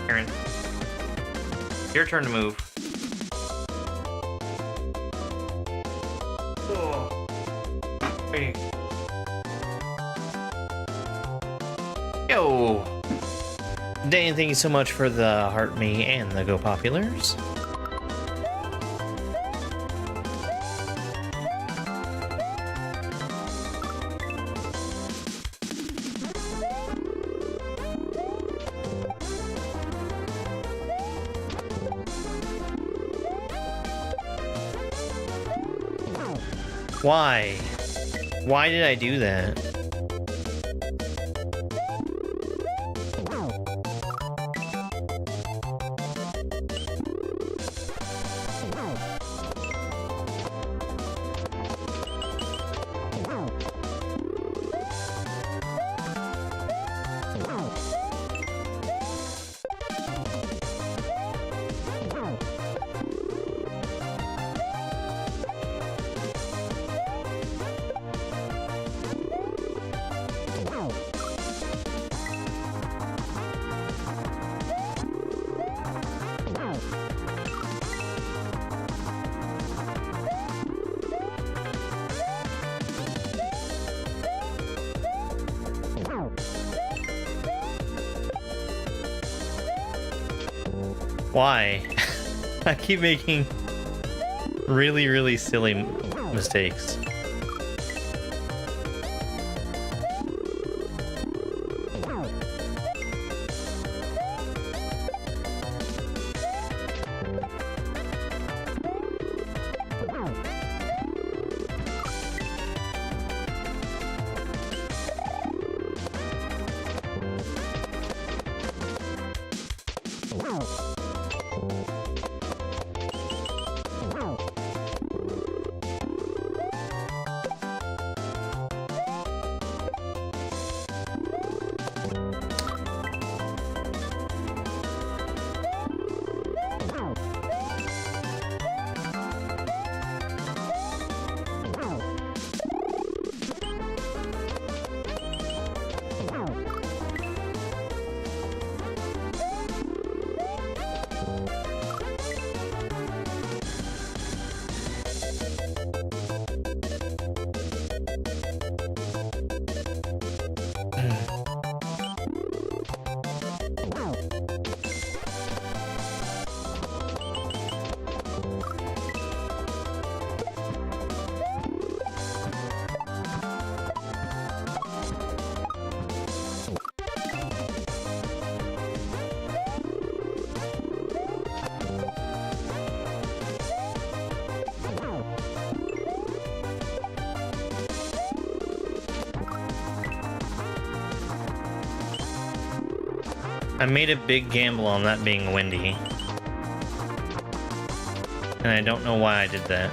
S1: Perrin. Your turn to move. Oh. Hey. Yo! Dan, thank you so much for the heart me and the Go Populars. Why? Why did I do that? Why? I keep making really, really silly mistakes. I made a big gamble on that being windy. And I don't know why I did that.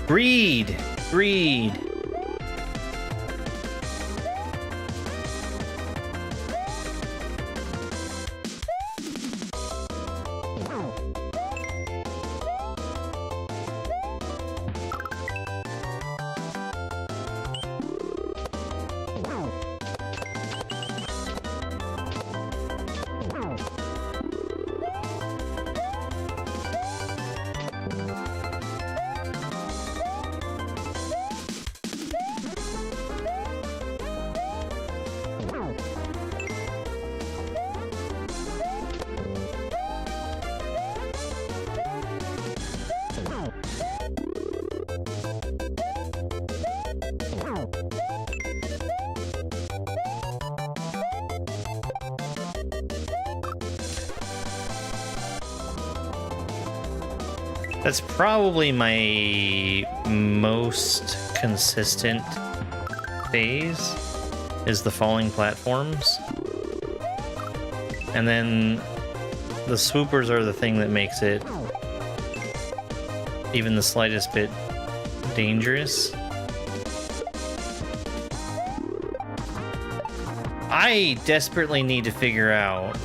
S1: Greed! Greed! That's probably my most consistent phase, is the falling platforms. And then the swoopers are the thing that makes it even the slightest bit dangerous. I desperately need to figure out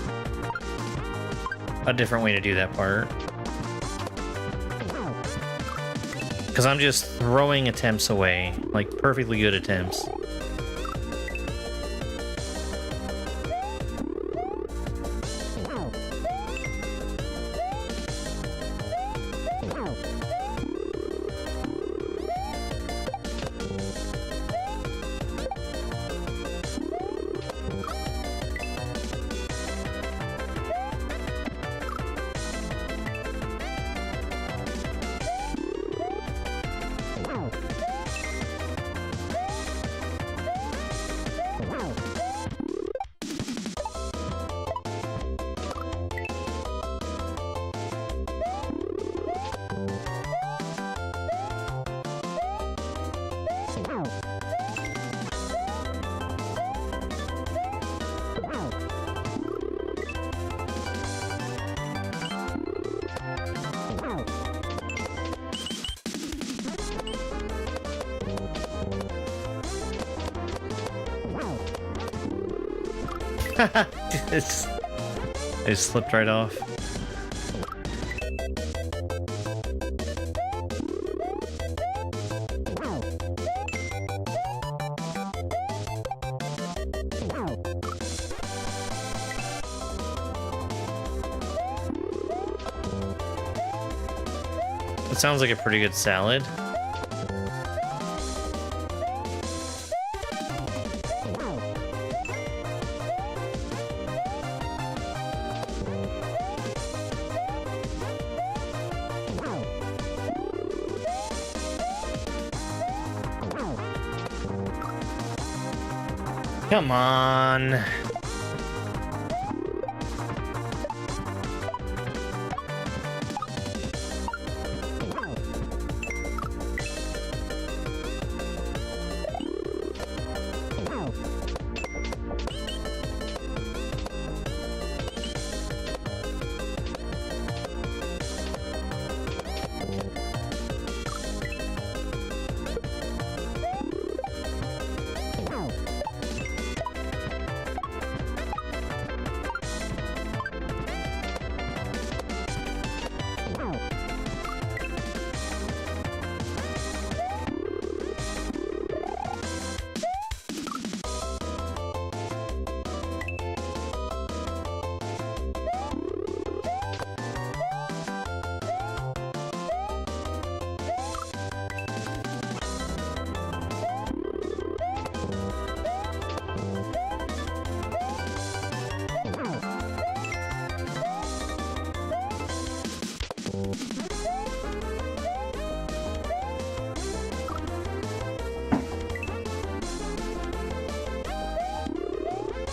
S1: a different way to do that part. Because I'm just throwing attempts away, like perfectly good attempts. I just slipped right off. It sounds like a pretty good salad. Come on.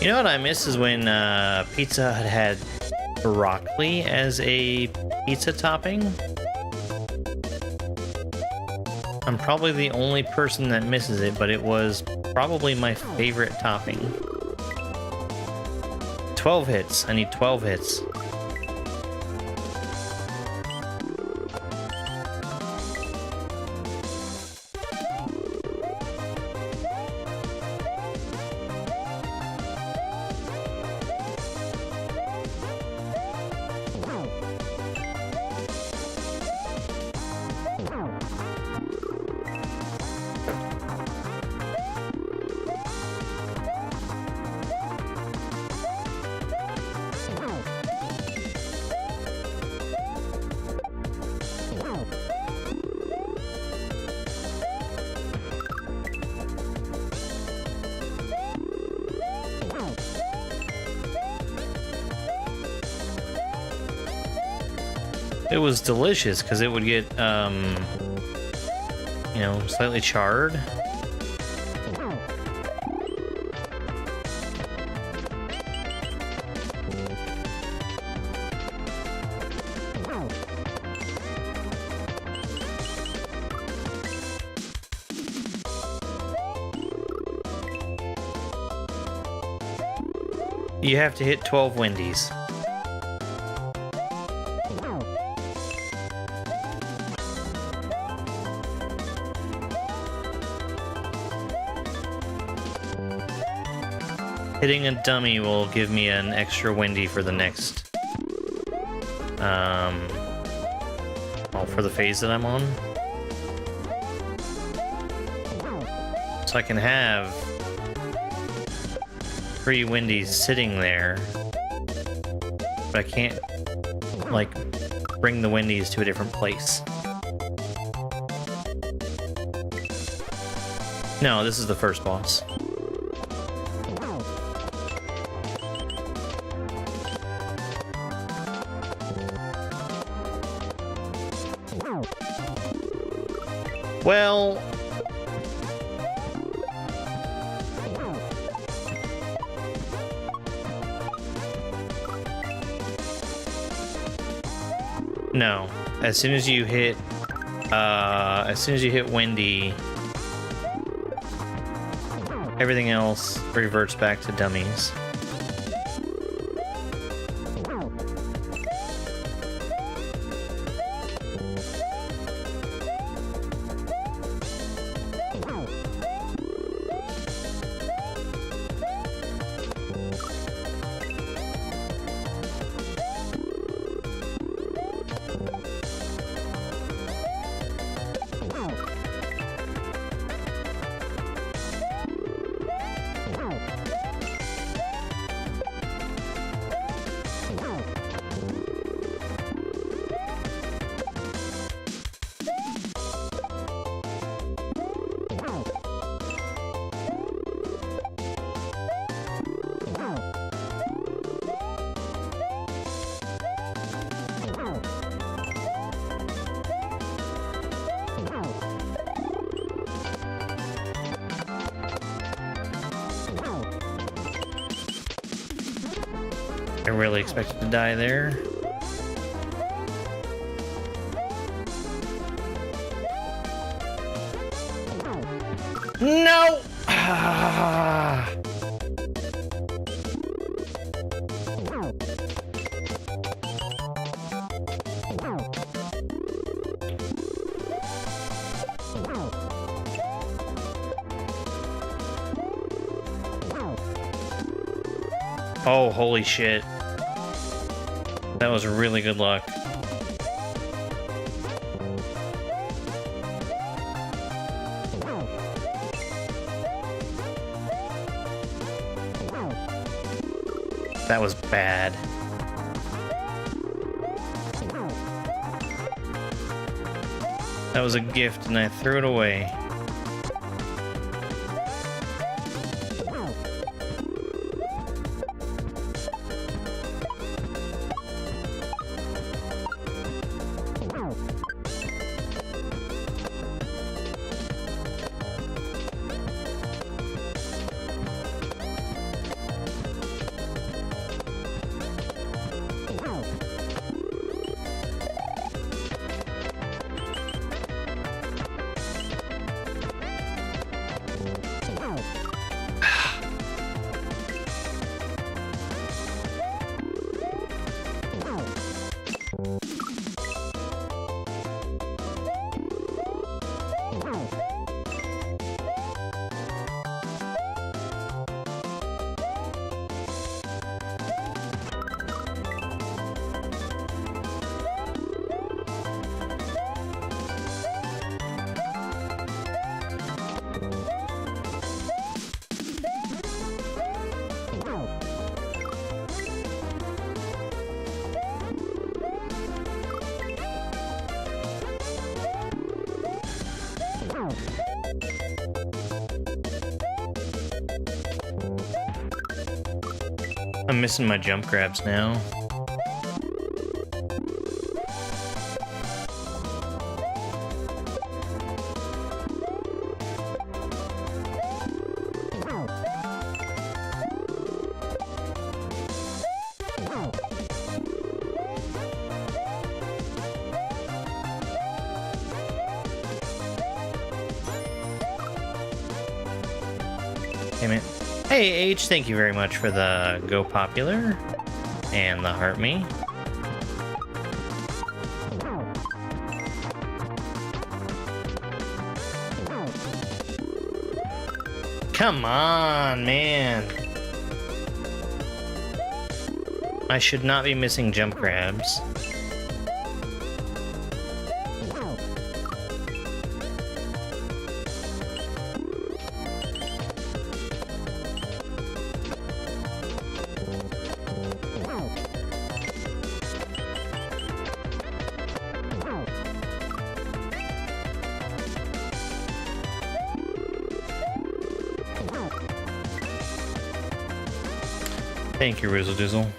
S1: You know what I miss is when Pizza Hut had broccoli as a pizza topping. I'm probably the only person that misses it, but it was probably my favorite topping. 12 hits. I need 12 hits. It was delicious because it would get, you know, slightly charred. You have to hit 12 Wendy's. Hitting a dummy will give me an extra Wendy for the next, well, for the phase that I'm on. So I can have 3 Wendy's sitting there, but I can't, like, bring the Wendy's to a different place. No, this is the first boss. Well, no. As soon as you hit Wendy, everything else reverts back to dummies. I really expected to die there. No! Ah. Oh, holy shit. That was really good luck. That was bad. That was a gift and I threw it away. I'm missing my jump grabs now. Damn it. Hey, H, thank you very much for the Go Popular and the Heart Me. Come on, man. I should not be missing jump grabs. Thank you, Rizzle Dizzle.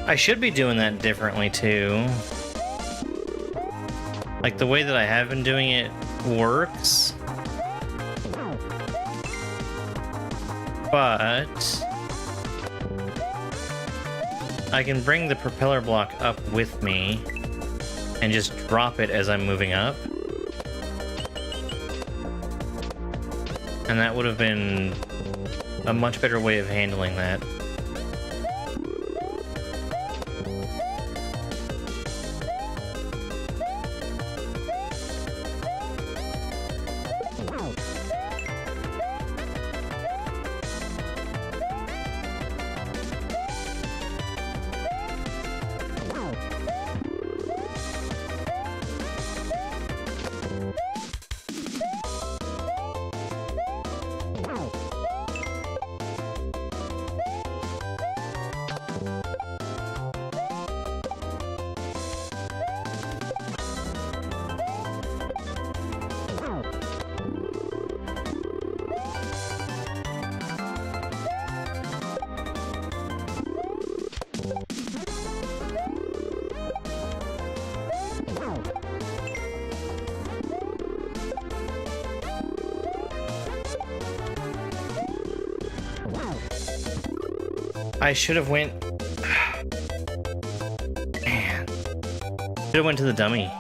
S1: I should be doing that differently too. Like the way that I have been doing it works. But I can bring the propeller block up with me and just drop it as I'm moving up. And that would have been a much better way of handling that. I should have went... Man. Should have went to the dummy.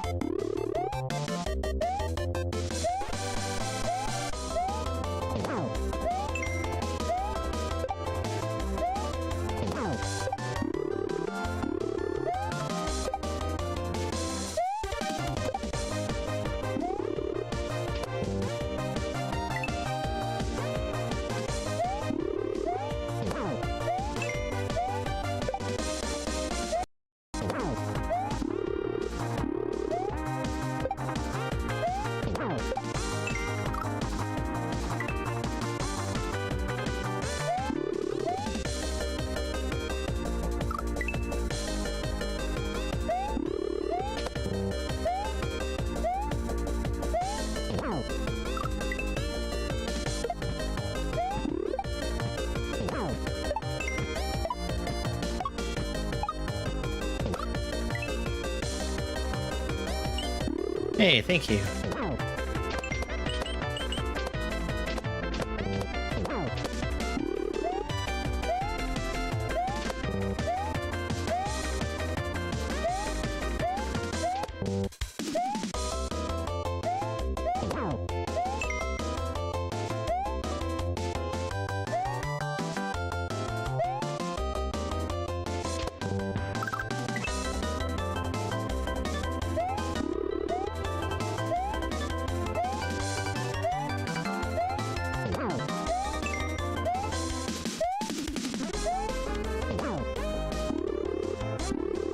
S1: Hey, thank you.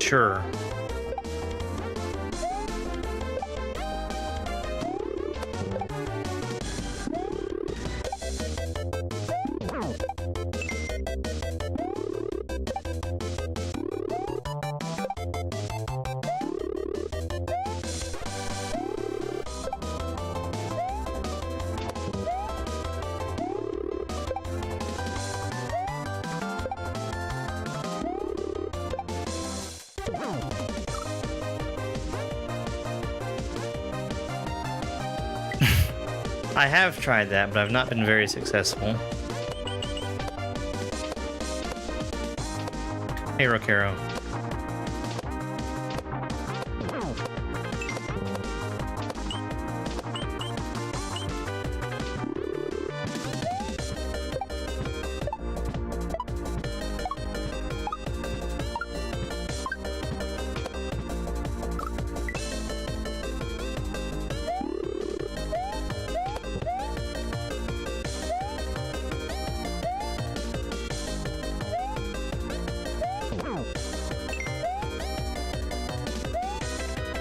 S1: Sure. I have tried that, but I've not been very successful. Hey, Rokero.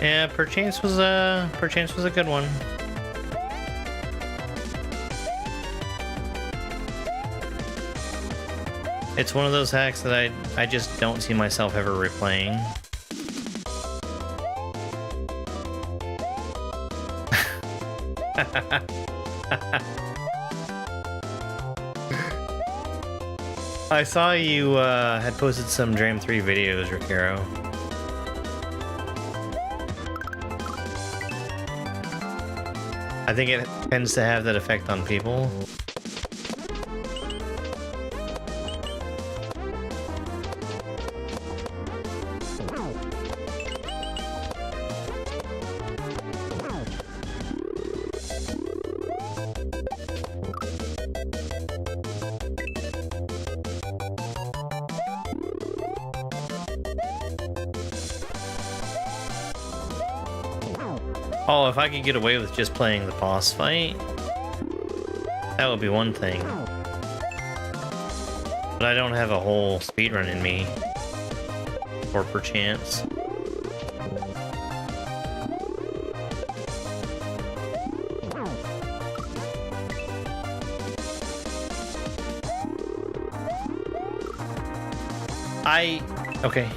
S1: Yeah, perchance was a good one. It's one of those hacks that I just don't see myself ever replaying. I saw you had posted some Dram 3 videos, Rokero. I think it tends to have that effect on people. Oh, if I could get away with just playing the boss fight, that would be one thing. But I don't have a whole speedrun in me. Or perchance. Okay.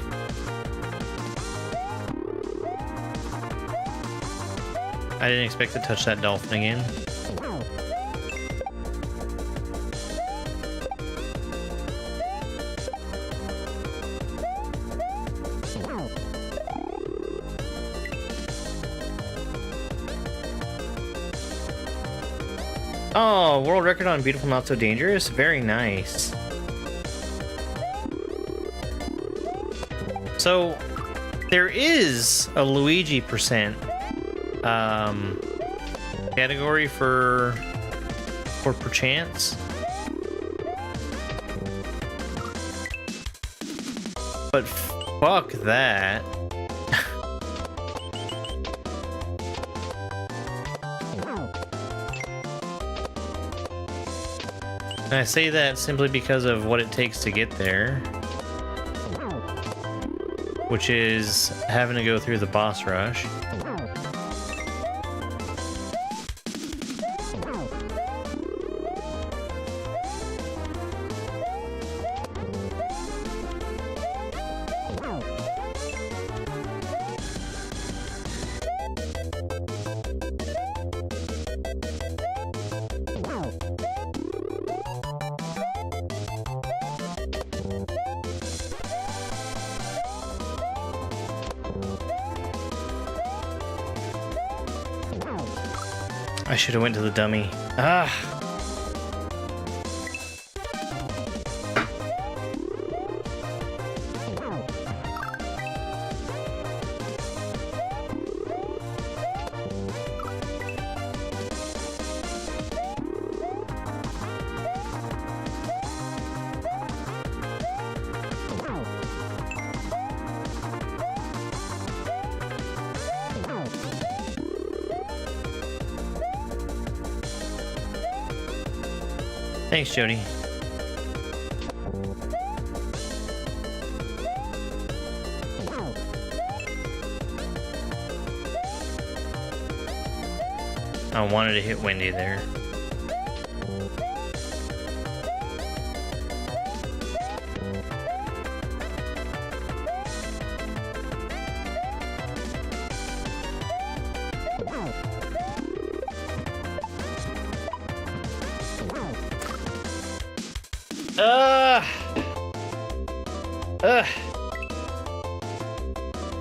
S1: I didn't expect to touch that dolphin again. Oh, world record on Beautiful Not So Dangerous? Very nice. So, there is a Luigi percent category for perchance. But fuck that. And I say that simply because of what it takes to get there. Which is having to go through the boss rush. I should have went to the dummy. Ah. Thanks, Jody. I wanted to hit Wendy there.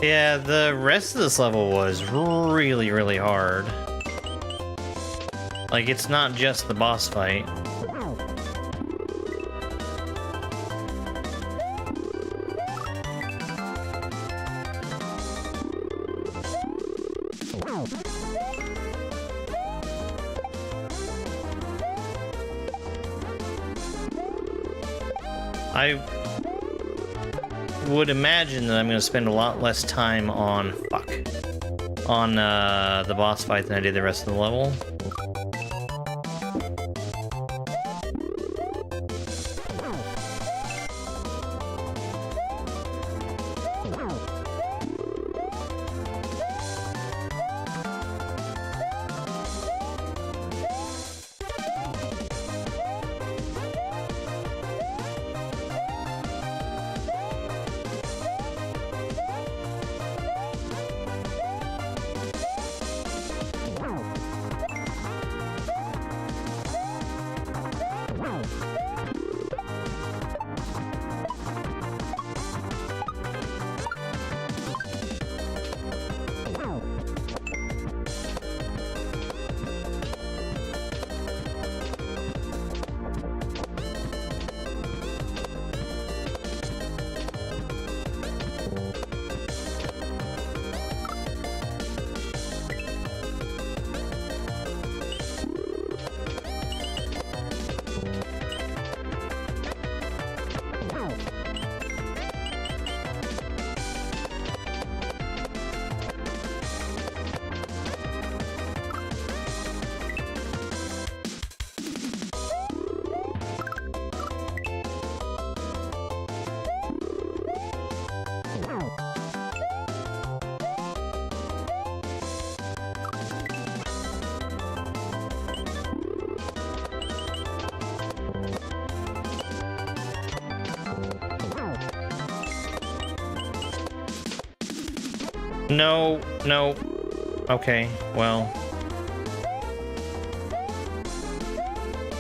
S1: Yeah, the rest of this level was really, really hard. Like, it's not just the boss fight. I would imagine that I'm going to spend a lot less time on the boss fight than I did the rest of the level. No, no. Okay, well.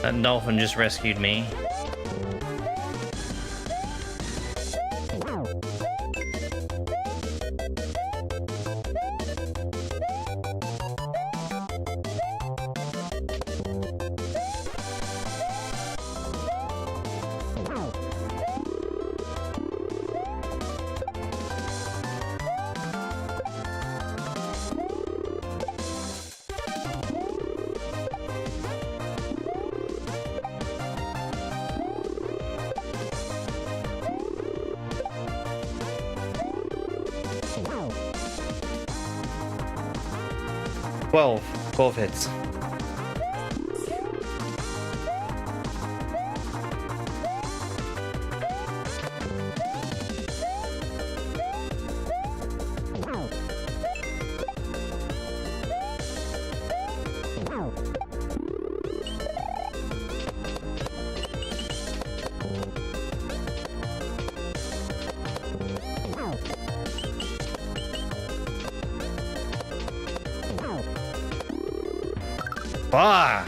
S1: That dolphin just rescued me. Twelve hits. Fuck!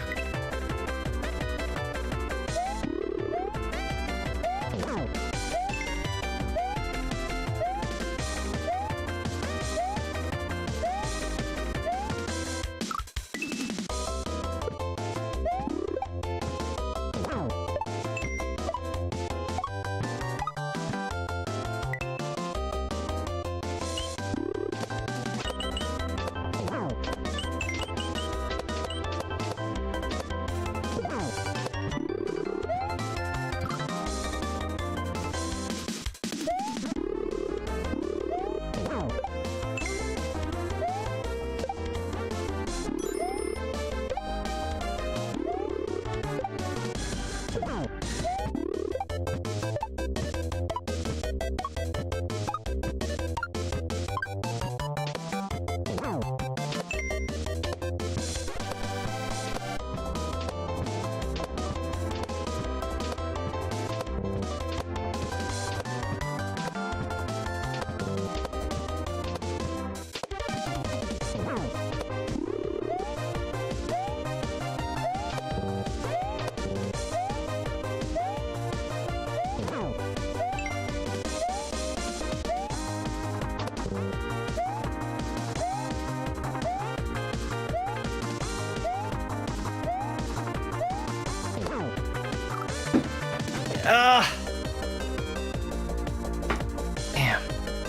S1: Damn.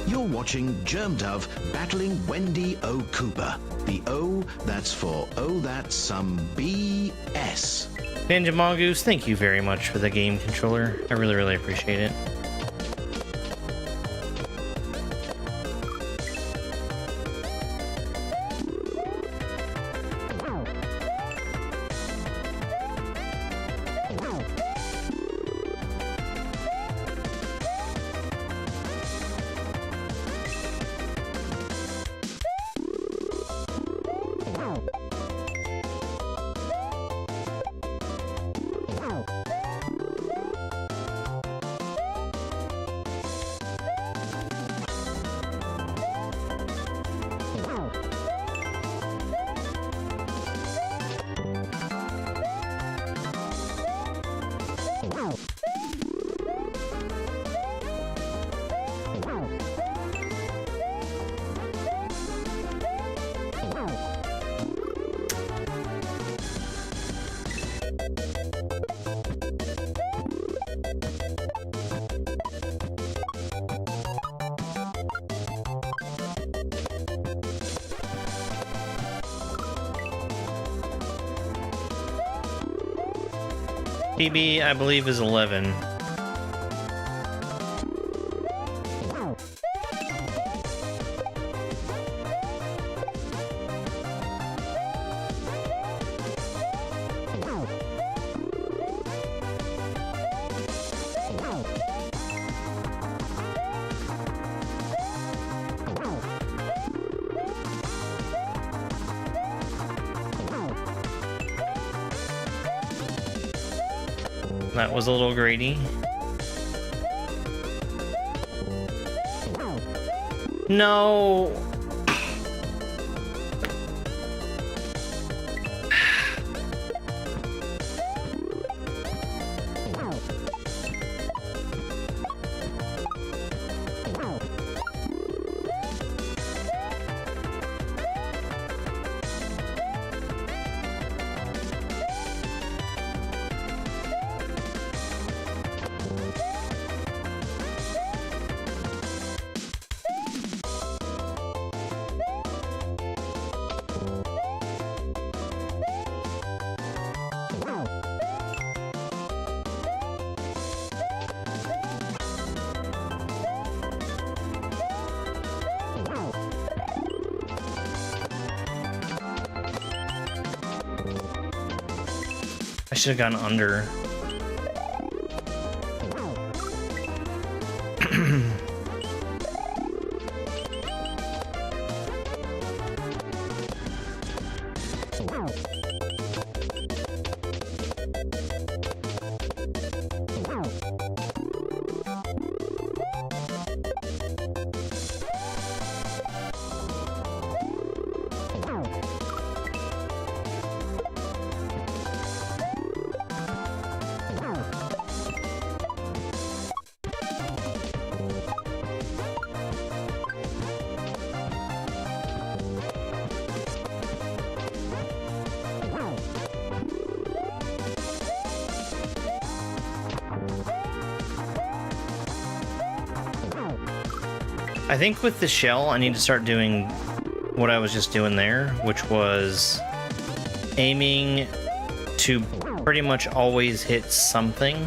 S3: You're watching Germ Dove battling Wendy O. Cooper. The O, that's for oh, that's some BS.
S1: Ninja Mongoose, thank you very much for the game controller. I really, really appreciate it. PB, I believe, is 11. That was a little greedy. No. should have gone under. I think with the shell, I need to start doing what I was just doing there, which was aiming to pretty much always hit something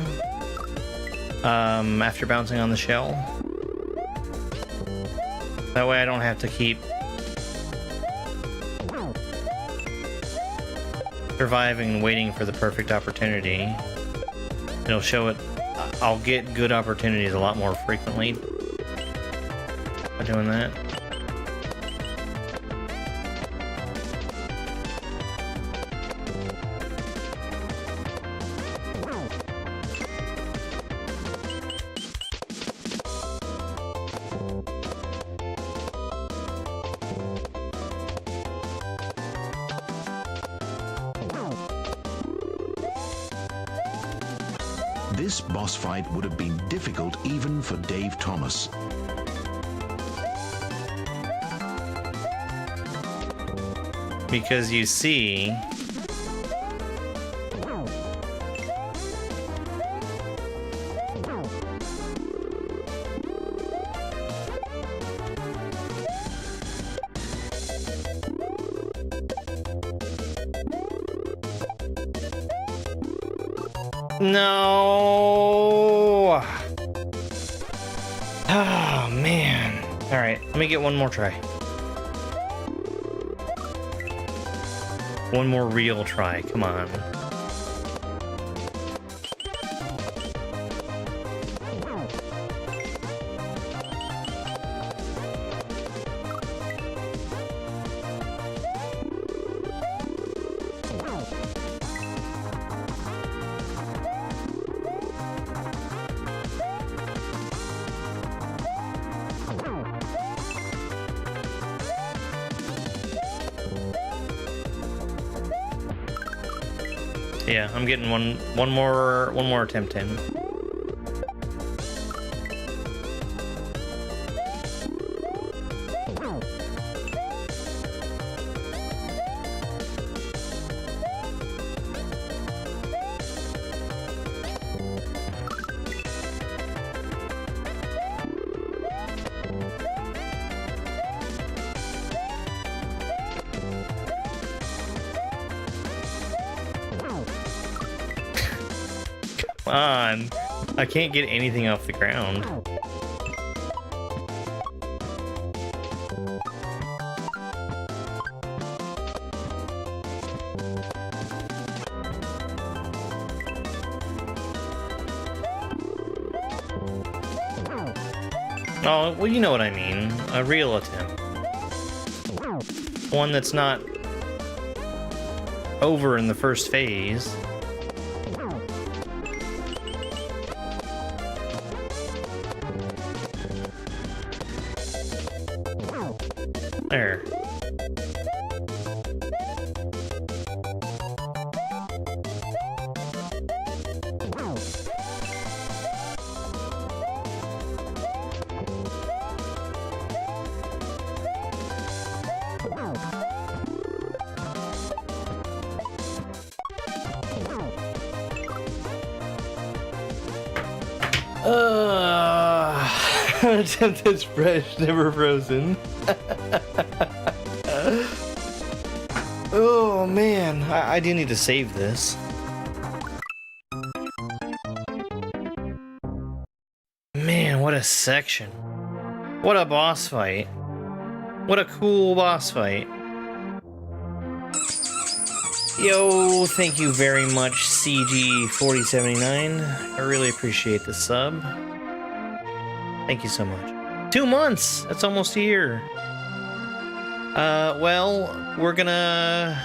S1: after bouncing on the shell. That way I don't have to keep surviving and waiting for the perfect opportunity. It'll show it. I'll get good opportunities a lot more frequently by doing that.
S3: This boss fight would have been difficult even for Dave Thomas.
S1: Because you see, no. Oh man. All right, let me get one more try. One more real try, come on. Yeah, I'm getting one more attempt in. Come on, I can't get anything off the ground. Oh, well, you know what I mean. A real attempt. One that's not over in the first phase. There. Attempt that's fresh, never frozen. Oh man, I do need to save this. Man, what a section. What a boss fight. What a cool boss fight. Yo, thank you very much, CG4079. I really appreciate the sub. Thank you so much. 2 months! That's almost a year. Well, we're gonna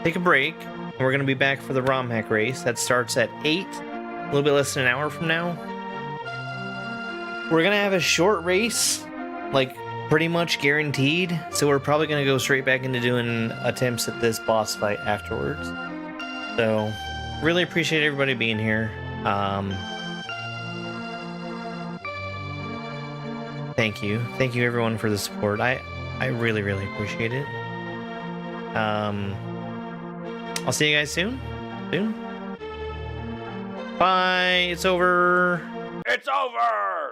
S1: take a break. We're gonna be back for the romhack race. That starts at 8, a little bit less than an hour from now. We're gonna have a short race, like pretty much guaranteed. So we're probably gonna go straight back into doing attempts at this boss fight afterwards. So really appreciate everybody being here. Thank you everyone for the support. I really appreciate it. I'll see you guys soon. Bye. It's over.
S4: It's over!